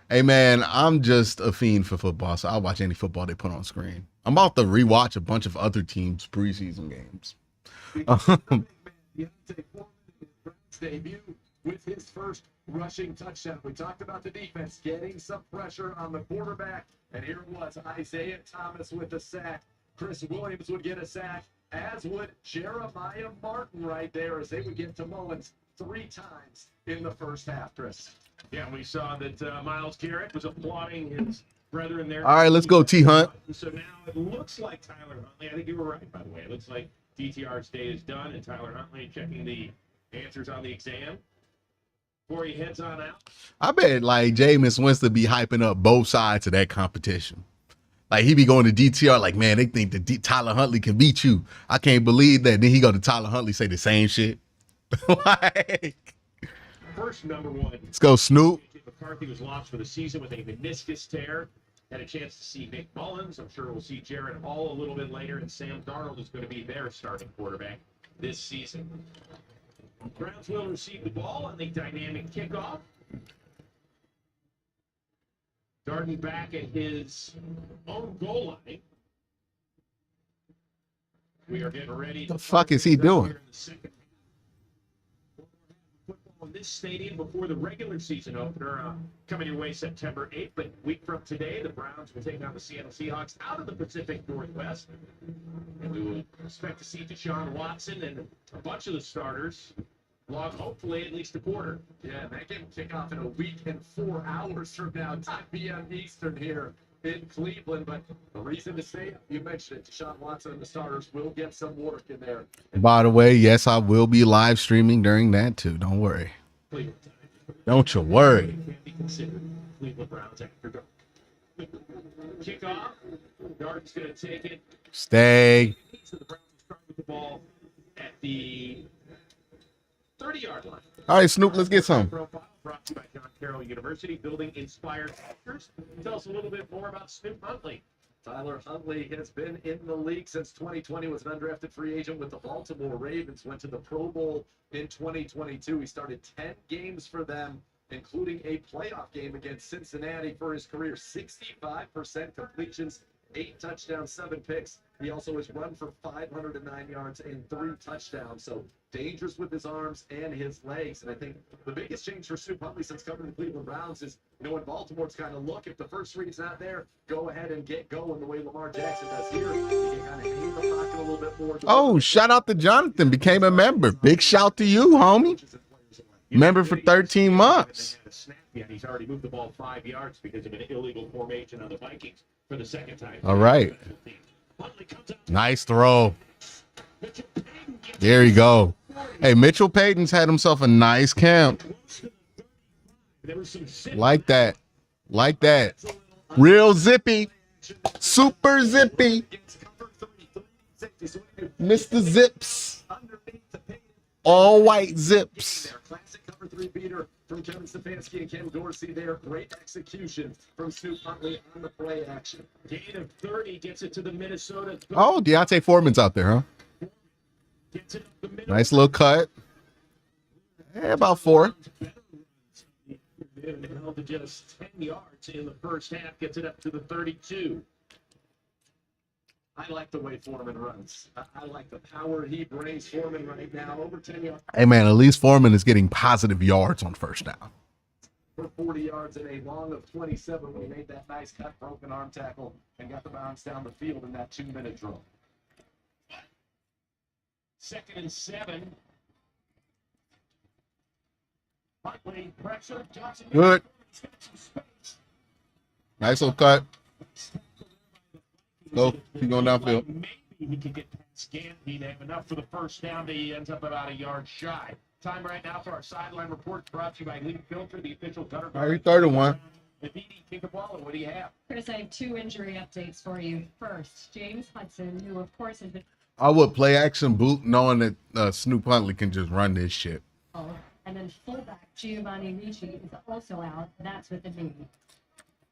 Hey man, I'm just a fiend for football, so I'll watch any football they put on screen. I'm about to rewatch a bunch of other teams' preseason games. Debut with his first rushing touchdown. We talked about the defense getting some pressure on the quarterback, and here it was Isaiah Thomas with the sack. Chris Williams would get a sack, as would Jeremiah Martin right there, as they would get to Mullins 3 times in the first half, Chris. Yeah, we saw that Myles Garrett was applauding his brethren there. All right, let's go, T-Hunt. So now it looks like Tyler Huntley, I think you were right, by the way. It looks like DTR's day is done, and Tyler Huntley checking the answers on the exam before he heads on out. I bet like Jameis Winston be hyping up both sides of that competition. Like, he be going to DTR like, man, they think that Tyler Huntley can beat you. I can't believe that. Then he go to Tyler Huntley, say the same shit. Like, First number one. Let's go, Snoop. McCarthy was launched for the season with a meniscus tear. Had a chance to see Nick Mullins. I'm sure we'll see Jared Hall a little bit later, and Sam Darnold is going to be their starting quarterback this season. Browns will receive the ball on the dynamic kickoff. Darting back at his own goal line. We are getting ready. The fuck is he doing? On this stadium before the regular season opener coming your way September 8th. But a week from today, the Browns will take on the Seattle Seahawks out of the Pacific Northwest. And we will expect to see Deshaun Watson and a bunch of the starters log hopefully at least a quarter. Yeah, that game will kick off in a week and 4 hours from now, 10 p.m. Eastern here in Cleveland. But the reason to stay, you mentioned it, Deshaun Watson and the starters will get some work in there. By the way, yes, I will be live streaming during that too. Don't worry. Don't you worry. Can't be considered Cleveland Browns after dark. Kickoff. Dart's going to take it. Stay. So the Browns will start with the ball at the 30-yard line. All right, Snoop, let's get some. Profile brought to you by John Carroll University, building inspired actors. Tell us a little bit more about Snoop Huntley. Tyler Huntley has been in the league since 2020, was an undrafted free agent with the Baltimore Ravens, went to the Pro Bowl in 2022. He started 10 games for them, including a playoff game against Cincinnati for his career. 65% completions, 8 touchdowns, 7 picks. He also has run for 509 yards and 3 touchdowns. So dangerous with his arms and his legs. And I think the biggest change for Snoop Huntley since coming to the Cleveland Browns is, in Baltimore's kind of look, if the first read's not there, go ahead and get going the way Lamar Jackson does here. You can kind of hang the pocket a little bit more. Oh, shout out to Jonathan. Became a member. Big shout to you, homie. Member for 13 months. Yeah, he's already moved the ball 5 yards because of an illegal formation on the Vikings for the second time. All right. Nice throw. There you go. Hey, Mitchell Payton's had himself a nice camp. Like that. Like that. Real zippy. Super zippy. Mr. Zips. All white zips. Classic cover 3 beater from Kevin Stefanski and Ken Dorsey there. Great execution from Snoop Huntley on the play action. Gain of 30 gets it to the Minnesota. Oh, Deontay Foreman's out there, huh? Nice little cut. Yeah, about 4. Held to just 10 yards in the first half. Gets it up to the 32. I like the way Foreman runs. I like the power he brings. Foreman right now over 10 yards. Hey, man, at least Foreman is getting positive yards on first down. For 40 yards and a long of 27 when he made that nice cut, broken arm tackle, and got the bounce down the field in that 2-minute drill. 2nd and 7. Huntley pressure. Johnson. Good. Nice little cut. Go. Keep going downfield. Maybe he could get past Gant. He'd have enough for the first down. He ends up about a yard shy. Time right now for our sideline report brought to you by Lead Filter, the official gutter. All right, 31. What do you have? Chris, I have 2 injury updates for you. First, James Hudson, who of course has been. I would play action boot knowing that Snoop Huntley can just run this shit. And then fullback Giovanni Ricci is also out. That's with the knee.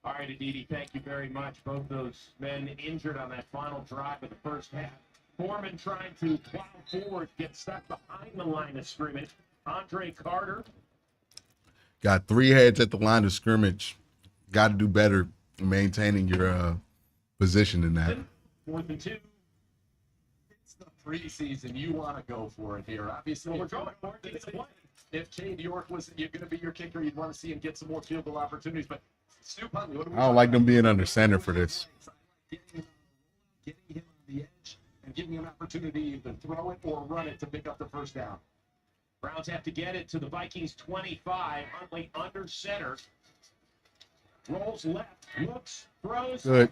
All right, Aditi, thank you very much. Both those men injured on that final drive of the first half. Foreman trying to plow forward, get stuck behind the line of scrimmage. Andre Carter. Got 3 heads at the line of scrimmage. Got to do better maintaining your position in that. 4th and 2. It's the preseason. You want to go for it here. Obviously, we're going for it. If Cade York was going to be your kicker, you'd want to see him get some more field goal opportunities. But Snoop Huntley, what do we I don't like them being under center for this. Getting him on the edge and giving him an opportunity to throw it or run it to pick up the first down. Browns have to get it to the Vikings 25. Huntley under center. Rolls left, looks, throws. Good.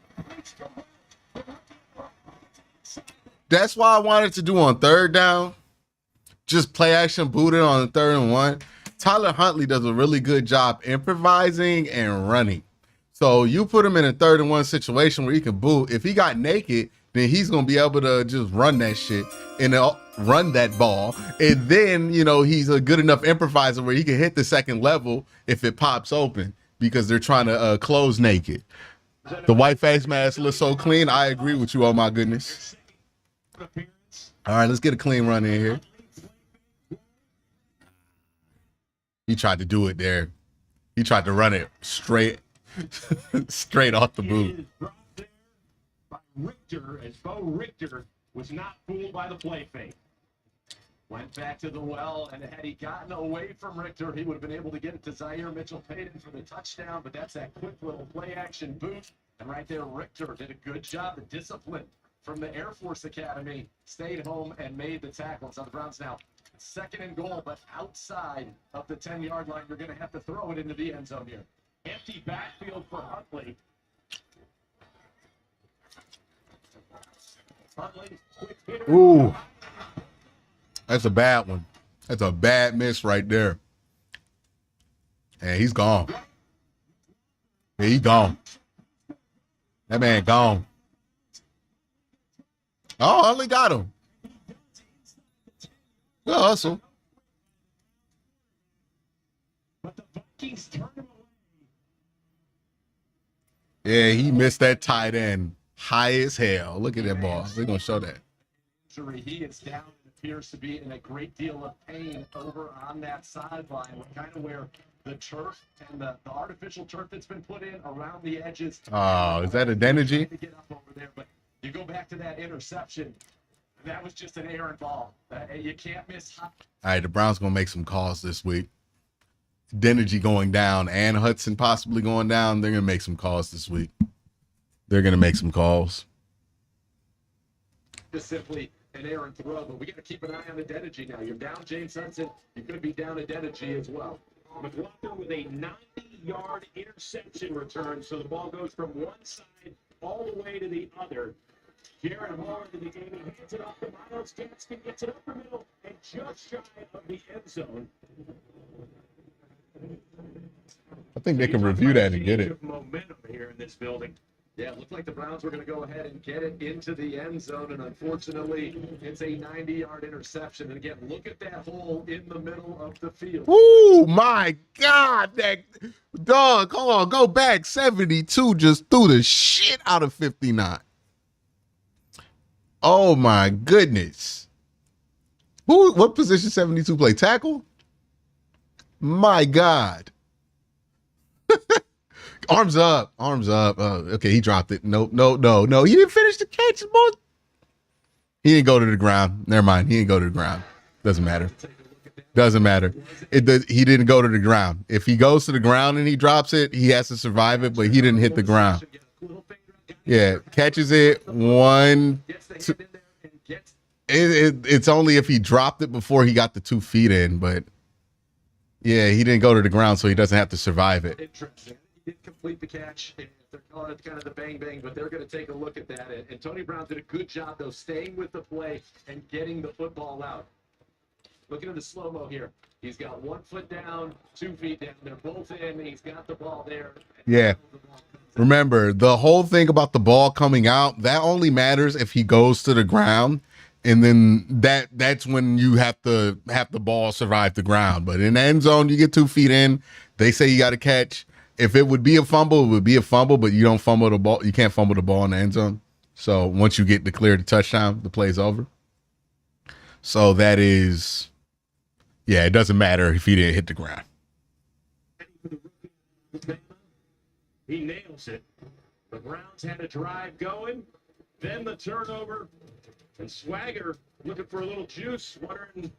That's why I wanted to do on 3rd down. Just play action booted on the 3rd and 1. Tyler Huntley does a really good job improvising and running. So you put him in a 3rd-and-1 situation where he can boot. If he got naked, then he's gonna be able to just run that shit and run that ball. And then, you know, he's a good enough improviser where he can hit the 2nd level if it pops open because they're trying to close naked. The white face mask looks so clean. I agree with you. Oh my goodness. All right, let's get a clean run in here. He tried to do it there. He tried to run it straight off the boot. By Richter, as Bo Richter was not fooled by the play fake. Went back to the well, and had he gotten away from Richter, he would have been able to get it to Zaire Mitchell-Payton for the touchdown, but that's that quick little play-action boot. And right there, Richter did a good job. The discipline from the Air Force Academy stayed home and made the tackle. So the Browns now 2nd and goal, but outside of the 10-yard line, you're going to have to throw it into the end zone here. Empty backfield for Huntley. Huntley, quick hitter. Ooh. That's a bad one. That's a bad miss right there. And he's gone. Yeah, he's gone. That man gone. Oh, Huntley got him. Good hustle. But the Vikings turn him away. Yeah, he missed that tight end high as hell. Look at that ball. We're going to show that. He is down and appears to be in a great deal of pain over on that sideline, kind of where the turf and the artificial turf that's been put in around the edges. Oh, is that identity? To get up over there, but you go back to that interception. That was just an errant ball. You can't miss. All right, the Browns going to make some calls this week. Denergy going down and Hudson possibly going down. They're going to make some calls this week. They're going to make some calls. Just simply an errant throw, but we got to keep an eye on the Denergy now. You're down James Hudson. You could be down a Denergy as well. McLaughlin with a 90-yard interception return, so the ball goes from one side all the way to the other. Jared Hall into the game. He hands it off to Miles Gaskin, gets it up the middle, and just shy of the end zone. I think they can review that and get it. Momentum here in this building. Yeah, it looked like the Browns were going to go ahead and get it into the end zone, and unfortunately, it's a 90-yard interception. And again, look at that hole in the middle of the field. Oh my God, that dog! Hold on, go back. 72 just threw the shit out of 59. Oh my goodness! What position 72 play? Tackle? My God! Arms up, arms up. Okay, he dropped it. No. He didn't finish the catch, boy. He didn't go to the ground. Never mind. He didn't go to the ground. Doesn't matter. Doesn't matter. He didn't go to the ground. If he goes to the ground and he drops it, he has to survive it, but he didn't hit the ground. Yeah, catches it. 1, 2. It's only if he dropped it before he got the 2 feet in, but yeah, he didn't go to the ground, so he doesn't have to survive it. Interesting. He didn't complete the catch. They're calling it kind of the bang-bang, but they're going to take a look at that. And Tony Brown did a good job, though, staying with the play and getting the football out. Looking at the slow-mo here. He's got 1 foot down, 2 feet down. They're both in. He's got the ball there. Yeah. Remember, the whole thing about the ball coming out, that only matters if he goes to the ground. And then that's when you have to have the ball survive the ground. But in the end zone, you get 2 feet in. They say you got to catch. If it would be a fumble, it would be a fumble, but you don't fumble the ball. You can't fumble the ball in the end zone. So once you get declared a touchdown, the play's over. So that is, yeah, it doesn't matter if he didn't hit the ground. He nails it. The Browns had a drive going, then the turnover, and Swagger looking for a little juice, wondering.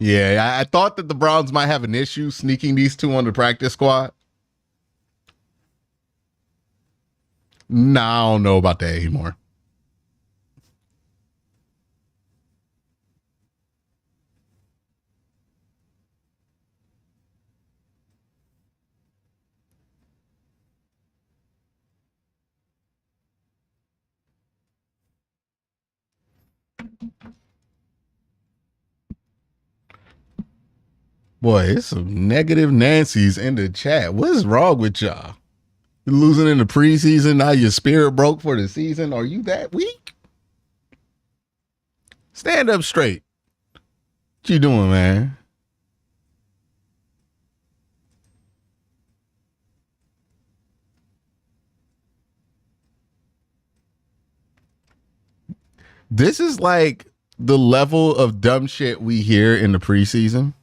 Yeah, I thought that the Browns might have an issue sneaking these two on the practice squad. Nah, I don't know about that anymore. Boy, it's some negative Nancy's in the chat. What is wrong with y'all? You're losing in the preseason. Now your spirit broke for the season. Are you that weak? Stand up straight. What you doing, man? This is like the level of dumb shit we hear in the preseason.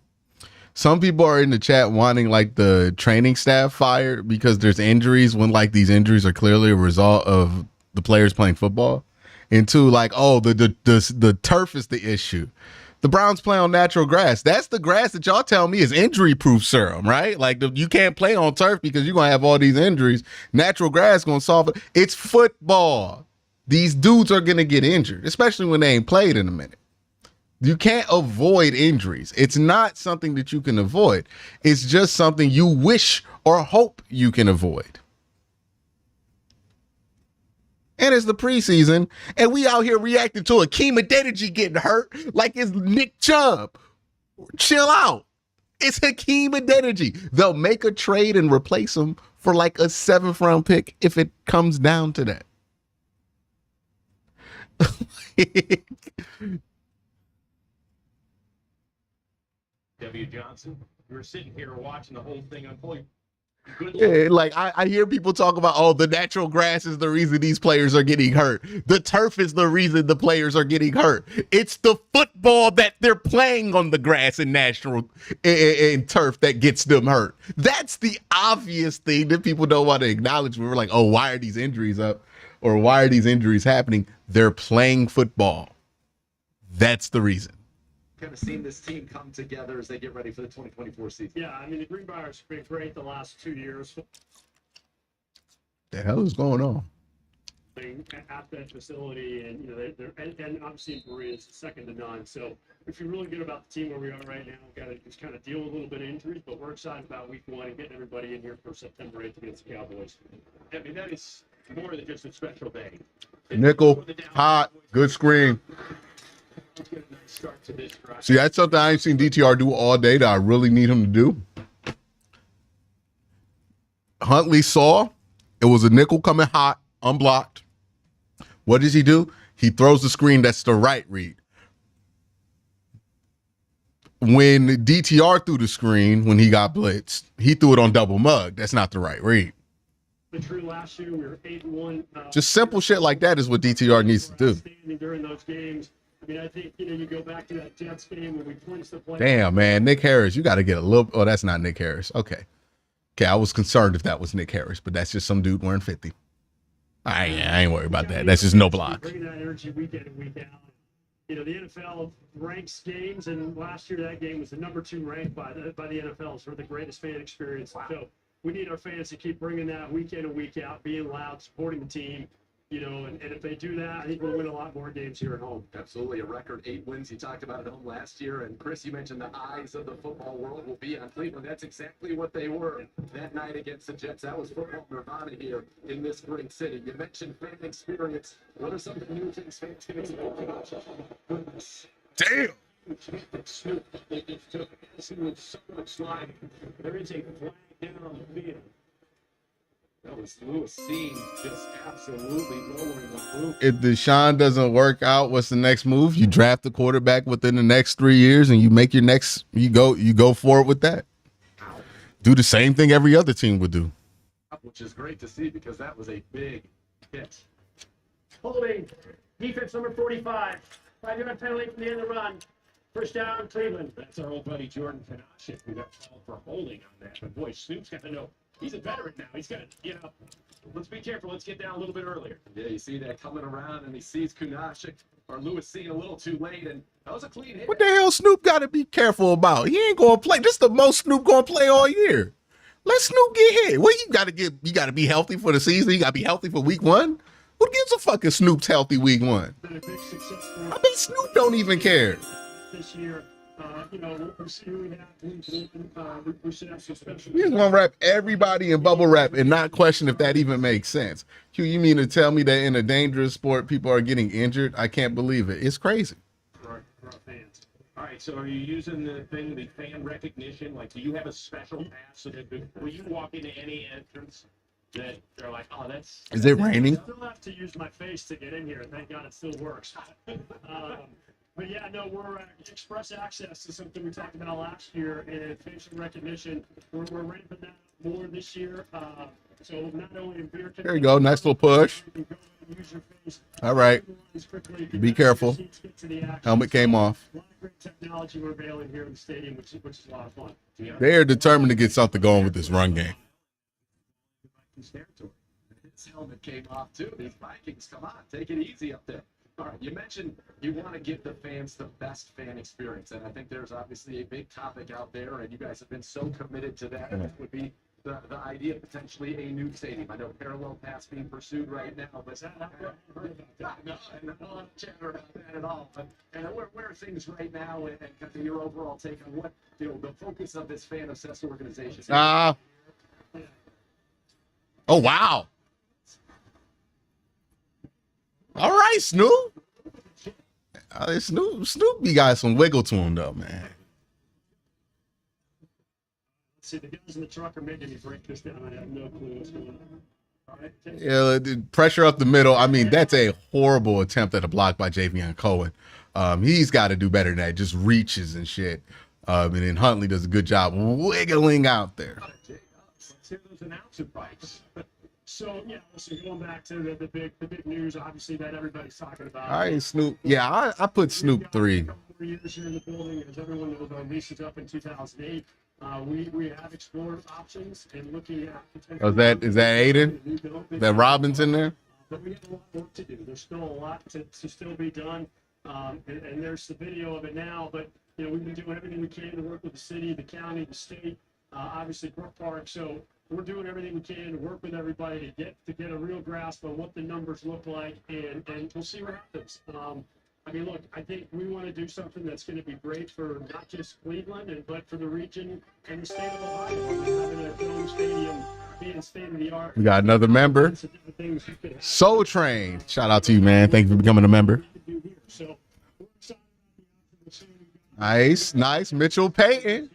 Some people are in the chat wanting like the training staff fired because there's injuries when like these injuries are clearly a result of the players playing football. And two, like, oh, the turf is the issue. The Browns play on natural grass. That's the grass that y'all tell me is injury-proof serum, right? Like you can't play on turf because you're going to have all these injuries. Natural grass going to solve it. It's football. These dudes are going to get injured, especially when they ain't played in a minute. You can't avoid injuries. It's not something that you can avoid. It's just something you wish or hope you can avoid. And it's the preseason, and we out here reacting to Akeem Adedeji getting hurt like it's Nick Chubb. Chill out. It's Hakeem Adedeji. They'll make a trade and replace him for like a 7th round pick if it comes down to that. W. Johnson, we were sitting here watching the whole thing unfold. Yeah, like I hear people talk about, oh, the natural grass is the reason these players are getting hurt. The turf is the reason the players are getting hurt. It's the football that they're playing on the grass and natural and turf that gets them hurt. That's the obvious thing that people don't want to acknowledge. We're like, oh, why are these injuries up? Or why are these injuries happening? They're playing football. That's the reason. Kind of seen this team come together as they get ready for the 2024 season. Yeah, I mean, the Greenbriers have been great the last 2 years. The hell is going on? At that facility, and they're and obviously Maria is second to none. So we feel really good about the team where we are right now. We've got to just kind of deal with a little bit of injuries, but we're excited about week 1 and getting everybody in here for September 8th against the Cowboys. I mean, that is more than just a special day. Nickel, hot, good screen. See, that's something I ain't seen DTR do all day that I really need him to do. Huntley saw it was a nickel coming hot, unblocked. What does he do? He throws the screen that's the right read. When DTR threw the screen, when he got blitzed, he threw it on double mug. That's not the right read. Last year, we were 8-1. Just simple shit like that is what DTR needs to do. During those games. I mean, I think, you go back to that Jets game when we clinched the play. Damn, man. Nick Harris, you got to get a little. Oh, that's not Nick Harris. Okay. Okay, I was concerned if that was Nick Harris, but that's just some dude wearing 50. I ain't worried about that. That's just no block. Bringing that energy week in and week out. The NFL ranks games, and last year that game was the number 2 ranked by the NFL for the greatest fan experience. Wow. So we need our fans to keep bringing that week in and week out, being loud, supporting the team. And if they do that, I think we'll win a lot more games here at home. Absolutely. A record 8 wins. You talked about at home last year. And Chris, you mentioned the eyes of the football world will be on Cleveland. That's exactly what they were that night against the Jets. That was football nirvana here in this great city. You mentioned fan experience. What are some of the new things fans can expect? Damn. There is a flag down on the field. That was Lewis Seen just absolutely lowering the group. If Deshaun doesn't work out, what's the next move? You draft the quarterback within the next 3 years, and you make your next. You go for it with that. Do the same thing every other team would do. Which is great to see because that was a big hit. Holding defense number 45. 5-yard penalty from the end of the run. First down, Cleveland. That's our old buddy Jordan Kanashik who got called for holding on that. But boy, Snoop's got to know. He's a veteran now. He's got to, let's be careful. Let's get down a little bit earlier. Yeah, you see that coming around, and he sees Kunashik or Lewis Seen a little too late, and that was a clean hit. What the hell Snoop got to be careful about? He ain't going to play. This is the most Snoop going to play all year. Let Snoop get hit. Well, you got to be healthy for the season. You got to be healthy for week 1. Who gives a fuck if Snoop's healthy week 1? Been a big success for I mean, Snoop don't even care. this year. We'll see who we have. We should have some special. We're going to wrap everybody in bubble wrap and not question if that even makes sense. Hugh, you mean to tell me that in a dangerous sport, people are getting injured? I can't believe it. It's crazy. For our fans. All right. right, so are you using the thing, the fan recognition? Like, do you have a special pass so that when you walk into any entrance that they're like, oh, that's... Is it raining? I still have to use my face to get in here. Thank God it still works. But yeah, no, we're express access to something we talked about last year, and facial recognition. We're ramping that up more this year. So not only in beer, There you go. Nice little push. you can go and use your face. All right. Be careful. Get to the action. Helmet came off. A lot of great technology we're availing here in the stadium, which is a lot of fun. They're determined to get something going with this run game. His helmet came off too. These Vikings, come on, take it easy up there. All right, you mentioned you want to give the fans the best fan experience, and I think there's obviously a big topic out there, and you guys have been so committed to that. It would be the idea of potentially a new stadium. I know parallel paths being pursued right now, but no, and I don't want to chatter about that at all. But where are things right now, and kind of your overall take on what the focus of this fan-obsessed organization is? Oh, wow. All right, Snoop. Snoop, you got some wiggle to him, though, man. See, the guys in the truck are making me break this down. I have no clue what's going on. All right, Yeah, the pressure up the middle. I mean, that's a horrible attempt at a block by Javion Cohen. He's got to do better than that. Just reaches and shit. And then Huntley does a good job wiggling out there. Let's hear those announcer pipes. So, yeah, listen, going back to the big news, obviously, that everybody's talking about. All right, Snoop. Yeah, I put Snoop 3. A couple more years here in the building. As everyone knows, our lease is up in 2008. We have explored options and looking at potential. Is that Aiden? Is that Robbins in there? But we have a lot of work to do. There's still a lot to still be done. And there's the video of it now. But, you know, we've been doing everything we can to work with the city, the county, the state, obviously Brook Park. So we're doing everything we can to work with everybody to get a real grasp on what the numbers look like, and we'll see what happens. I mean, look, I think we want to do something that's going to be great for not just Cleveland, but for the region and the state of Ohio. I mean, having a dome stadium being state of the art. We got another member. Soul Train. Shout out to you, man. Thank you for becoming a member. Nice. Mitchell Payton.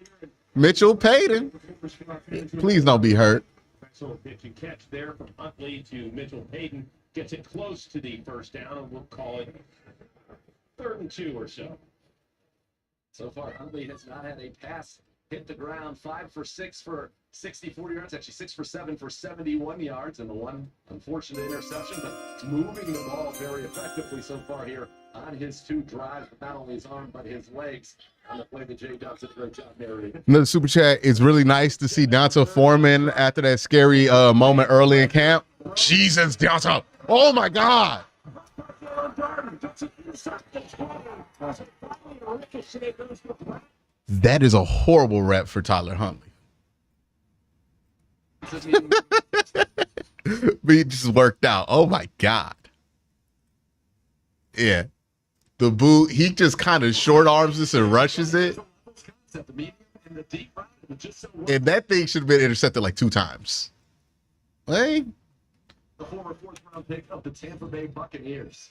Please don't be hurt. Excellent pitch and catch there from Huntley to Mitchell Payton. Gets it close to the first down, and we'll call it 3rd and 2 or so. So far, Huntley has not had a pass hit the ground. 5 for 6 for 64 yards. Actually, 6 for 7 for 71 yards, and the one unfortunate interception, but moving the ball very effectively so far here on his 2 drives, with not only his arm but his legs. On the play that Jay Dubs did a great job narrating. Another super chat. It's really nice to see Donta Foreman after that scary moment early in camp. Jesus, Donta. Oh, my God. That is a horrible rep for Tyler Huntley. But it just worked out. Oh, my God. Yeah. The boot, he just kind of short arms this and rushes it. And that thing should have been intercepted like 2 times. Hey. The former 4th-round pick of the Tampa Bay Buccaneers.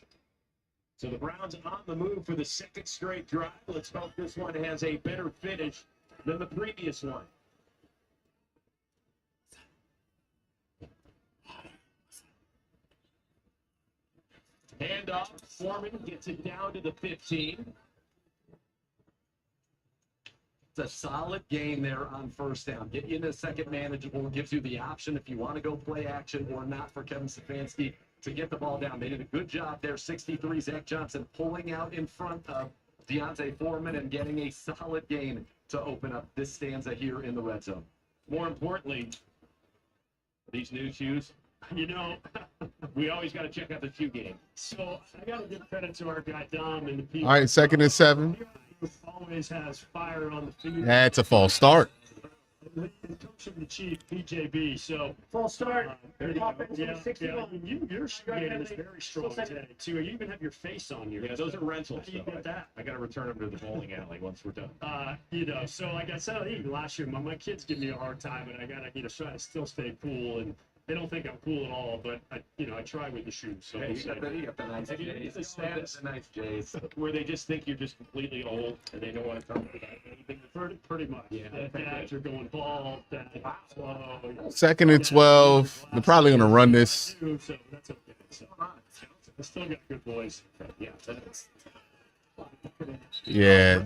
So the Browns on the move for the 2nd straight drive. Let's hope this one has a better finish than the previous one. Handoff. Foreman gets it down to the 15. It's a solid game there on 1st down. Get you into 2nd manageable. Gives you the option if you want to go play action or not for Kevin Stefanski to get the ball down. They did a good job there. 63, Zach Johnson pulling out in front of Deontay Foreman and getting a solid gain to open up this stanza here in the red zone. More importantly, these new shoes, you know, we always got to check out the shoe game. So I got to give credit to our guy Dom and the people. All right, 2nd and 7. Always has fire on the field. That's a false start. The coach of the chief, BJB. So false start. Your shoe game is very strong today too. You even have your face on your. Yeah, those are rentals. How do you get that? I got to return them to the bowling alley once we're done. You know, so like I said, even last year, my kids give me a hard time, and I gotta, try to still stay cool. And They don't think I'm cool at all, but I try with the shoes. So Hey, we'll you see. got the nice J's. It's a status nice J's. where they just think you're just completely old and they don't want to talk about anything. Pretty much. Yeah, Dads are going bald. Dads slow. 2nd and 12. They're probably going to run this. So that's okay. So, I still got good boys. Yeah, that's Yeah,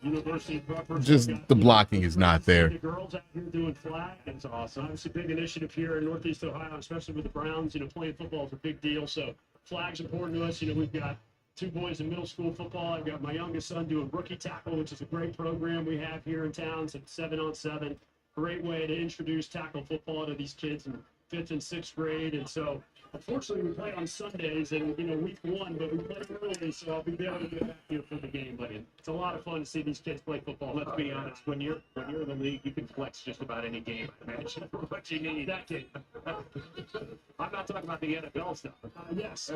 University of Rutgers, just the blocking is not there. The girls out here doing flag, it's awesome. Obviously, big initiative here in Northeast Ohio, especially with the Browns. Playing football is a big deal, so flag's important to us. We've got 2 boys in middle school football. I've got my youngest son doing rookie tackle, which is a great program we have here in town. It's 7-on-7. Great way to introduce tackle football to these kids in 5th and 6th grade. And so, unfortunately, we play on Sundays and, week 1, but we play early, so I'll be able to get back here for the game. But it's a lot of fun to see these kids play football. Let's be honest. When you're in the league, you can flex just about any game. I imagine for what you need. That game. I'm not talking about the NFL stuff. Yes.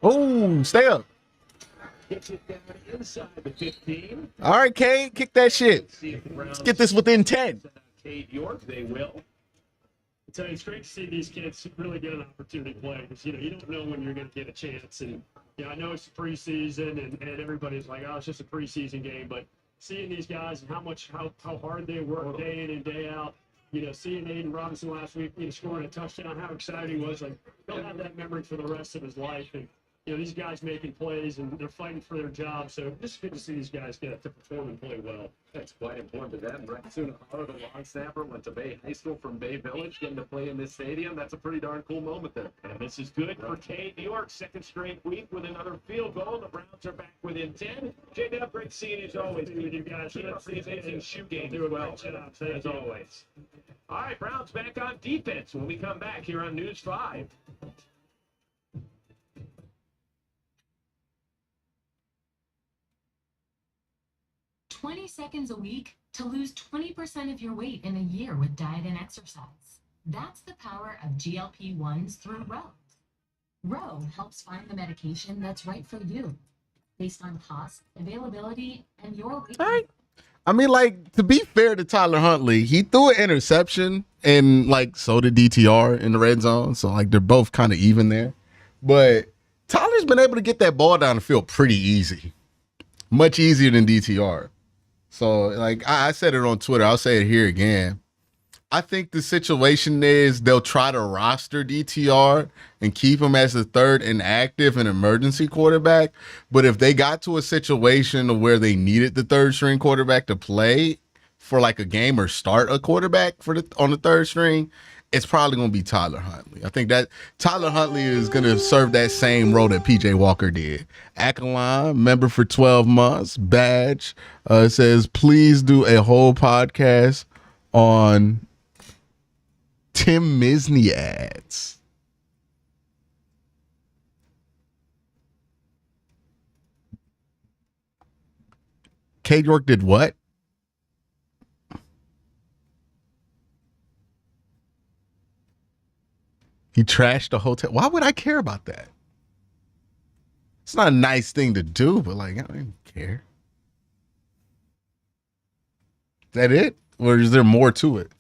Oh, stay up. Gets it down inside the 15. All right, Cade, kick that shit. Let's see if the Browns Let's get this within 10. send out Cade York. They will. I tell you, it's great to see these kids really get an opportunity to play because, you don't know when you're going to get a chance. And, I know it's the preseason and everybody's like, oh, it's just a preseason game. But seeing these guys and how hard they work day in and day out, seeing Aiden Robinson last week, scoring a touchdown, how excited he was. Like, he'll have that memory for the rest of his life. And, these guys making plays and they're fighting for their job. So just good to see these guys get to perform and play well. That's quite important to them. Right soon, the long snapper went to Bay High School from Bay Village, getting to play in this stadium. That's a pretty darn cool moment there. And this is good for Cade York. 2nd straight week with another field goal. The Browns are back within 10. J-Dub, great seeing you as always. You guys Keep up the amazing shoe game do as a well, great job. Thank as you. always. All right, Browns back on defense when we come back here on News 5. 20 seconds a week to lose 20% of your weight in a year with diet and exercise. That's the power of GLP-1s through Roe. Roe helps find the medication that's right for you, based on cost, availability, and your weight. All right. I mean, like, to be fair to Tyler Huntley, he threw an interception and, like, so did DTR in the red zone. So, like, they're both kind of even there. But Tyler's been able to get that ball down the field pretty easy. Much easier than DTR. So, like, I said it on Twitter. I'll say it here again. I think the situation is they'll try to roster DTR and keep him as the third inactive and emergency quarterback. But if they got to a situation where they needed the third string quarterback to play for like a game or start a quarterback on the third string, it's probably going to be Tyler Huntley. I think that Tyler Huntley is going to serve that same role that PJ Walker did. Ackline, member for 12 months, badge, says, please do a whole podcast on Tim Misney ads. Cade York did what? He trashed the hotel. Why would I care about that? It's not a nice thing to do, but like, I don't care. Is that it? Or is there more to it?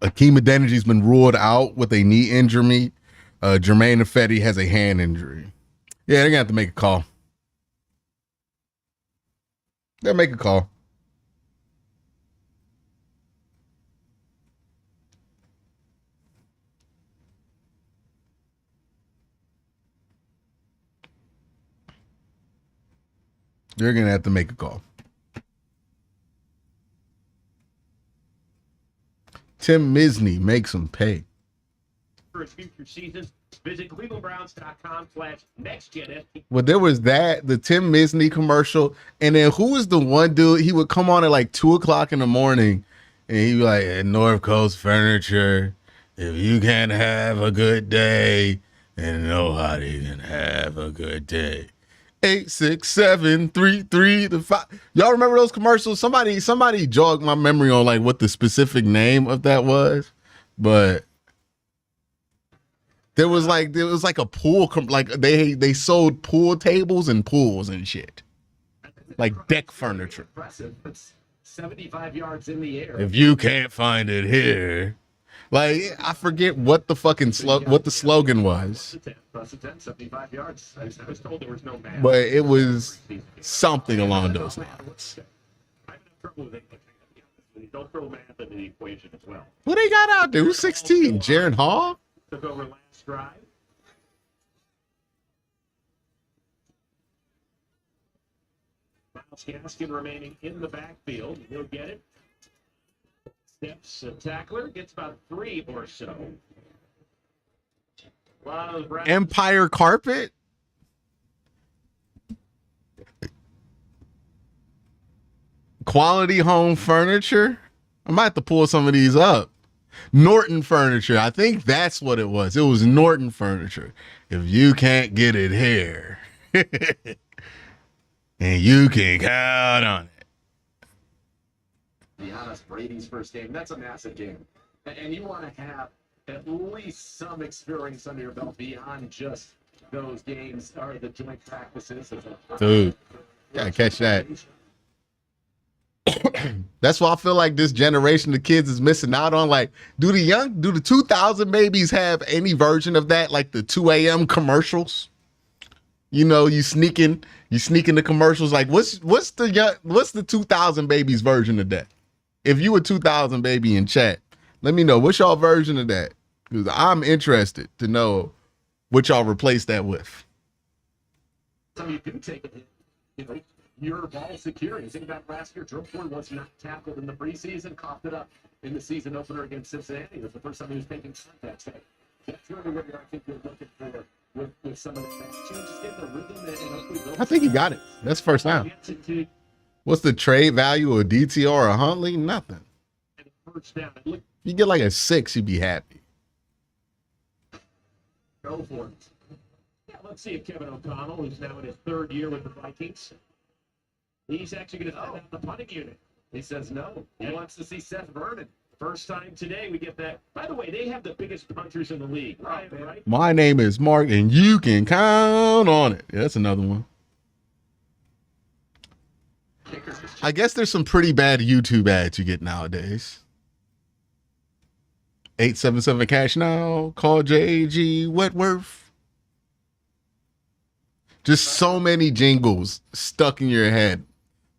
Akeem Adeniji been ruled out with a knee injury. Jermaine Ifedi has a hand injury. Yeah, they're going to have to make a call. They'll make a call. They're going to have to make a call. Tim Misney makes him pay. For his future seasons, visit clevelandbrowns.com/nextgen. Well, there was that, the Tim Misney commercial, and then who was the one dude? He would come on at like 2:00 in the morning, and he'd be like, at North Coast Furniture, if you can't have a good day, then nobody can have a good day. 86733 Y'all remember those commercials? Somebody jogged my memory on like what the specific name of that was, but There was like a pool, like they sold pool tables and pools and shit, like deck furniture. Impressive. It's 75 yards in the air. If you can't find it here, like I forget what the fucking what the slogan was, Plus a 10, 75 yards. I was told there was no math. but it was something along those lines. I have trouble with it. Don't throw math into the equation as well. What they got out there? Who's 16? Jaron Hall? Took over last drive. Miles Gaskin remaining in the backfield. He'll get it. Steps a tackler. Gets about 3 or so. Empire Carpet? Quality Home Furniture? I might have to pull some of these up. Norton Furniture. I think that's what it was. It was Norton Furniture. If you can't get it here, and you can count on it. To be honest, Brady's first game, that's a massive game. And you want to have at least some experience under your belt beyond just those games or the joint practices. Dude, gotta catch that. That's why I feel like this generation of kids is missing out on. Like, do the 2000 babies have any version of that? Like the 2 a.m. commercials? You know, you sneaking the commercials. Like, what's the 2000 babies version of that? If you a 2000 baby in chat, let me know what's y'all version of that, because I'm interested to know what y'all replace that with. So you do take it, you know, your ball security. Think about last year, Drew Ford was not tackled in the preseason, coughed it up in the season opener against Cincinnati. It was the first time he was taking contact. That's really what I think you're looking for with some of the changes, get the rhythm and hopefully build. I think he got it. That's first down. What's the trade value of DTR or Huntley? Nothing. First down. You get like a 6, you'd be happy. Go for it. Yeah, let's see if Kevin O'Connell, who's now in his 3rd year with the Vikings, he's actually going to send out the punting unit. He says no. He wants to see Seth Vernon. First time today we get that. By the way, they have the biggest punters in the league. Right? My name is Mark, and you can count on it. Yeah, that's another one. I guess there's some pretty bad YouTube ads you get nowadays. 877 cash now. Call JAG Wentworth. Just so many jingles stuck in your head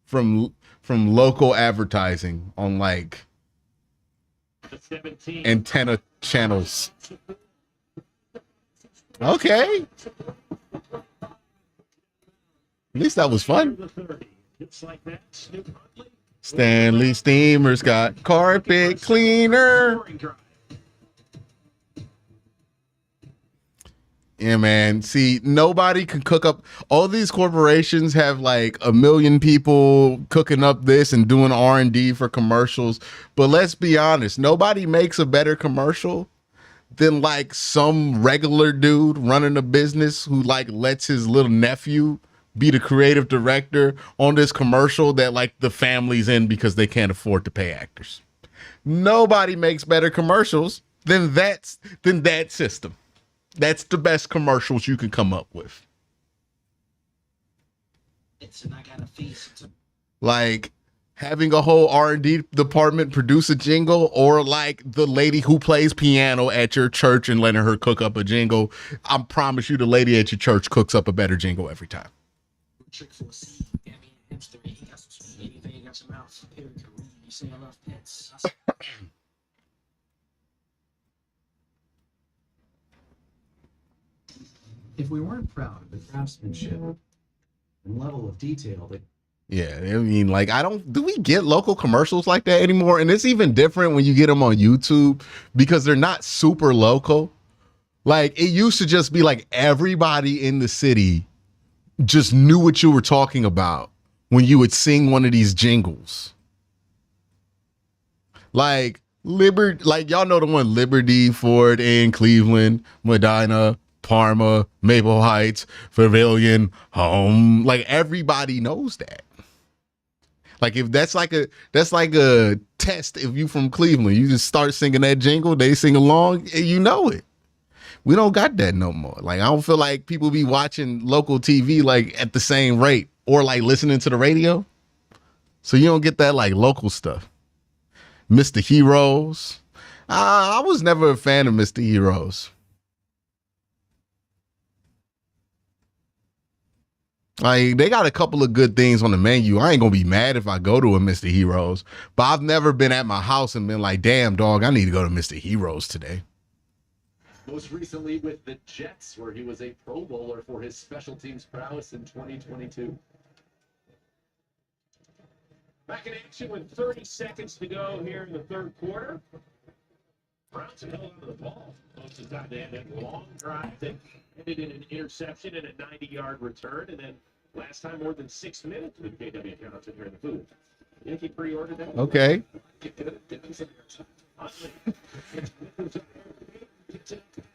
from local advertising on like antenna channels. Okay. At least that was fun. Stanley Steamer's got carpet cleaner. Yeah, man. See, nobody can cook up. All these corporations have like 1 million people cooking up this and doing R&D for commercials. But let's be honest, nobody makes a better commercial than like some regular dude running a business who like lets his little nephew be the creative director on this commercial that like the family's in because they can't afford to pay actors. Nobody makes better commercials than that system. That's the best commercials you can come up with. Like having a whole R&D department produce a jingle, or like the lady who plays piano at your church and letting her cook up a jingle. I promise you the lady at your church cooks up a better jingle every time. If we weren't proud of the craftsmanship and level of detail that Yeah, I mean, like, do we get local commercials like that anymore? And it's even different when you get them on YouTube because they're not super local. Like, it used to just be like everybody in the city just knew what you were talking about when you would sing one of these jingles. Like, y'all know the one Liberty, Ford in Cleveland, Medina, Parma, Maple Heights, Pavilion, Home. Like, everybody knows that. Like, if that's like a test, if you from Cleveland, you just start singing that jingle, they sing along, and you know it. We don't got that no more. Like, I don't feel like people be watching local TV like at the same rate or like listening to the radio. So you don't get that like local stuff. Mr. Heroes. I was never a fan of Mr. Heroes. Like, they got a couple of good things on the menu. I ain't gonna be mad if I go to a Mr. Heroes, but I've never been at my house and been like, damn, dog, I need to go to Mr. Heroes today. Most recently with the Jets, where he was a Pro Bowler for his special teams prowess in 2022. Back in action with 30 seconds to go here in the third quarter. Browns have held onto the ball most of the time. They had that long drive that ended in an interception and a 90-yard return, and then last time more than 6 minutes with KW Johnson here in the booth. Yankee pre-ordered that. Okay.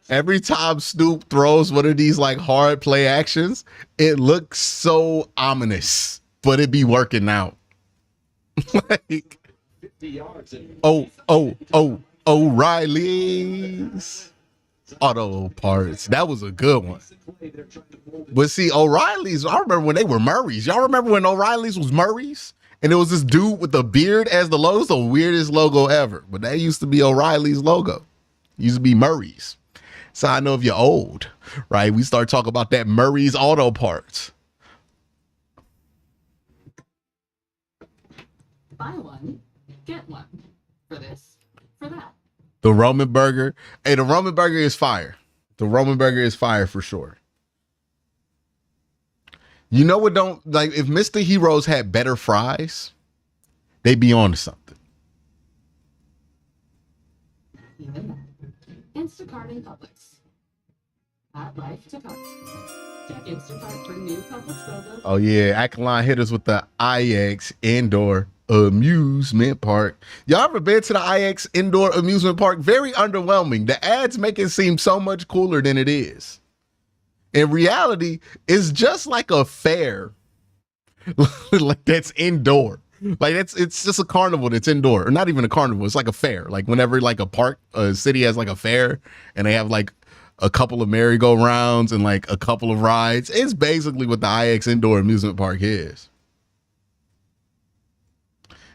Every time Snoop throws one of these like hard play actions, it looks so ominous, but it be working out. Like, O'Reilly's Auto Parts. That was a good one. But see, O'Reilly's, I remember when they were Murray's. Y'all remember when O'Reilly's was Murray's? And it was this dude with the beard as the logo. It was the weirdest logo ever. But that used to be O'Reilly's logo. It used to be Murray's. So I know if you're old, right? We start talking about that Murray's Auto Parts. Buy one, get one. For this, for that. The Roman burger. Hey, the Roman burger is fire. The Roman burger is fire for sure. You know what don't, like, if Mr. Heroes had better fries, they'd be on to something. Even that. Instacart and Publix. Add life to carts. Check Instacart for new Publix logo. Oh yeah, Ackline hit us with the IX Indoor Amusement Park. Y'all ever been to the IX Indoor Amusement Park? Very underwhelming. The ads make it seem so much cooler than it is. In reality, it's just like a fair. Like, that's indoor. Like, it's just a carnival that's indoor. Or not even a carnival, it's like a fair. Like, whenever like a city has like a fair and they have like a couple of merry-go-rounds and like a couple of rides, it's basically what the IX Indoor Amusement Park is.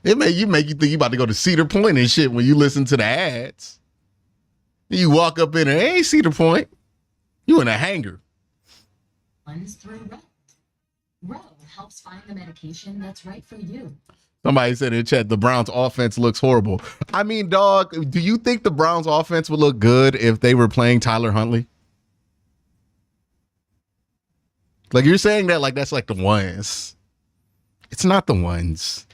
It make you think you about to go to Cedar Point and shit when you listen to the ads. You walk up in and it ain't Cedar Point. You in a hangar. Ones through Row. Row helps find the medication that's right for you. Somebody said in the chat, the Browns offense looks horrible. I mean, dog, do you think the Browns offense would look good if they were playing Tyler Huntley? Like, you're saying that like that's like the ones. It's not the ones.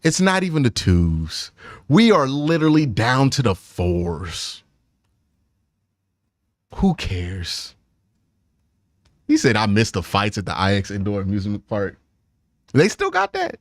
It's not even the twos. We are literally down to the fours. Who cares? He said, I missed the fights at the IX Indoor Amusement Park. They still got that?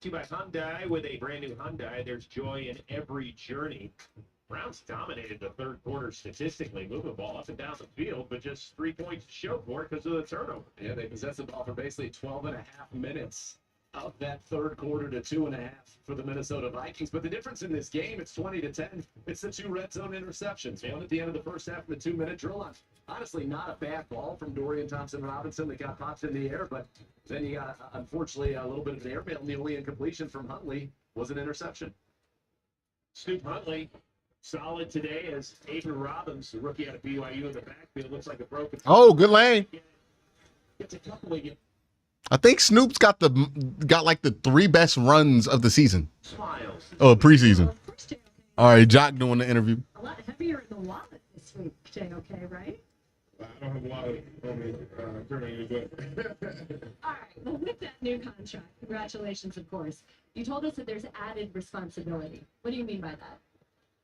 To by Hyundai with a brand new Hyundai. There's joy in every journey. Browns dominated the third quarter statistically, moving the ball up and down the field, but just 3 points to show for it because of the turnover. Yeah, they possessed the ball for basically 12 and a half minutes of that third quarter to 2.5 for the Minnesota Vikings. But the difference in this game, it's 20-10. It's the 2 red zone interceptions. One at the end of the first half and the 2-minute drill on. Honestly, not a bad ball from Dorian Thompson-Robinson that got popped in the air, but then you got, unfortunately, a little bit of an airmail. The only incompletion from Huntley was an interception. Snoop Huntley, solid today as Aiden Robbins, the rookie out of BYU in the backfield, looks like a broken. Oh, good lane. Gets a couple of I think Snoop's got like the 3 best runs of the season. smiles. Oh, preseason. All right, Jock doing the interview. A lot heavier in the wallet this week, JOK, right? I don't have a lot of money currently, but All right. Well, with that new contract, congratulations, of course. You told us that there's added responsibility. What do you mean by that?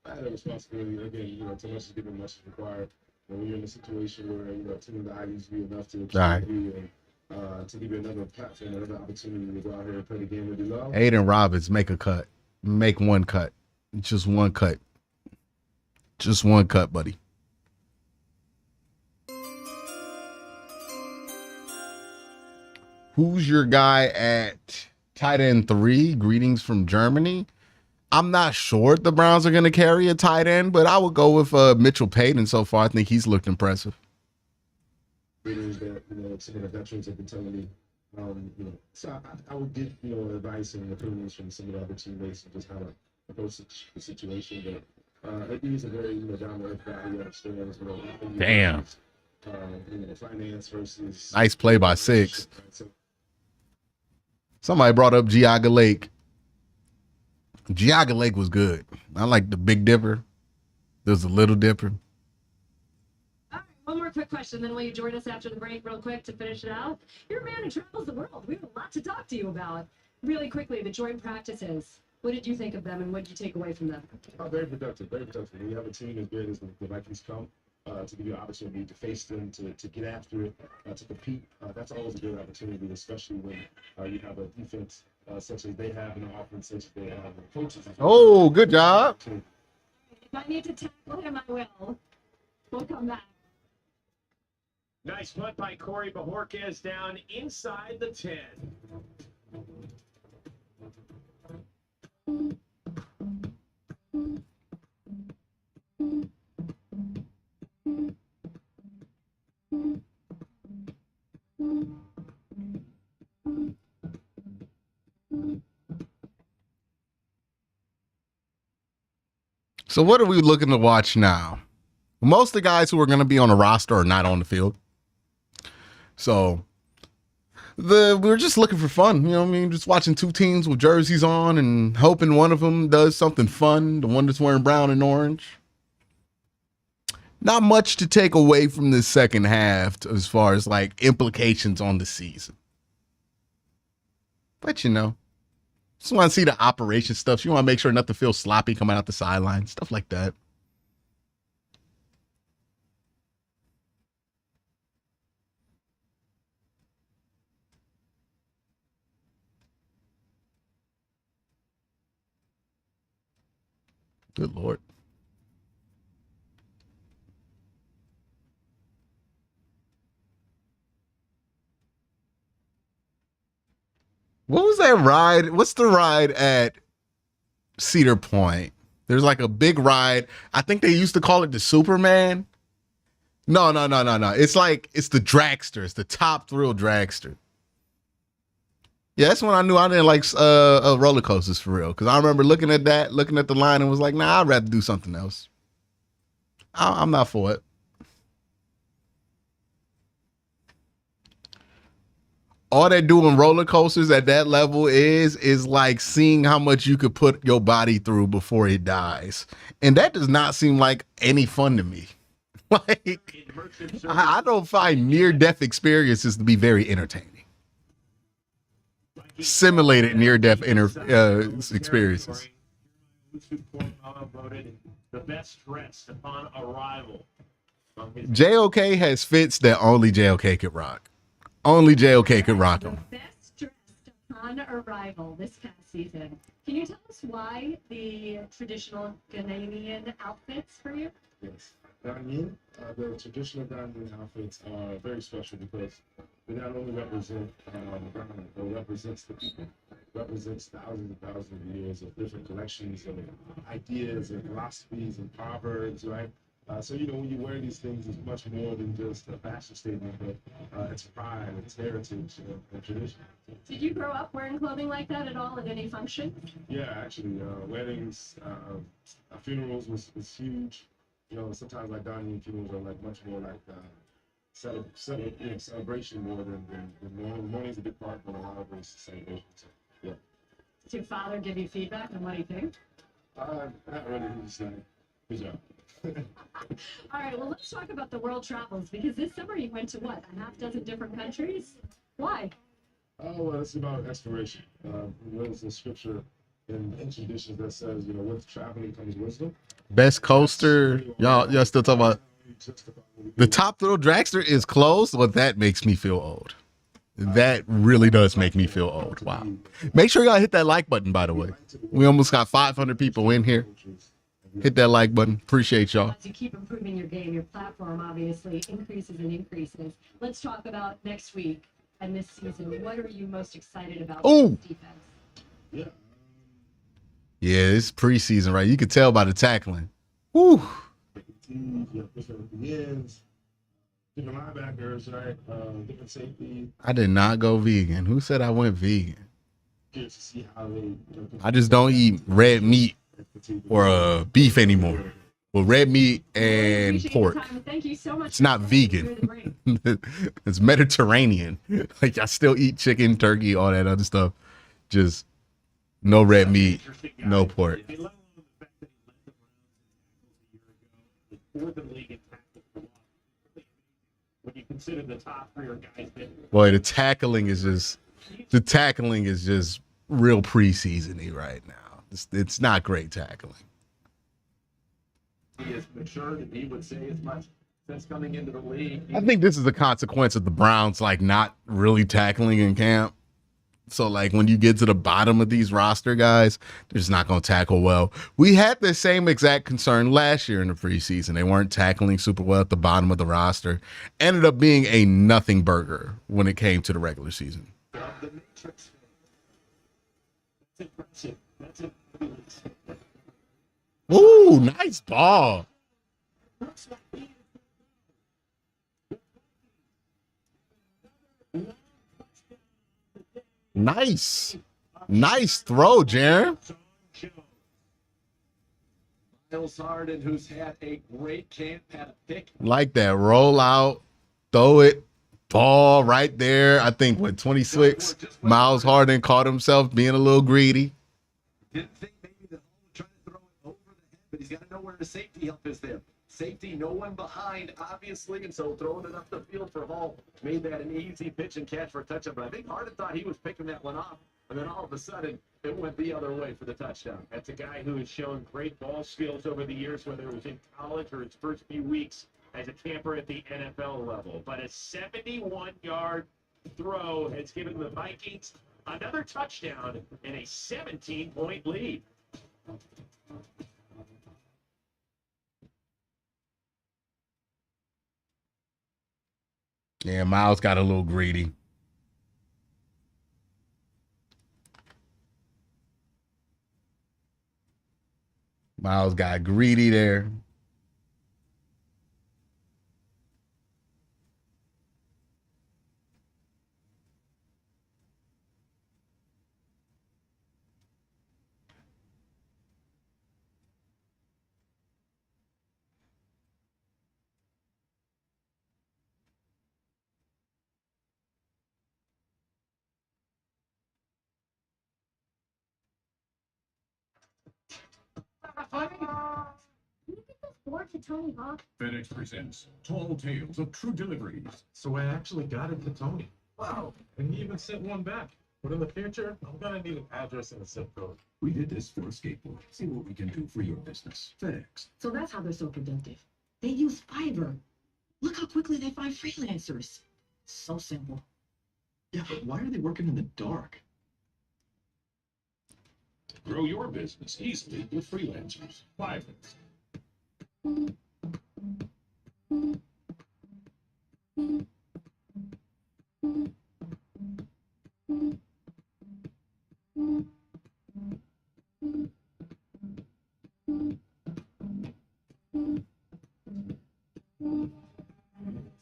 I had a responsibility. Again, too much is given, much is required. And when you're in a situation where a team of the Ivys be enough to right. you and to give you another platform, another opportunity to go out here and play the game with you love. Aiden Robbins, make a cut. Make one cut. Just one cut. Just one cut, buddy. Who's your guy at tight end 3? Greetings from Germany. I'm not sure if the Browns are going to carry a tight end, but I would go with Mitchell Payton so far. I think he's looked impressive. Leaders that, some of the veterans have been telling me, so I would get, advice and opinions from some of the other teammates and just how to approach the situation. But he's a very, down to earth guy. He understands, Damn. Finance versus. Nice play by 6. Somebody brought up Geauga Lake. Geauga Lake was good. I like the Big Dipper. There's a Little Dipper. All right, one more quick question, then will you join us after the break real quick to finish it out? You're a man who travels the world. We have a lot to talk to you about. Really quickly, the joint practices. What did you think of them, and what did you take away from them? Very productive, very productive. When you have a team as good as the Vikings come, to give you an opportunity to face them, to get after it, to compete, that's always a good opportunity, especially when you have a defense such as they have and an offense such as they have. And coaches. Oh, good job. If I need to tackle him, I will. We'll come back. Nice punt by Corey Bajorquez down inside the 10. So what are we looking to watch now? Most of the guys who are going to be on the roster are not on the field. So we're just looking for fun. You know what I mean? Just watching 2 teams with jerseys on and hoping one of them does something fun. The one that's wearing brown and orange. Not much to take away from this second half as far as like implications on the season. But just want to see the operation stuff. You want to make sure nothing feels sloppy coming out the sideline, stuff like that. Good Lord. What was that ride? What's the ride at Cedar Point? There's like a big ride. I think they used to call it the Superman. No. It's the dragster. It's the Top Thrill dragster. Yeah, that's when I knew I didn't like roller coasters for real. Because I remember looking at the line and was like, nah, I'd rather do something else. I'm not for it. All they do in roller coasters at that level is like seeing how much you could put your body through before it dies. And that does not seem like any fun to me. Like, I don't find near-death experiences to be very entertaining. Simulated near-death experiences. The best dressed upon arrival. JOK has fits that only JOK could rock. Only JOK could rock them. Best dressed upon arrival this past season. Can you tell us why the traditional Ghanaian outfits for you? Yes. Ghanaian, the traditional Ghanaian outfits are very special because they not only represent Ghana, but represents the people. Represents thousands and thousands of years of different collections of ideas and philosophies and proverbs, right? So, when you wear these things, it's much more than just a fashion statement, but it's pride, it's heritage, and tradition. Did you grow up wearing clothing like that at all at any function? Yeah, actually, weddings, funerals was huge. Sometimes like Ghanaian funerals are like much more like celebration more than mourning. Mourning's a big part, but a lot of it's celebration. So, yeah. Did your father give you feedback on what he thinks? Not really. He just like, good job. All right, well, let's talk about the world travels, because this summer you went to what, a half dozen different countries? Why? Well, it's about exploration. There's a scripture in ancient traditions that says, with traveling comes wisdom. Best coaster. Y'all still talking about the Top Thrill dragster is closed? Well, that makes me feel old. That really does make me feel old. Wow. Make sure y'all hit that like button, by the way. We almost got 500 people in here. Hit that like button. Appreciate y'all. As you keep improving your game, your platform obviously increases and increases. Let's talk about next week. and this season, what are you most excited about Ooh. this defense? Yeah. Yeah, it's preseason, right? You can tell by the tackling. Woo. Different ends, different linebackers, right? Different safety. I did not go vegan. Who said I went vegan? Good to see how they. I just don't eat red meat or beef anymore. Well, red meat and pork. Thank you so much. It's not vegan. It's Mediterranean. Like I still eat chicken, turkey, all that other stuff. Just no red meat, no pork. When you consider the top 3 guys that Boy, the tackling is just real preseason-y right now. It's not great tackling. He has matured, and he would say as much since coming into the league. I think this is a consequence of the Browns like not really tackling in camp. So like when you get to the bottom of these roster guys, they're just not going to tackle well. We had the same exact concern last year in the preseason. They weren't tackling super well at the bottom of the roster. Ended up being a nothing burger when it came to the regular season. the Matrix. That's impressive. That's impressive. Ooh, nice ball. Nice. Nice throw, Jaron. Miles Harden, who's had a great camp, had a pick. Like that. Roll out, throw it, ball right there. I think, 26? Miles Harden caught himself being a little greedy. Didn't think maybe the hole would try to throw it over the head, but he's got to know where the safety help is there. Safety, no one behind, obviously, and so throwing it up the field for Hall made that an easy pitch and catch for a touchdown. But I think Harden thought he was picking that one off, and then all of a sudden it went the other way for the touchdown. That's a guy who has shown great ball skills over the years, whether it was in college or his first few weeks as a camper at the NFL level. But a 71-yard throw has given the Vikings another touchdown and a 17-point lead. Yeah, Miles got a little greedy. Miles got greedy there. Forward to Tony Hawk. FedEx presents Tall Tales of True Deliveries. So I actually got it to Tony. Wow. And he even sent one back. But in the future, I'm gonna need an address and a zip code. We did this for a skateboard. See what we can do for your business. FedEx. So that's how they're so productive. They use Fiverr. Look how quickly they find freelancers. So simple. Yeah, but why are they working in the dark? Grow your business easily with freelancers. Fiverr.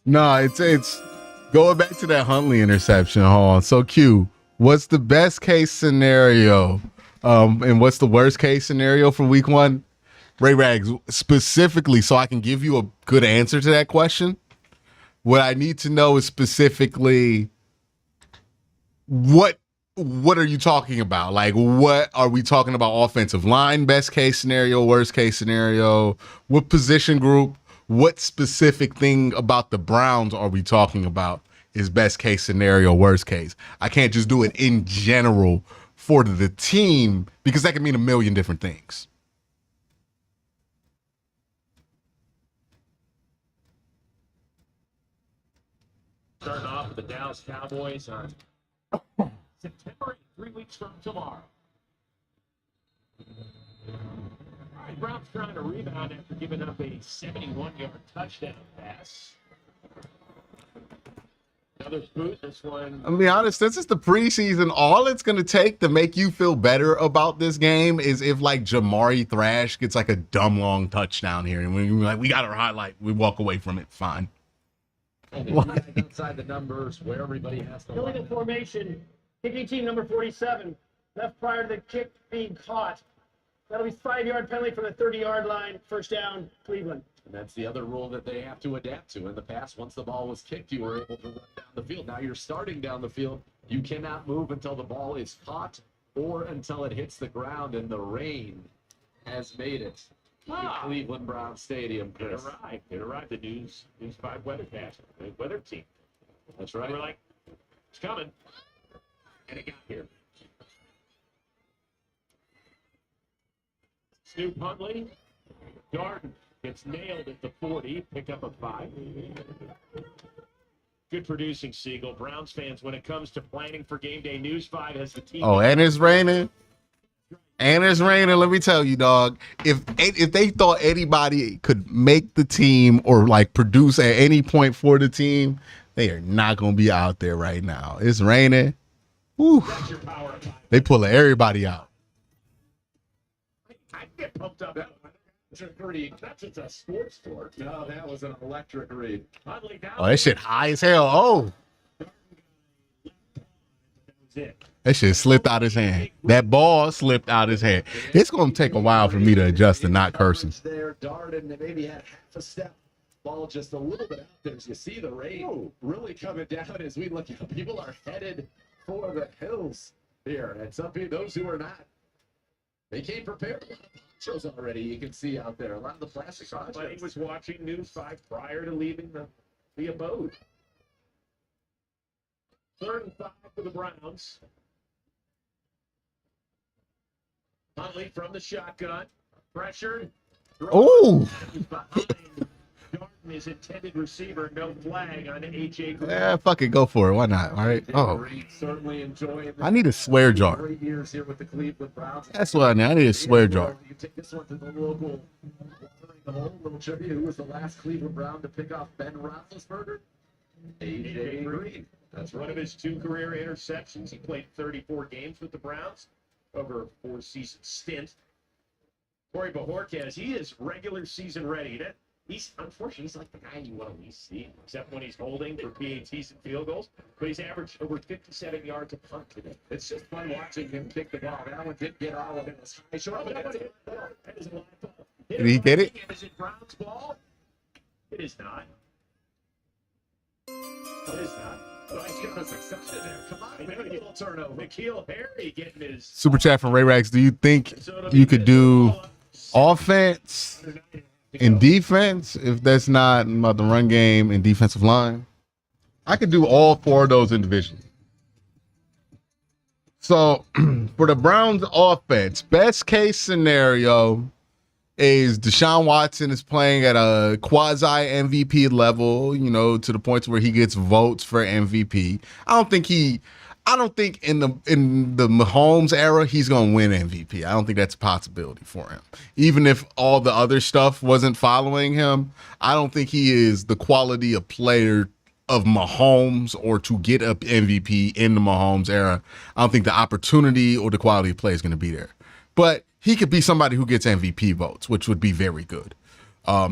No, it's going back to that Huntley interception, Hall. So Q, what's the best case scenario? And what's the worst case scenario for week 1? Ray Rags, specifically, so I can give you a good answer to that question. What I need to know is specifically what are you talking about? Like, what are we talking about? Offensive line, best case scenario, worst case scenario? What position group? What specific thing about the Browns are we talking about is best case scenario, worst case? I can't just do it in general for the team because that can mean a million different things. Starting off with the Dallas Cowboys on September, 3 weeks from tomorrow. All right, Browns trying to rebound after giving up a 71-yard touchdown pass. Another boot. This one. I'm be honest, since it's the preseason, all it's gonna take to make you feel better about this game is if like Jamari Thrash gets like a dumb long touchdown here, and we're like, we got our highlight, we walk away from it, fine. Outside the numbers where everybody has to. Illegal formation. Kicking team number 47. Left prior to the kick being caught. That'll be 5-yard penalty from the 30-yard line. First down, Cleveland. And that's the other rule that they have to adapt to. In the past, once the ball was kicked, you were able to run down the field. Now you're starting down the field. You cannot move until the ball is caught or until it hits the ground, and the rain has made it to Cleveland Browns Stadium, Chris. It arrived. The News 5 weathercaster, the weather team. That's right. We're like, it's coming. And it got here. Snoop Huntley. Darden gets nailed at the 40. Pick up a 5. Good producing, Siegel. Browns fans, when it comes to planning for game day, News 5 has the team. Oh, and it's raining. And it's raining. Let me tell you, dog. If they thought anybody could make the team or like produce at any point for the team, they are not gonna be out there right now. It's raining. Woo. They pulling everybody out. I get pumped up. That's just a sports sport. No, that was an electric read. Oh, that shit high as hell. Oh. That shit slipped out his hand. That ball slipped out his hand. It's going to take a while for me to adjust to not cursing. There, Darden maybe had half a step. Ball just a little bit out there. As you see the rain really coming down as we look at people are headed for the hills here. And some people, those who are not, they came prepared. Shows already you can see out there. A lot of the plastic ponchos. But he was watching News 5 prior to leaving the abode. 3rd and 5 for the Browns. Huntley from the shotgun. Pressured. Oh. His intended receiver, no flag on H.A. Yeah, fuck it. Go for it. Why not? All right. Oh. Certainly enjoying I need a swear jar. great years here with the Cleveland Browns. That's what I need. I need a swear jar. You take this one to the local, the whole little trivia. Who was the last Cleveland Brown to pick off Ben Roethlisberger? A.J. Green. That's one of his 2 career interceptions. He played 34 games with the Browns over a 4-season stint. Corey Bajorquez, he is regular season ready. Unfortunately, he's like the guy you want to least see, except when he's holding for PATs and field goals. But he's averaged over 57 yards a punt today. It's just fun watching him kick the ball. That one didn't get all of it. Did he get it? Is it Brown's ball? It is not. It is not. Well, he's got a succession there. Come on, maybe a little turnover. N'Keal Harry getting his Super chat from Ray Rags. Do you think you could do offense and defense if that's not about the run game and defensive line? I could do all 4 of those individually. So for the Browns offense, best case scenario is Deshaun Watson is playing at a quasi MVP level, you know, to the point where he gets votes for MVP. I don't think in the Mahomes era he's going to win MVP. I don't think that's a possibility for him. Even if all the other stuff wasn't following him, I don't think he is the quality of player of Mahomes or to get up MVP in the Mahomes era. I don't think the opportunity or the quality of play is going to be there. But he could be somebody who gets MVP votes, which would be very good.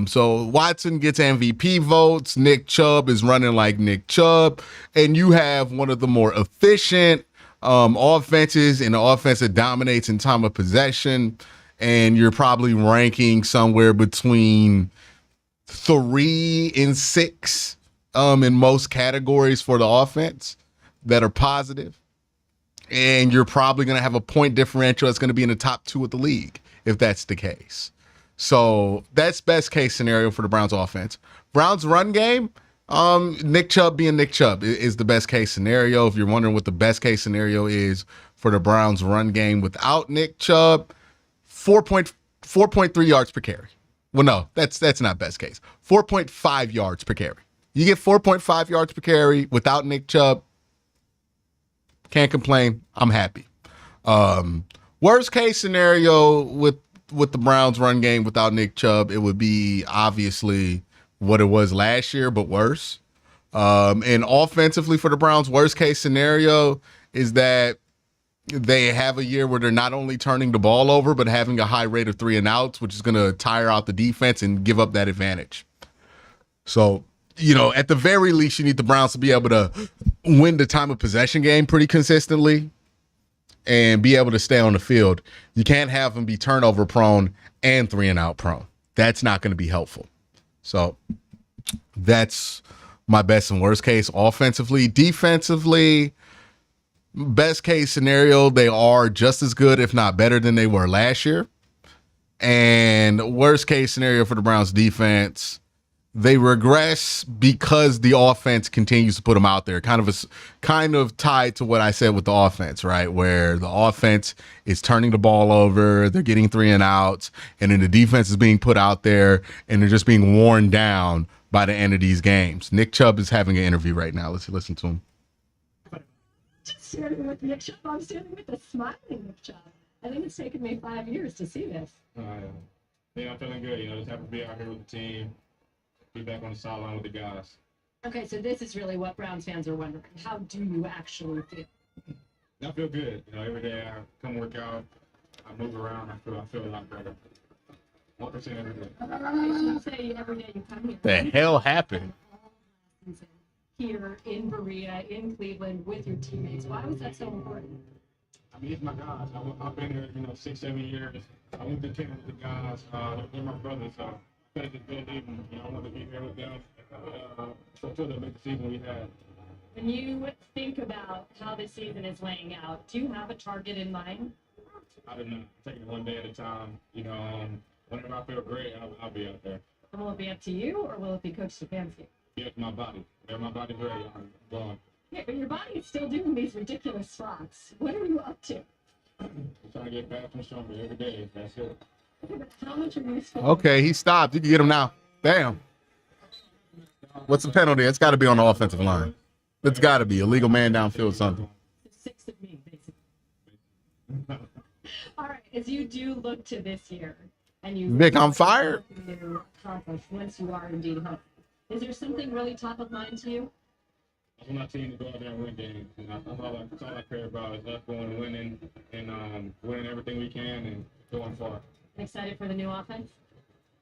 So Watson gets MVP votes. Nick Chubb is running like Nick Chubb. And you have one of the more efficient offenses and the offense that dominates in time of possession. And you're probably ranking somewhere between 3 and 6 in most categories for the offense that are positive. And you're probably going to have a point differential that's going to be in the top 2 of the league if that's the case. So that's best case scenario for the Browns offense. Browns run game, Nick Chubb being Nick Chubb is the best case scenario. If you're wondering what the best case scenario is for the Browns run game without Nick Chubb, 4.3 yards per carry. Well, no, that's not best case. 4.5 yards per carry. You get 4.5 yards per carry without Nick Chubb. Can't complain. I'm happy. Worst case scenario with the Browns run game without Nick Chubb, it would be obviously what it was last year, but worse. And offensively for the Browns, worst case scenario is that they have a year where they're not only turning the ball over, but having a high rate of 3 and outs, which is going to tire out the defense and give up that advantage. So, at the very least, you need the Browns to be able to win the time of possession game pretty consistently and be able to stay on the field. You can't have them be turnover prone and 3 and out prone. That's not going to be helpful. So that's my best and worst case offensively. Defensively, best case scenario, they are just as good, if not better than they were last year. And worst case scenario for the Browns defense, they regress because the offense continues to put them out there. Kind of tied to what I said with the offense, right? Where the offense is turning the ball over, they're getting 3 and outs, and then the defense is being put out there and they're just being worn down by the end of these games. Nick Chubb is having an interview right now. Let's listen to him. Just standing with Nick Chubb. I'm standing with the smiling Nick Chubb. I think it's taken me 5 years to see this. Yeah, I'm feeling good. Just happy to be out here with the team. Be back on the sideline with the guys. Okay, so this is really what Browns fans are wondering. How do you actually feel? I feel good. Every day I come work out, I move around, I feel a lot better. 1% every day. You say every day you come here. The hell happened? Here in Berea, in Cleveland, with your teammates. Why was that so important? I mean, it's my guys. I've been here, 6-7 years. I went to camp with the guys. They're my brothers, so I just good evening. I want to be here with them. So to make the season we had. When you think about how this season is laying out, do you have a target in mind? I don't know. Taking it one day at a time. Whenever I feel great, I'll be out there. And will it be up to you, or will it be Coach Stefanski? Yeah, it's my body. If my body's ready, I'm going. Yeah, but your body is still doing these ridiculous slots. What are you up to? I'm trying to get back from stronger every day. That's it. Okay, but how much are you spending? Okay, he stopped. You can get him now. Bam. What's the penalty? It's got to be on the offensive line. It's got to be illegal man downfield something. 6 of me, basically. All right, as you do look to this year, and you Vic, I'm fired. You accomplish once you are indeed home. Is there something really top of mind to you? I want my team to go out there and win games. And that's all I care about is us going and winning and winning everything we can and going far. Excited for the new offense?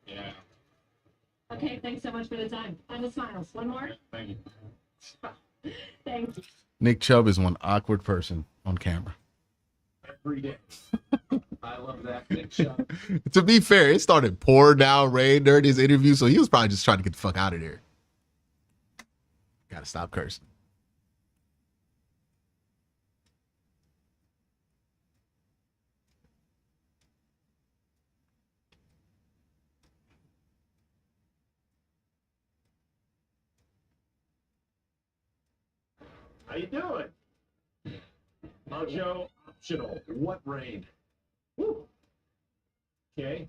Yeah. Okay, thanks so much for the time. And the smiles. One more? Thank you. Thank you. Nick Chubb is one awkward person on camera. Every day. I love that Nick Chubb. To be fair, it started pouring down rain during his interview, so he was probably just trying to get the fuck out of there. Gotta stop cursing. How you doing? Mojo optional. What rain? Woo. Okay.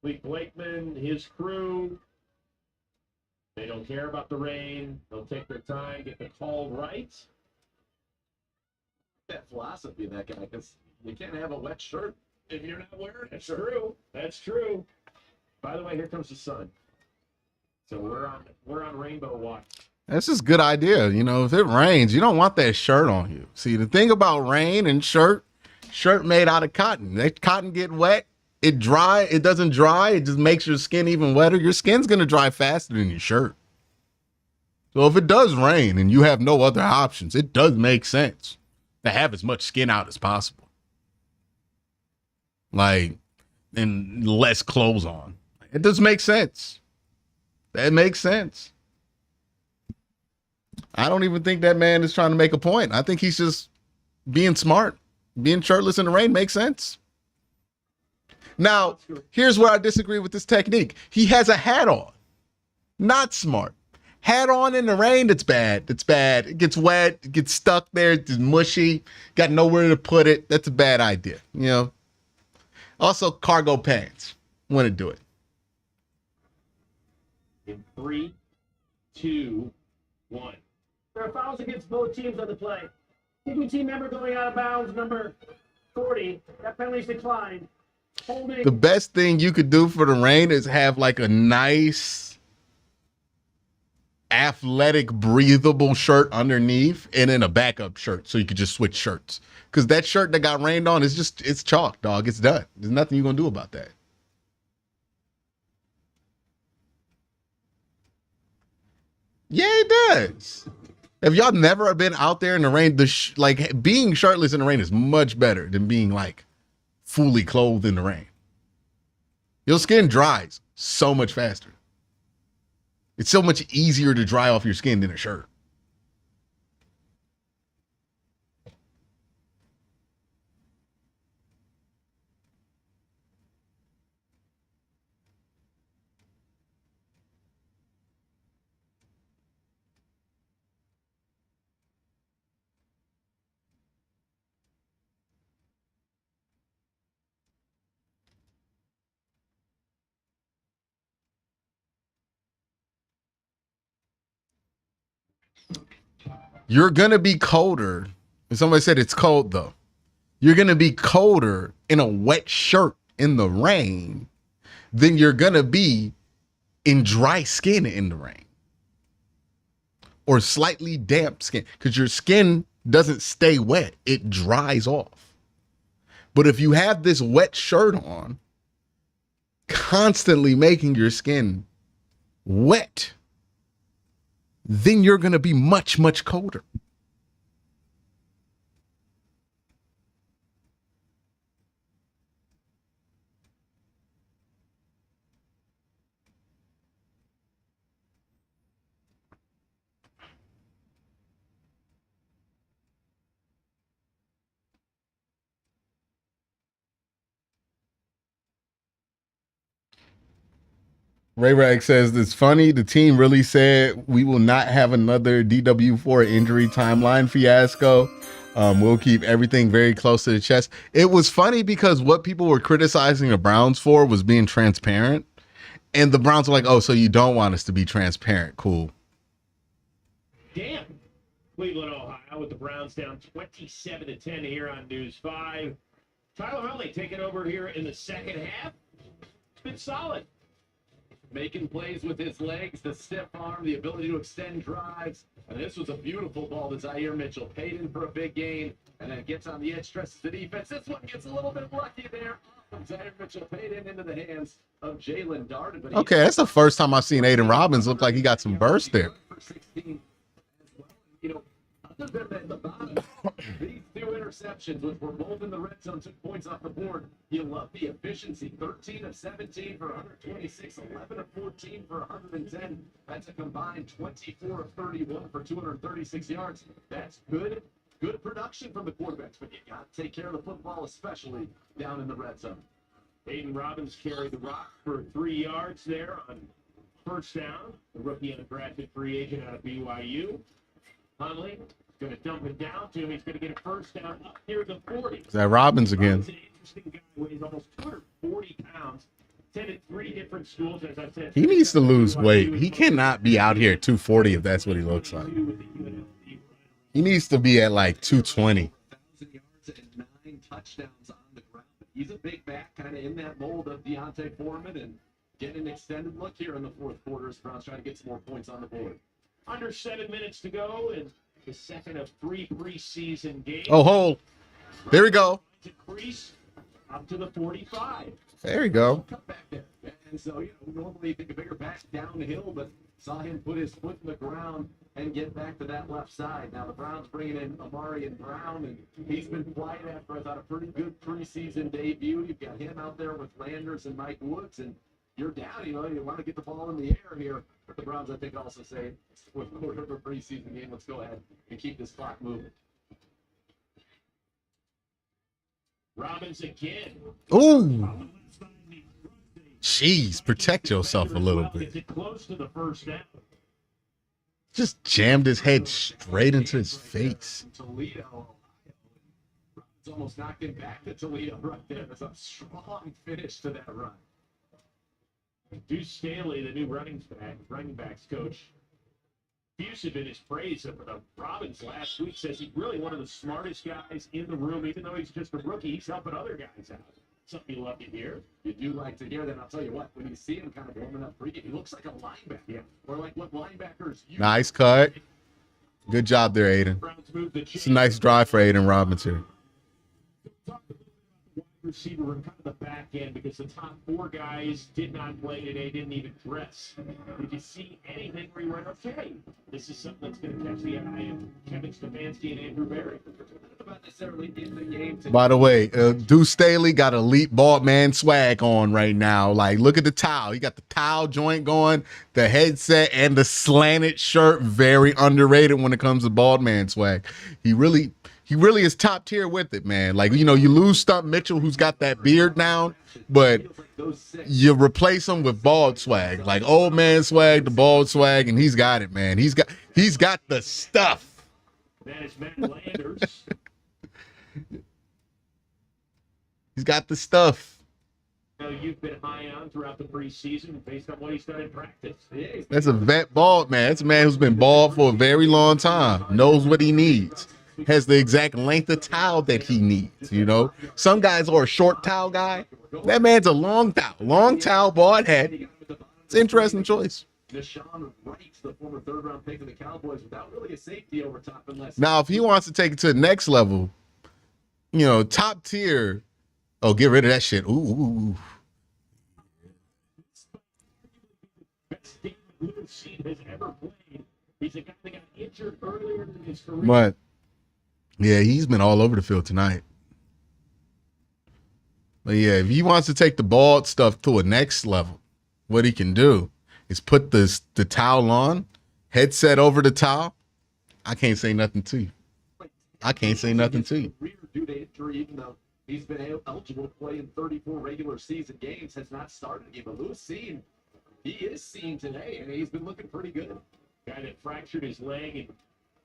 Lee Blakeman, his crew, they don't care about the rain. They'll take their time, get the call right. That philosophy of that guy, because you can't have a wet shirt if you're not wearing That's it. true. That's true. By the way, here comes the sun. So we're on rainbow watch. That's just a good idea. If it rains, you don't want that shirt on you. See, the thing about rain and shirt made out of cotton. That cotton get wet, it doesn't dry, it just makes your skin even wetter. Your skin's gonna dry faster than your shirt. So if it does rain and you have no other options, it does make sense to have as much skin out as possible. And less clothes on. It does make sense. That makes sense. I don't even think that man is trying to make a point. I think he's just being smart. Being shirtless in the rain makes sense. Now, here's where I disagree with this technique. He has a hat on. Not smart. Hat on in the rain, it's bad. It's bad. It gets wet. It gets stuck there. It's mushy. Got nowhere to put it. That's a bad idea. Also, cargo pants. Want to do it. In 3, 2, 1. There are fouls against both teams on the play. Kicking team member going out of bounds, number 40. That penalty's declined. Holding. The best thing you could do for the rain is have like a nice athletic, breathable shirt underneath, and then a backup shirt so you could just switch shirts. Because that shirt that got rained on is it's chalk, dog. It's done. There's nothing you're gonna do about that. Yeah, it does. If y'all never been out there in the rain, like being shirtless in the rain is much better than being like fully clothed in the rain. Your skin dries so much faster. It's so much easier to dry off your skin than a shirt. You're going to be colder. And somebody said it's cold, though. You're going to be colder in a wet shirt in the rain than you're going to be in dry skin in the rain. Or slightly damp skin. Because your skin doesn't stay wet. It dries off. But if you have this wet shirt on, constantly making your skin wet, then you're going to be much, much colder. Ray Rag says, it's funny. The team really said we will not have another DW4 injury timeline fiasco. We'll keep everything very close to the chest. It was funny because what people were criticizing the Browns for was being transparent. And the Browns were like, oh, so you don't want us to be transparent. Cool. Damn. Cleveland, Ohio, with the Browns down 27-10 here on News 5. Tyler Huntley taking over here in the second half. It's been solid. Making plays with his legs, the stiff arm, the ability to extend drives. And this was a beautiful ball that Zaire Mitchell paid in for a big gain. And then gets on the edge, stresses the defense. This one gets a little bit lucky there. Zaire Mitchell paid in into the hands of Jalen Darden. But okay, that's the first time I've seen Aiden Robbins look like he got some burst there. For 16 as well. You know, other than at the bottom, these two interceptions, which were both in the red zone, took points off the board. You love the efficiency. 13 of 17 for 126, 11 of 14 for 110. That's a combined 24 of 31 for 236 yards. That's good production from the quarterbacks, but you got to take care of the football, especially down in the red zone. Aiden Robbins carried the rock for 3 yards there on first down. The rookie undrafted free agent out of BYU. Huntley going to dump it down to him. He's going to get a first down up near the 40. Is that Robbins again? He's an interesting guy. Weighs almost 240 pounds. Attended 3 different schools, as I said. He needs to lose weight. He cannot be out here at 240 if that's what he looks like. He needs to be at like 220. 1,000 yards and 9 touchdowns on the ground. He's a big back, kind of in that mold of Deontay Foreman, and getting an extended look here in the fourth quarter as Browns trying to get some more points on the board. Under 7 minutes to go in the second of 3 preseason games. Oh, hold. There we go. Increase up to the 45. There we go. Cut back there. And so, you know, normally you think a bigger back down the hill, but saw him put his foot in the ground and get back to that left side. Now the Browns bringing in Amari and Brown, and he's been quiet after, I thought, a pretty good preseason debut. You've got him out there with Landers and Mike Woods, and you're down, you know, you want to get the ball in the air here. But the Browns, I think, also say, with quarter of a preseason game, let's go ahead and keep this clock moving. Robbins again. Ooh. Jeez, protect yourself a little bit. Gets it close to the first down. Just jammed his head straight into his face. Toledo, Ohio. Robbins almost knocked him back to Toledo right there. There's a strong finish to that run. Deuce Staley, the new running backs coach, effusive in his praise of Robbins last week, says he's really one of the smartest guys in the room. Even though he's just a rookie, he's helping other guys out. Something you love to hear. You do like to hear that. I'll tell you what, when you see him kind of warming up pregame, he looks like a linebacker. Yeah. Or like what linebackers use. Nice cut. Good job there, Aiden. It's a nice drive for Aiden Robinson. Receiver and kind of the back end because the top 4 guys did not play today, didn't even dress. Did you see anything where you went, okay, this is something that's going to catch the eye of Kevin Stefanski and Andrew Berry? Not necessarily in the game today. By the way, Deuce Staley got elite bald man swag on right now. Like, look at the towel. He got the towel joint going, the headset, and the slanted shirt. Very underrated when it comes to bald man swag. He really is top tier with it, man. Like, you know, you lose Stump Mitchell, who's got that beard now, but you replace him with bald swag, like old man swag, the bald swag, and he's got it, man. He's got the stuff. That is Matt Landers. He's got the stuff. You've been high on throughout the preseason based on what he's done in practice. That's a vet bald man. That's a man who's been bald for a very long time, knows what he needs. Has the exact length of towel that he needs, you know. Some guys are a short towel guy. That man's a long towel, bald head. It's an interesting choice. Deshaun Wright, the former 3rd-round pick of the Cowboys, without really a safety over top unless. Now, if he wants to take it to the next level, you know, top tier. Oh, get rid of that shit. Ooh. Best game Lewis has ever played. He's a guy that got injured earlier in his career. But yeah, he's been all over the field tonight. But yeah, if he wants to take the bald stuff to a next level, what he can do is put the towel on, headset over the towel. I can't say nothing to you. Due to injury, even though he's been eligible to play in 34 regular season games, has not started a game. But Lewis Cine, he is seen today, and he's been looking pretty good. Guy that fractured his leg in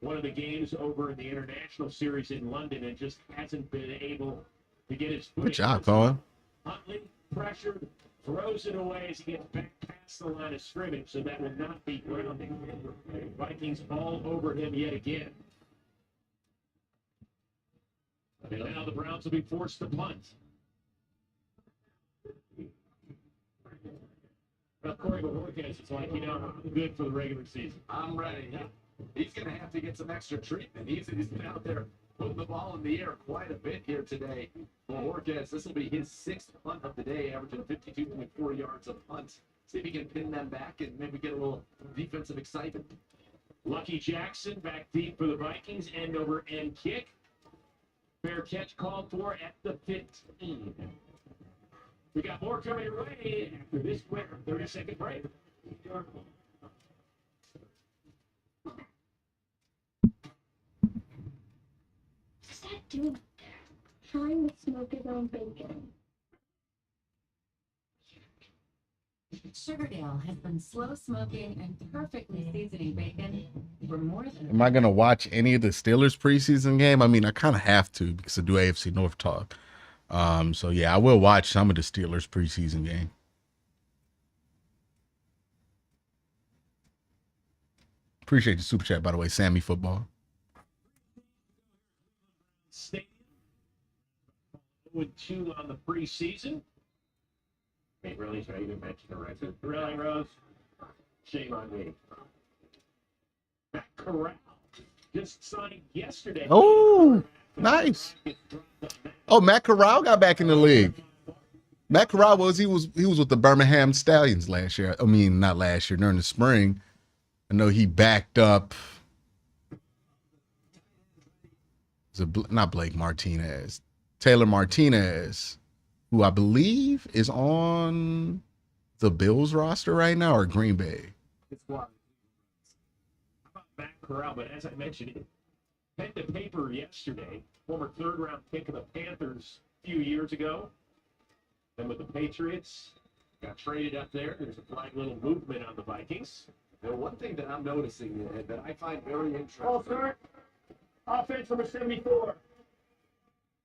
one of the games over in the international series in London and just hasn't been able to get his foot. Good job, Colin. Huntley pressured, throws it away as he gets back past the line of scrimmage, so that will not be grounding. Vikings all over him yet again. And now the Browns will be forced to punt. Well, Corey Bajorquez is like, you know, I'm good for the regular season. I'm ready. Yeah. He's going to have to get some extra treatment. He's been out there putting the ball in the air quite a bit here today. Bajorquez, this will be his 6th punt of the day, averaging 52.4 yards a punt. See if he can pin them back and maybe get a little defensive excitement. Lucky Jackson back deep for the Vikings. End over end kick. Fair catch called for at the 15. We got more coming your way after this quick 30-second break. What's that doing up there? Trying to smoke his own bacon. Sugardale has been slow smoking and perfectly seasoning bacon for more than. Am I going to watch any of the Steelers preseason game? I mean, I kind of have to because I do AFC North talk. So, yeah, I will watch some of the Steelers preseason game. Appreciate the super chat, by the way, Sammy Football. Stadium. 2 on the preseason. Hey, really? Should I even mention the record? Really, Rose? Shame on me. Matt Corral just signed yesterday. Oh, nice. Oh, Matt Corral got back in the league. Matt Corral he was with the Birmingham Stallions last year. I mean, not last year, during the spring. I know he backed up. Not Blake Martinez. Taylor Martinez, who I believe is on the Bills roster right now, or Green Bay. It's what? How about Matt Corral? But as I mentioned, pen to paper yesterday, former 3rd-round pick of the Panthers a few years ago. Then with the Patriots, got traded up there. There's a flag little movement on the Vikings. Now, one thing that I'm noticing that I find very interesting. Ball start. Offense number 74.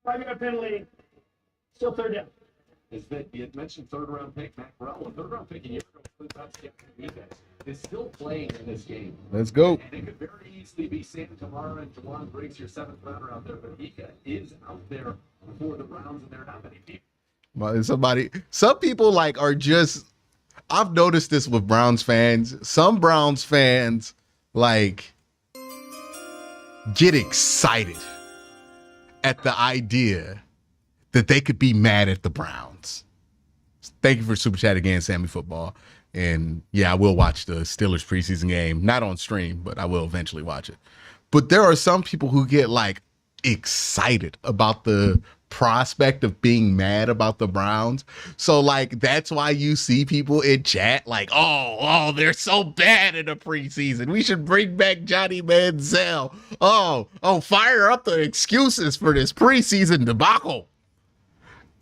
5-yard penalty. Still 3rd down. Is that you had mentioned 3rd-round pick Matt Corral, a 3rd-round pick a year ago for the touchdown defense, is still playing in this game. Let's go. And it could very easily be Sam Kamara and Javon Briggs, your 7th rounder out there, but he is out there for the Browns, and there are not many people. Some people like are just, I've noticed this with Browns fans. Some Browns fans like get excited at the idea that they could be mad at the Browns. Thank you for super chat again, Sammy Football. And yeah, I will watch the Steelers preseason game, not on stream, but I will eventually watch it. But there are some people who get like excited about the prospect of being mad about the Browns. So like that's why you see people in chat like, oh, they're so bad in the preseason. We should bring back Johnny Manziel. Oh, fire up the excuses for this preseason debacle.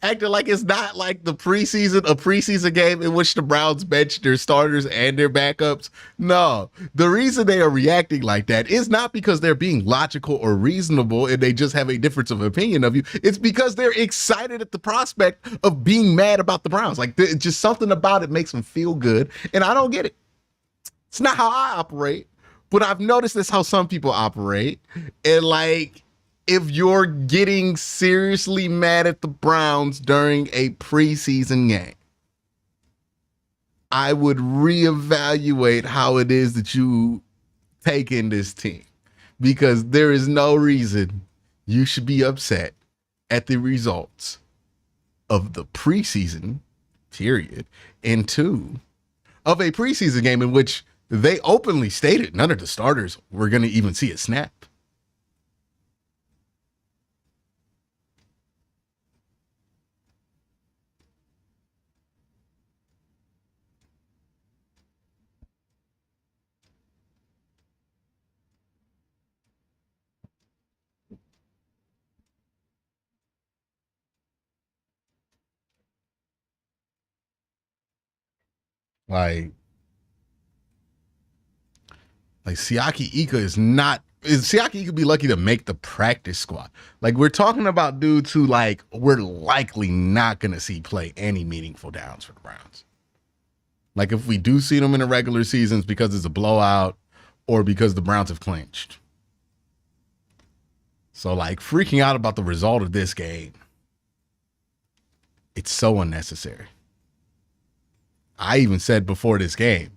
Acting like it's not like a preseason game in which the Browns bench their starters and their backups. No, the reason they are reacting like that is not because they're being logical or reasonable and they just have a difference of opinion of you. It's because they're excited at the prospect of being mad about the Browns. Like just something about it makes them feel good, and I don't get it. It's not how I operate, but I've noticed that's how some people operate, and like, if you're getting seriously mad at the Browns during a preseason game, I would reevaluate how it is that you take in this team, because there is no reason you should be upset at the results of the preseason period, and two, of a preseason game in which they openly stated none of the starters were going to even see a snap. Like Siaki Ika Siaki Ika be lucky to make the practice squad. Like, we're talking about dudes who like we're likely not gonna see play any meaningful downs for the Browns. Like, if we do see them in the regular seasons because it's a blowout or because the Browns have clinched. So like freaking out about the result of this game, it's so unnecessary. I even said before this game,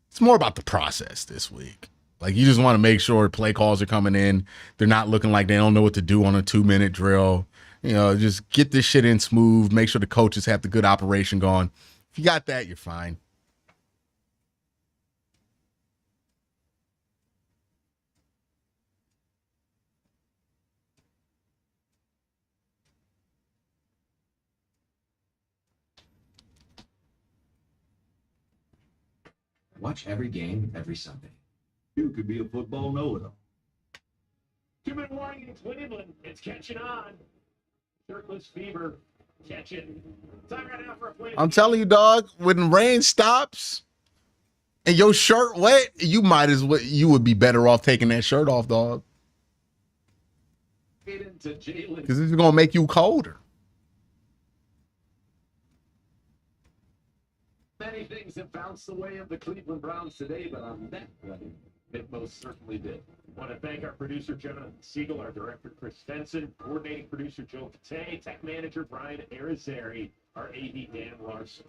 it's more about the process this week. Like, you just want to make sure play calls are coming in. They're not looking like they don't know what to do on a 2-minute drill. You know, just get this shit in smooth. Make sure the coaches have the good operation going. If you got that, you're fine. Watch every game every Sunday. You could be a football know-it-all. 2-minute warning in Cleveland. It's catching on. Shirtless fever catching. Time right now for a play. I'm telling you, dog, when rain stops and your shirt wet, you would be better off taking that shirt off, dog. Because it's going to make you colder. Many things have bounced the way of the Cleveland Browns today, but on that play, it most certainly did. I want to thank our producer, Jonathan Siegel, our director, Chris Stenson, coordinating producer, Joe Patay, tech manager, Brian Arizari, our AD, Dan Larson.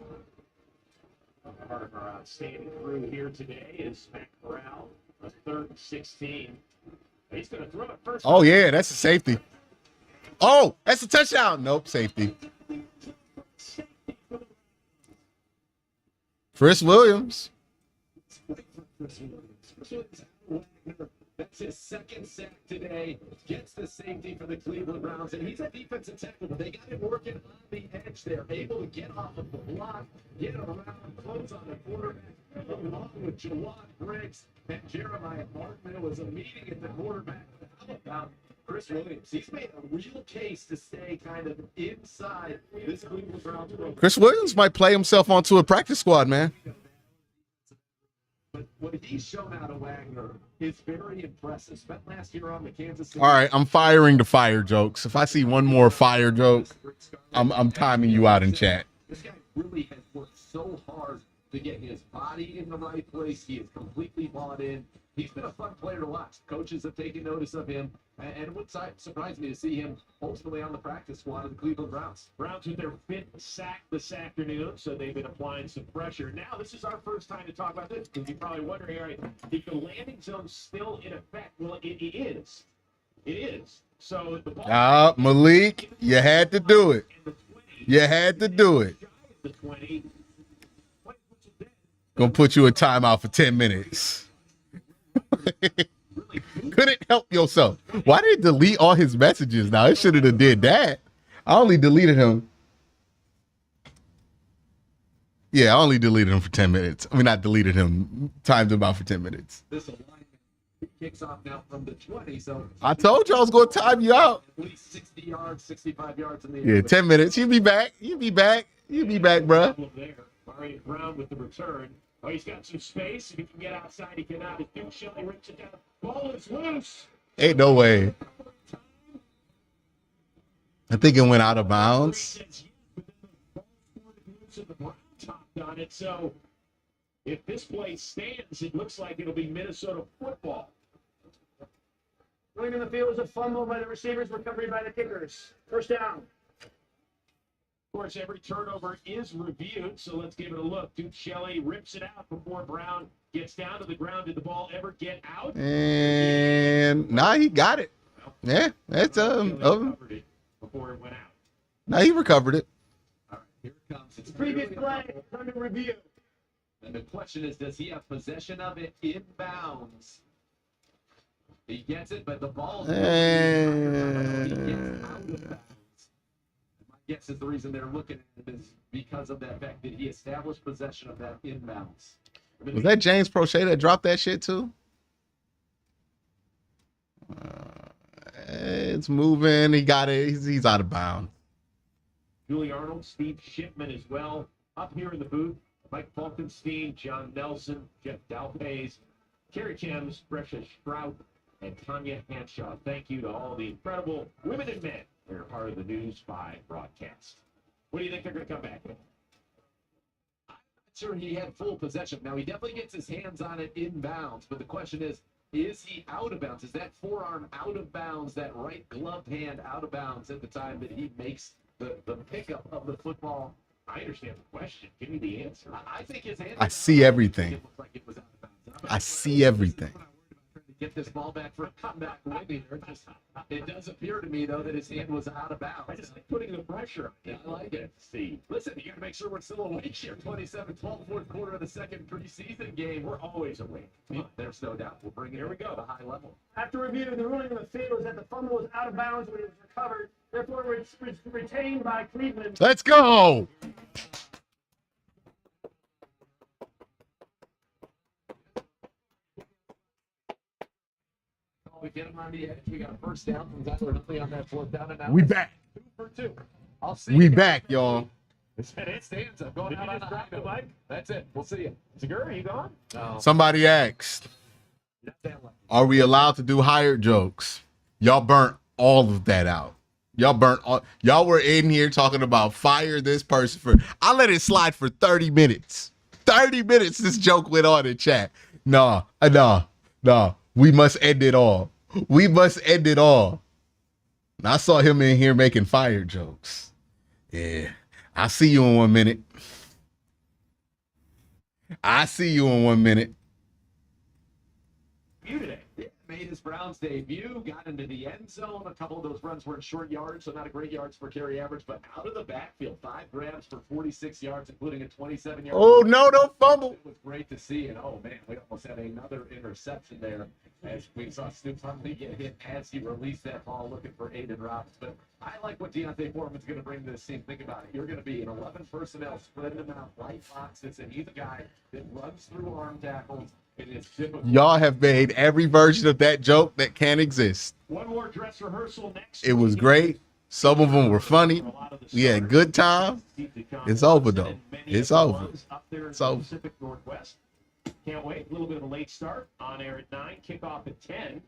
Part of our outstanding crew here today is Matt Corral, a 3rd and 16. He's going to throw it first. Oh, yeah, that's a safety. Oh, that's a touchdown. Nope, safety. Chris Williams. That's his 2nd sack today. Gets the safety for the Cleveland Browns, and he's a defensive tackle, but they got him working on the edge there, able to get off of the block, get around, close on the quarterback, along with Jawad Briggs and Jeremiah Martin. It was a meeting at the quarterback. How about Chris Williams? He's made a real case to stay kind of inside this Cleveland Browns program. Chris Williams might play himself onto a practice squad, man. But what he's shown out of Wagner is very impressive. Spent last year on the Kansas City. All right, I'm firing the fire jokes. If I see one more fire joke, I'm timing you out in chat. This guy really has worked so hard to get his body in the right place. He is completely bought in. He's been a fun player to watch. Coaches have taken notice of him, and it would surprise me to see him ultimately on the practice squad of the Cleveland Browns. Browns with their 5th sack this afternoon, so they've been applying some pressure. Now, this is our first time to talk about this, because you're probably wondering, all right, if the landing zone's still in effect, well, it is. It is. So the ball... Malik, you had to do it. You had to do it. The 20. Gonna put you in timeout for 10 minutes. Couldn't help yourself. Why did he delete all his messages now? It should have did that. I only deleted him. Yeah, I only deleted him for 10 minutes. I mean, not deleted him. Timed him out for 10 minutes. This alignment kicks off now from the 20, so... I told you I was going to time you out. At least 60 yards, 65 yards in the air. Yeah, 10 minutes. You be back. You be back. You be back, bruh. All right, Brown with the return. Oh, he's got some space. If he can get outside, he cannot. As Duke Shelley rips it down. Ball is loose. Ain't no way. I think it went out of bounds. On it. So if this play stands, it looks like it'll be Minnesota football. Going in the field is a fumble by the receivers, recovery by the kickers. First down. Of course, every turnover is reviewed, so let's give it a look. Duke Shelley rips it out before Brown gets down to the ground. Did the ball ever get out? And now he got it. Yeah, that's covered it before it went out. Now he recovered it. All right, here it comes. It's Previous play, under review. And the question is, does he have possession of it in bounds? He gets it, but the ball he gets out of bounds. My guess is the reason they're looking at it is because of that fact that he established possession of that inbounds. Was that James Prochet that dropped that shit too? It's moving. He got it. He's out of bounds. Julie Arnold, Steve Shipman as well. Up here in the booth, Mike Falkenstein, John Nelson, Jeff Dalpays, Kerry Chems, Brescia Strout, and Tanya Hanshaw. Thank you to all the incredible women and men that are part of the News 5 broadcast. What do you think they're going to come back with? I'm not sure he had full possession. Now, he definitely gets his hands on it in bounds, but the question is he out of bounds? Is that forearm out of bounds, that right gloved hand out of bounds at the time that he makes the pickup of the football? I understand the question. Give me the answer. I think his hand. I see everything. It looked like it was out of bounds. I see everything. Get this ball back for a comeback win here. It does appear to me, though, that his hand was out of bounds. I just like putting the pressure on. Yeah, I like it. See. Listen, you got to make sure we're still awake here. 27-12, fourth quarter of the second preseason game. We're always awake. There's no doubt. We'll bring it Here we go. to the high level. After review, the ruling in the field is that the fumble was out of bounds when it was recovered. Therefore, it's retained by Cleveland. Let's go. We get him on the edge. We got a first down from Tyler Huntley on that fourth down. And now We back. 2 for 2. I'll see We you. back, y'all. It stands up. Going out on the high note. Mike? That's it. We'll see you. Segura, are you gone? No. Somebody asked, Not that lucky. are we allowed to do hired jokes? Y'all burnt all of that out. Y'all were in here talking about fire this person for. I let it slide for 30 minutes. 30 minutes this joke went on in chat. No. We must end it all. We must end it all. And I saw him in here making fire jokes. Yeah. I'll see you in 1 minute. I see you in 1 minute. You today. Yeah, made his Browns debut, got into the end zone. A couple of those runs were in short yards, so not a great yards per carry average, but out of the backfield, 5 grabs for 46 yards, including a 27-yard. Oh, no, don't fumble. It was great to see, and oh man, we almost had another interception there as we saw Snoop Huntley get hit as he released that ball, looking for Aiden Robbins. But I like what Deontay Foreman's going to bring to this team. Think about it. You're going to be an 11 personnel, spreading them out, light boxes, and he's a guy that runs through arm tackles. It is difficult. Y'all have made every version of that joke that can exist. One more dress rehearsal next. It was great. Some of them were funny. We had a good time. It's over, though. It's over. It's over. Pacific Northwest. Can't wait. A little bit of a late start. On air at 9. Kickoff at 10.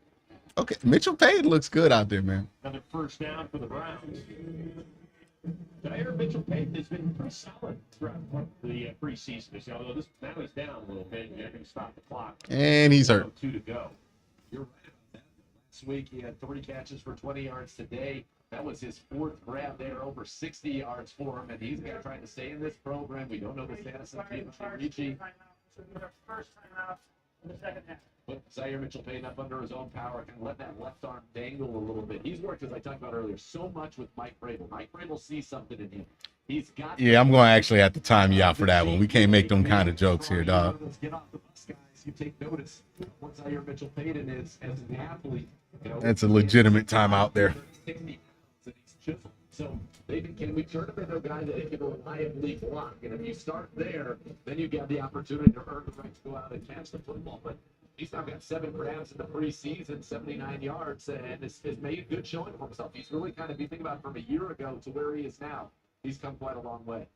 Okay, Mitchell Payne looks good out there, man. Another first down for the Browns. Jair Mitchell-Payton has been pretty solid throughout the preseason. Although now he's down a little bit. You're going to stop the clock. And he's hurt. 2 to go. You're right about that. Last week he had 3 catches for 20 yards. Today, that was his 4th grab there, over 60 yards for him, and he's going to try to stay in this program. We don't know the status of Ricci. First time out in the second half. But Zaire Mitchell-Payton up under his own power, can let that left arm dangle a little bit. He's worked, as I talked about earlier, so much with Mike Vrabel. Mike Vrabel sees something in him. He's got. Yeah, I'm going to actually have to time you out for that one. We can't make them kind of jokes here, dog. Let's get off the bus, guys. You take notice what Zaire Mitchell-Payton is as an athlete. That's a legitimate timeout there. 60 pounds and he's chiseled. So can we turn him into a guy that can reliably block? And if you start there, then you get the opportunity to earn the right to go out and catch the football. But he's now got 7 grabs in the preseason, 79 yards, and has made a good showing for himself. He's really kind of, you think about from a year ago to where he is now, he's come quite a long way.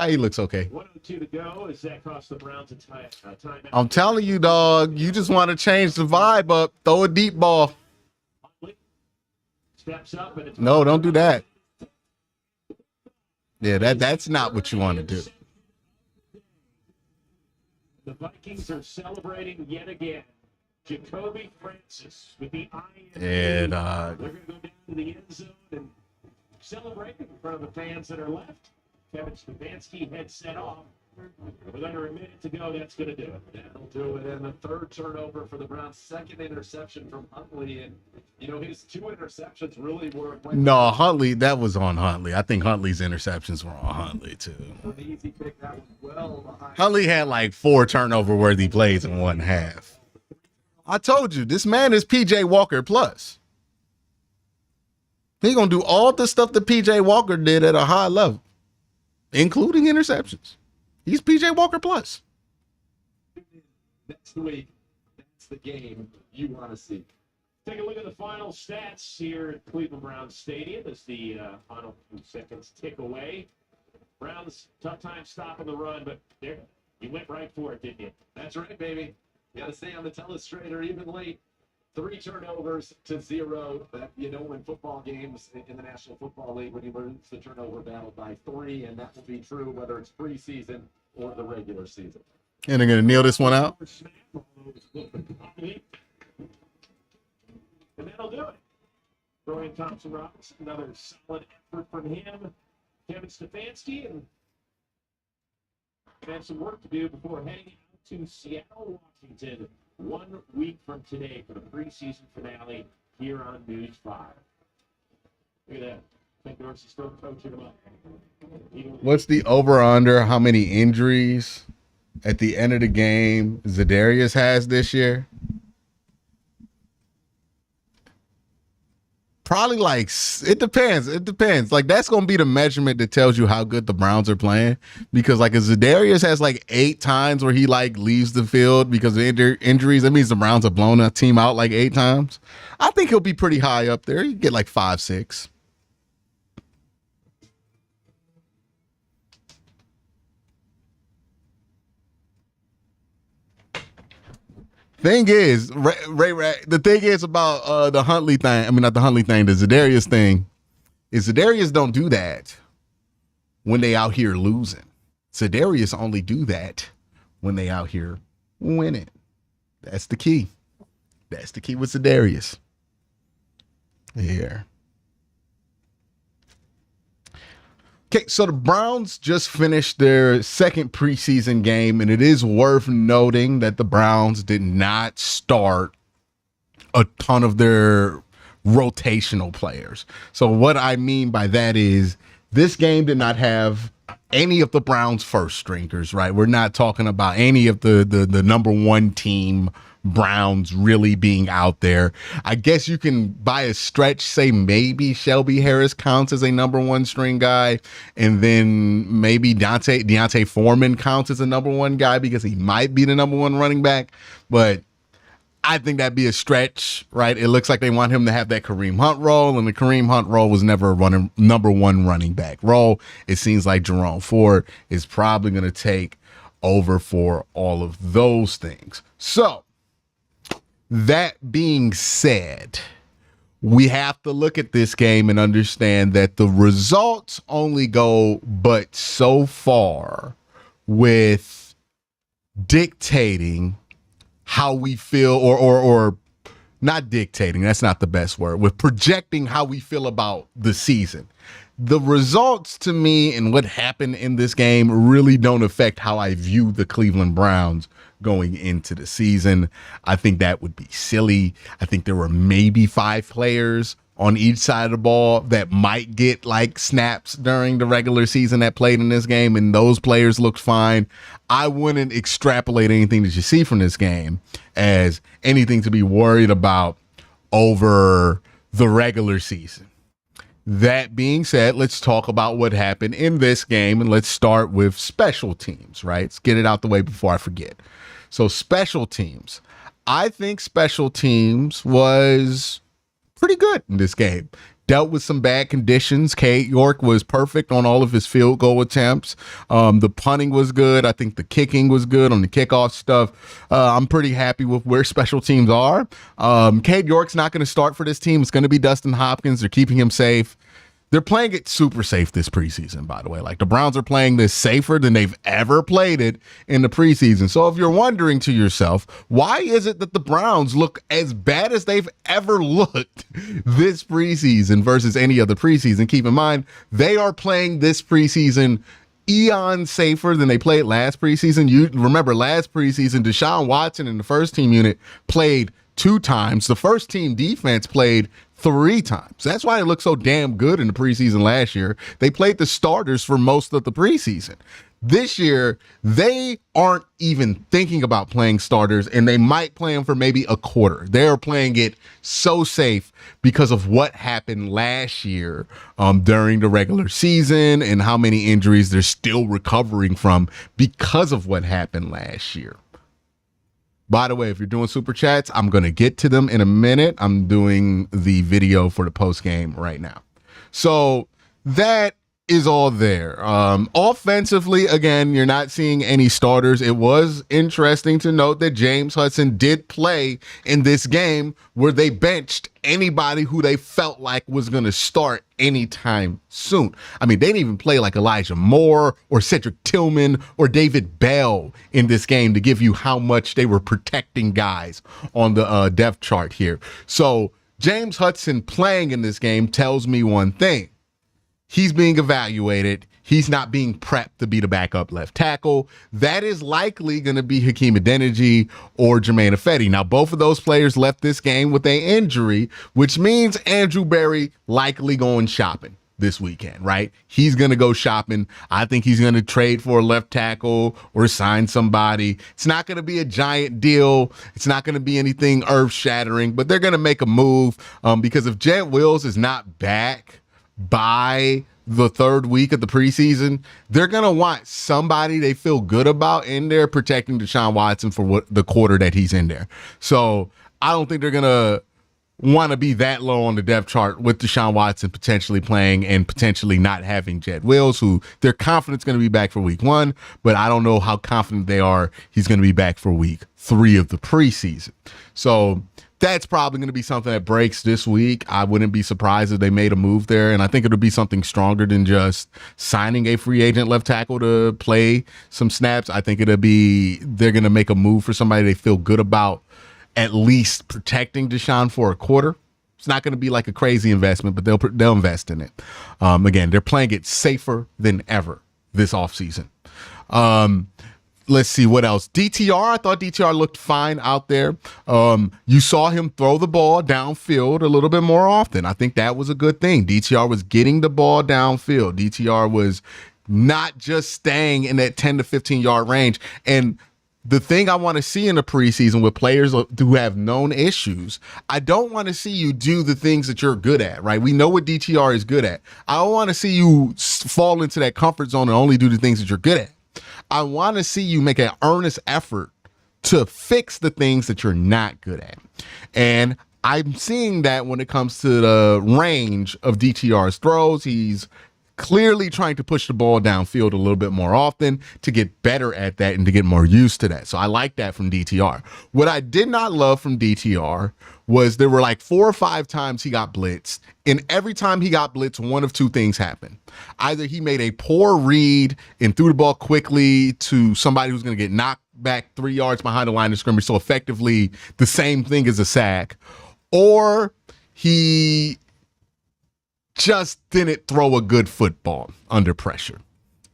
He looks okay. 1:02 to go as that costs the Browns a timeout. I'm telling you, dog, you just want to change the vibe up. Throw a deep ball. Steps up and it's No, don't do that. Yeah, that's not what you want to do. The Vikings are celebrating yet again. Jacoby Francis with the IM. And they're going to go down to the end zone and celebrate in front of the fans that are left. Kevin Stefanski heads set off. With under a minute to go, that's going to do it. That'll do it. And the 3rd turnover for the Browns, 2nd interception from Huntley. And, his 2 interceptions really were. No, Huntley, that was on Huntley. I think Huntley's interceptions were on Huntley, too. An easy pick, that was well behind. Huntley had like 4 turnover-worthy plays in 1 half. I told you, this man is P.J. Walker plus. He's going to do all the stuff that P.J. Walker did at a high level, including interceptions. He's P.J. Walker plus. Next week, that's the game you want to see. Take a look at the final stats here at Cleveland Browns Stadium as the final 2 seconds tick away. Browns, tough time stopping the run, but there, you went right for it, didn't you? That's right, baby. You got to stay on the telestrator even late. 3 turnovers to 0. That in football games in the National Football League when you lose the turnover battle by 3, and that will be true whether it's preseason or the regular season. And they're going to kneel this one out. And that'll do it. Brian Thompson-Robinson, another solid effort from him. Kevin Stefanski, and have some work to do before heading out to Seattle, Washington, 1 week from today for the preseason finale here on News 5. Look at that. I think Dorsey's still coaching them up. What's the over-under? How many injuries at the end of the game Za'Darius has this year? Probably like, it depends. It depends. Like, that's going to be the measurement that tells you how good the Browns are playing. Because, like, if Za'Darius has, like, 8 times where he, like, leaves the field because of injuries, that means the Browns have blown a team out, like, 8 times. I think he'll be pretty high up there. You get, like, 5, 6. Thing is, the thing is about the Huntley thing. I mean, not the Huntley thing. The Za'Darius thing is Za'Darius don't do that when they out here losing. Za'Darius only do that when they out here winning. That's the key. That's the key with Za'Darius. Here. Okay, so the Browns just finished their 2nd preseason game, and it is worth noting that the Browns did not start a ton of their rotational players. So what I mean by that is this game did not have any of the Browns' first stringers, right? We're not talking about any of the number 1 team Browns really being out there. I guess you can, by a stretch, say maybe Shelby Harris counts as a number 1 string guy, and then maybe Deontay Foreman counts as a number 1 guy because he might be the number 1 running back. But I think that'd be a stretch, right? It looks like they want him to have that Kareem Hunt role, and the Kareem Hunt role was never a number 1 running back role. It seems like Jerome Ford is probably going to take over for all of those things. So, that being said, we have to look at this game and understand that the results only go but so far with dictating how we feel, or not dictating, that's not the best word, with projecting how we feel about the season. The results to me and what happened in this game really don't affect how I view the Cleveland Browns going into the season. I think that would be silly. I think there were maybe 5 players on each side of the ball that might get like snaps during the regular season that played in this game, and those players looked fine. I wouldn't extrapolate anything that you see from this game as anything to be worried about over the regular season. That being said, let's talk about what happened in this game, and let's start with special teams, right? Let's get it out the way before I forget. So special teams. I think special teams was pretty good in this game. Dealt with some bad conditions. Cade York was perfect on all of his field goal attempts. The punting was good. I think the kicking was good on the kickoff stuff. I'm pretty happy with where special teams are. Cade York's not going to start for this team. It's going to be Dustin Hopkins. They're keeping him safe. They're playing it super safe this preseason, by the way. Like, the Browns are playing this safer than they've ever played it in the preseason. So if you're wondering to yourself, why is it that the Browns look as bad as they've ever looked this preseason versus any other preseason? Keep in mind, they are playing this preseason eons safer than they played last preseason. You remember last preseason, Deshaun Watson in the first team unit played 2 times. The first team defense played 3 times. That's why it looked so damn good in the preseason last year. They played the starters for most of the preseason. This year, they aren't even thinking about playing starters, and they might play them for maybe a quarter. They're playing it so safe because of what happened last year during the regular season and how many injuries they're still recovering from because of what happened last year. By the way, if you're doing super chats, I'm going to get to them in a minute. I'm doing the video for the post game right now. So that is all there. Offensively, again, you're not seeing any starters. It was interesting to note that James Hudson did play in this game where they benched anybody who they felt like was going to start anytime soon. I mean, they didn't even play like Elijah Moore or Cedric Tillman or David Bell in this game to give you how much they were protecting guys on the depth chart here. So James Hudson playing in this game tells me one thing. He's being evaluated. He's not being prepped to be the backup left tackle. That is likely going to be Hakeem Adeniji or Jermaine Ifedi. Now, both of those players left this game with an injury, which means Andrew Berry likely going shopping this weekend, right? He's going to go shopping. I think he's going to trade for a left tackle or sign somebody. It's not going to be a giant deal. It's not going to be anything earth-shattering, but they're going to make a move because if Jet Wills is not back by the 3rd week of the preseason, they're going to want somebody they feel good about in there protecting Deshaun Watson for the quarter that he's in there. So I don't think they're going to want to be that low on the depth chart with Deshaun Watson potentially playing and potentially not having Jet Wills, who they're confident is going to be back for week 1, but I don't know how confident they are he's going to be back for week 3 of the preseason. So that's probably going to be something that breaks this week. I wouldn't be surprised if they made a move there, and I think it'll be something stronger than just signing a free agent left tackle to play some snaps. I think they're going to make a move for somebody they feel good about at least protecting Deshaun for a quarter. It's not going to be like a crazy investment, but they'll invest in it. Again, they're playing it safer than ever this offseason. Let's see what else. DTR, I thought DTR looked fine out there. You saw him throw the ball downfield a little bit more often. I think that was a good thing. DTR was getting the ball downfield. DTR was not just staying in that 10 to 15-yard range. And the thing I want to see in the preseason with players who have known issues, I don't want to see you do the things that you're good at, right? We know what DTR is good at. I don't want to see you fall into that comfort zone and only do the things that you're good at. I want to see you make an earnest effort to fix the things that you're not good at. And I'm seeing that when it comes to the range of DTR's throws. He's clearly trying to push the ball downfield a little bit more often to get better at that and to get more used to that. So I like that from DTR. What I did not love from DTR was there were like 4 or 5 times he got blitzed, and every time he got blitzed, one of two things happened. Either he made a poor read and threw the ball quickly to somebody who's going to get knocked back 3 yards behind the line of scrimmage, so effectively the same thing as a sack, or he just didn't throw a good football under pressure.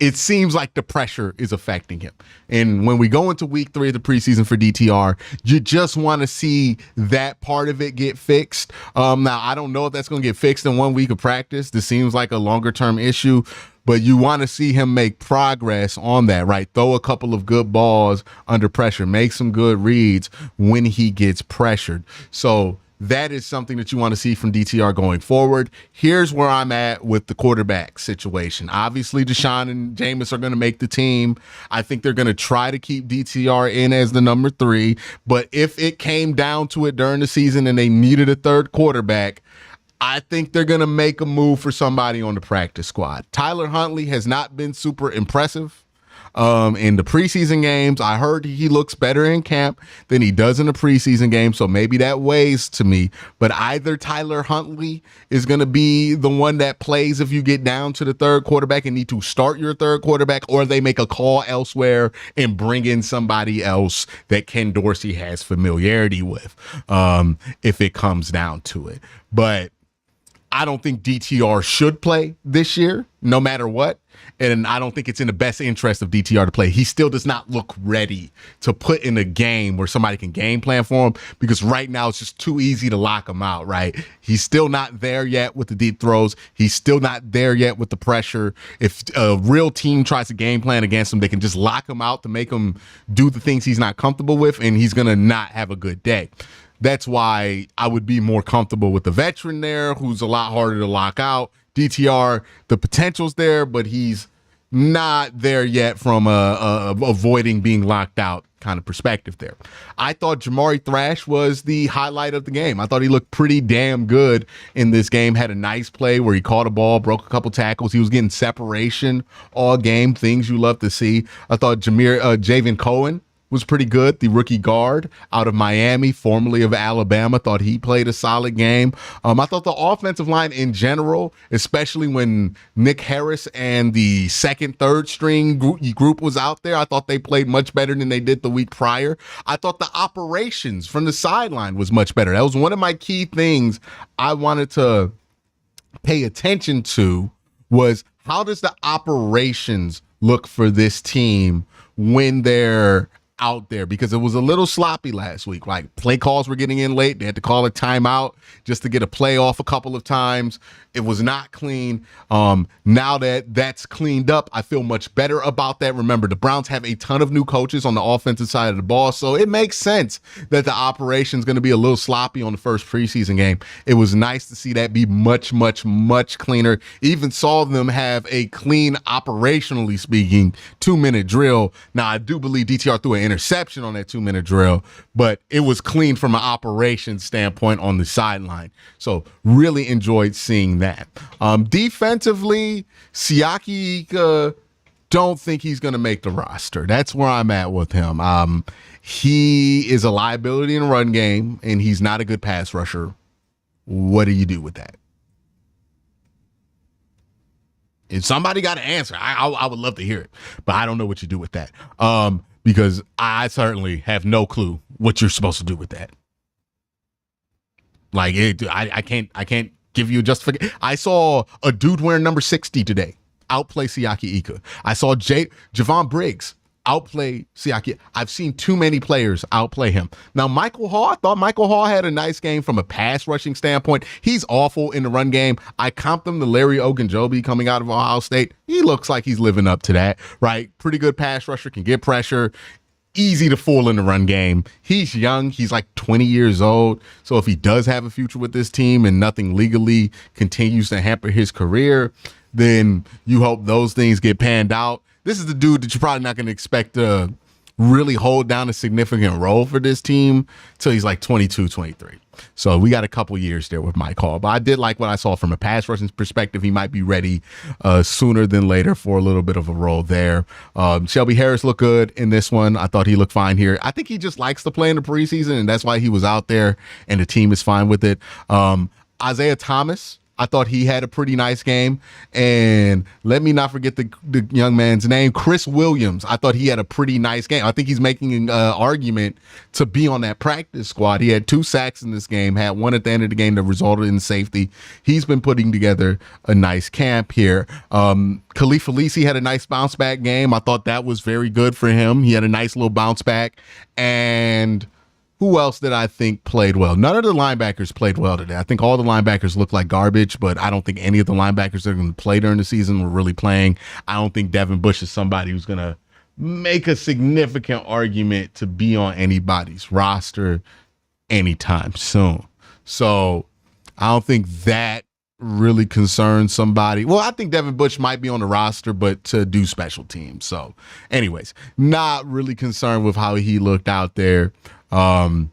It seems like the pressure is affecting him. And when we go into week 3 of the preseason for DTR, you just want to see that part of it get fixed. Now, I don't know if that's going to get fixed in 1 week of practice. This seems like a longer term issue, but you want to see him make progress on that, right? Throw a couple of good balls under pressure, make some good reads when he gets pressured. So that is something that you want to see from DTR going forward. Here's where I'm at with the quarterback situation. Obviously, Deshaun and Jameis are going to make the team. I think they're going to try to keep DTR in as the number 3. But if it came down to it during the season and they needed a third quarterback, I think they're going to make a move for somebody on the practice squad. Tyler Huntley has not been super impressive. In the preseason games, I heard he looks better in camp than he does in the preseason game, so maybe that weighs to me. But either Tyler Huntley is going to be the one that plays if you get down to the third quarterback and need to start your third quarterback, or they make a call elsewhere and bring in somebody else that Ken Dorsey has familiarity with, if it comes down to it. But I don't think DTR should play this year, no matter what. And I don't think it's in the best interest of DTR to play. He still does not look ready to put in a game where somebody can game plan for him, because right now it's just too easy to lock him out, right? He's still not there yet with the deep throws. He's still not there yet with the pressure. If a real team tries to game plan against him, they can just lock him out to make him do the things he's not comfortable with, and he's going to not have a good day. That's why I would be more comfortable with the veteran there, who's a lot harder to lock out. DTR, the potential's there, but he's not there yet from a avoiding being locked out kind of perspective there. I thought Jamari Thrash was the highlight of the game. I thought he looked pretty damn good in this game. Had a nice play where he caught a ball, broke a couple tackles. He was getting separation all game, things you love to see. I thought Javen Cohen was pretty good. The rookie guard out of Miami, formerly of Alabama, thought he played a solid game. I thought the offensive line in general, especially when Nick Harris and the second, third string group was out there, I thought they played much better than they did the week prior. I thought the operations from the sideline was much better. That was one of my key things I wanted to pay attention to, was how does the operations look for this team when they're out there, because it was a little sloppy last week. Like, play calls were getting in late. They had to call a timeout just to get a play off a couple of times. It was not clean. Now that that's cleaned up, I feel much better about that. Remember, the Browns have a ton of new coaches on the offensive side of the ball, so it makes sense that the operation's going to be a little sloppy on the first preseason game. It was nice to see that be much, much, much cleaner. Even saw them have a clean, operationally speaking, 2-minute drill. Now, I do believe DTR threw an interception on that 2-minute drill, but it was clean from an operations standpoint on the sideline. So really enjoyed seeing that. Defensively, Siaki Ika, don't think he's going to make the roster. That's where I'm at with him. He is a liability in a run game, and he's not a good pass rusher. What do you do with that? If somebody got an answer, I would love to hear it, but I don't know what you do with that. Because I certainly have no clue what you're supposed to do with that. Like, I can't give you a justification. I saw a dude wearing number 60 today outplay Siaki Ika. I saw Javon Briggs outplay Siaki. I've seen too many players outplay him. Now, Michael Hall, I thought Michael Hall had a nice game from a pass rushing standpoint. He's awful in the run game. I comped him to Larry Ogunjobi coming out of Ohio State. He looks like he's living up to that, right? Pretty good pass rusher, can get pressure. Easy to fool in the run game. He's young. He's like 20 years old. So if he does have a future with this team and nothing legally continues to hamper his career, then you hope those things get panned out. This is the dude that you're probably not going to expect to really hold down a significant role for this team till he's like 22, 23. So we got a couple years there with Mike Hall. But I did like what I saw from a pass rushing perspective. He might be ready sooner than later for a little bit of a role there. Shelby Harris looked good in this one. I thought he looked fine here. I think he just likes to play in the preseason, and that's why he was out there, and the team is fine with it. Isaiah Thomas, I thought he had a pretty nice game. And let me not forget the young man's name, Chris Williams. I thought he had a pretty nice game. I think he's making an argument to be on that practice squad. He had 2 sacks in this game, had one at the end of the game that resulted in safety. He's been putting together a nice camp here. Khalif Felici had a nice bounce back game. I thought that was very good for him. He had a nice little bounce back. And who else did I think played well? None of the linebackers played well today. I think all the linebackers looked like garbage, but I don't think any of the linebackers that are going to play during the season were really playing. I don't think Devin Bush is somebody who's going to make a significant argument to be on anybody's roster anytime soon. So I don't think that really concerns somebody. Well, I think Devin Bush might be on the roster, but to do special teams. So anyways, not really concerned with how he looked out there. And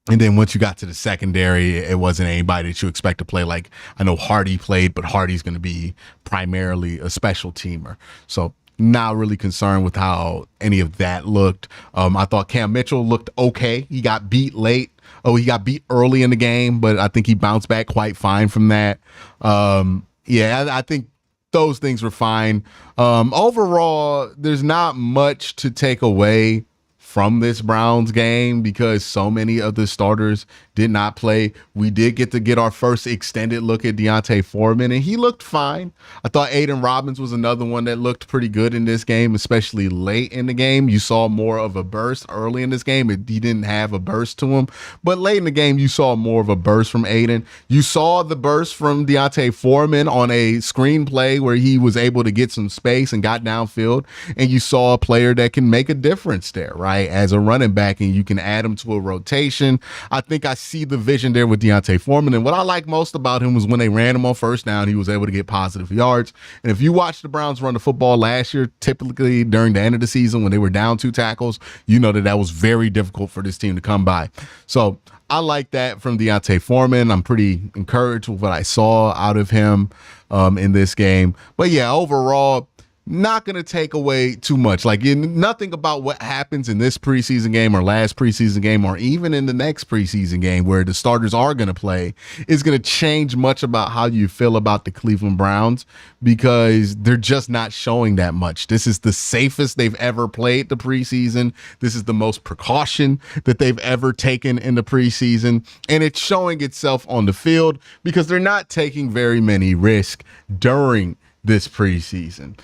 then once you got to the secondary, it wasn't anybody that you expect to play. Like, I know Hardy played, but Hardy's going to be primarily a special teamer. So not really concerned with how any of that looked. I thought Cam Mitchell looked okay. He got beat late. He got beat early in the game, but I think he bounced back quite fine from that. I think those things were fine. Overall, there's not much to take away from this Browns game because so many of the starters did not play. We did get our first extended look at Deontay Foreman, and he looked fine. I thought Aiden Robbins was another one that looked pretty good in this game, especially late in the game. You saw more of a burst early in this game. He didn't have a burst to him, but late in the game, you saw more of a burst from Aiden. You saw the burst from Deontay Foreman on a screen play where he was able to get some space and got downfield, and you saw a player that can make a difference there, right? As a running back, and you can add him to a rotation. I think I see the vision there with Deontay Foreman, and what I like most about him was when they ran him on first down, he was able to get positive yards. And if you watch the Browns run the football last year, typically during the end of the season when they were down 2 tackles, you know that was very difficult for this team to come by. So I like that from Deontay Foreman. I'm pretty encouraged with what I saw out of him in this game. But yeah, overall, not going to take away too much. Like, nothing about what happens in this preseason game or last preseason game or even in the next preseason game where the starters are going to play is going to change much about how you feel about the Cleveland Browns because they're just not showing that much. This is the safest they've ever played the preseason. This is the most precaution that they've ever taken in the preseason, and it's showing itself on the field because they're not taking very many risks during this preseason.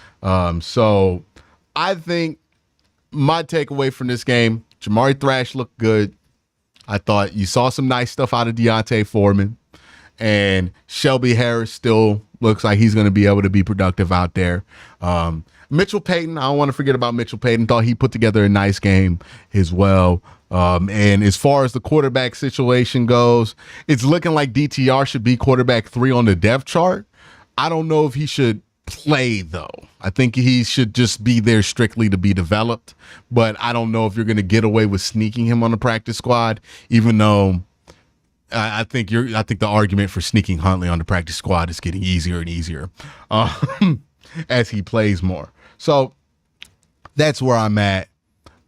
So I think my takeaway from this game, Jamari Thrash looked good. I thought you saw some nice stuff out of Deontay Foreman, and Shelby Harris still looks like he's going to be able to be productive out there. Mitchell Payton, I don't want to forget about Mitchell Payton. Thought he put together a nice game as well. And as far as the quarterback situation goes, it's looking like DTR should be quarterback 3 on the depth chart. I don't know if he should play, though. I think he should just be there strictly to be developed, but I don't know if you're going to get away with sneaking him on the practice squad, even though I think the argument for sneaking Huntley on the practice squad is getting easier and easier as he plays more. So that's where I'm at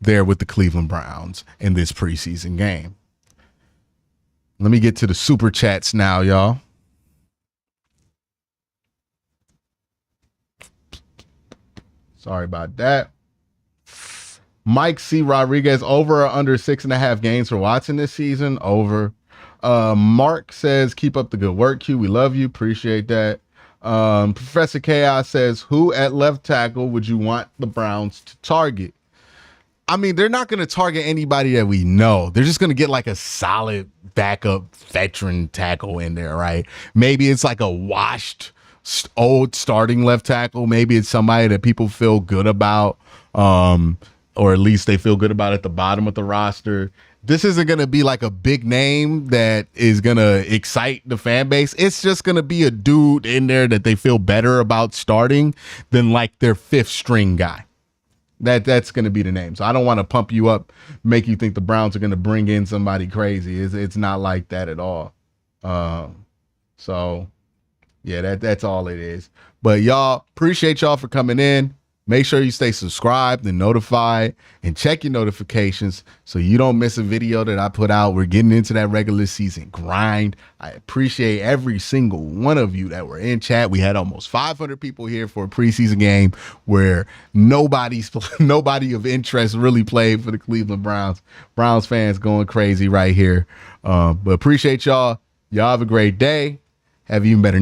there with the Cleveland Browns in this preseason game. Let me get to the super chats now, y'all. Sorry about that. Mike C. Rodriguez, over or under 6.5 games for Watson this season? Over. Mark says, keep up the good work, Q. We love you. Appreciate that. Professor Chaos says, who at left tackle would you want the Browns to target? I mean, they're not going to target anybody that we know. They're just going to get like a solid backup veteran tackle in there, right? Maybe it's like a washed old starting left tackle. Maybe it's somebody that people feel good about, or at least they feel good about at the bottom of the roster. This isn't going to be like a big name that is going to excite the fan base. It's just going to be a dude in there that they feel better about starting than like their 5th string guy. That's going to be the name. So I don't want to pump you up, make you think the Browns are going to bring in somebody crazy. It's not like that at all. So yeah, that's all it is. But y'all, appreciate y'all for coming in. Make sure you stay subscribed and notified and check your notifications so you don't miss a video that I put out. We're getting into that regular season grind. I appreciate every single one of you that were in chat. We had almost 500 people here for a preseason game where nobody of interest really played for the Cleveland Browns. Browns fans going crazy right here. But appreciate y'all. Y'all have a great day. Have even better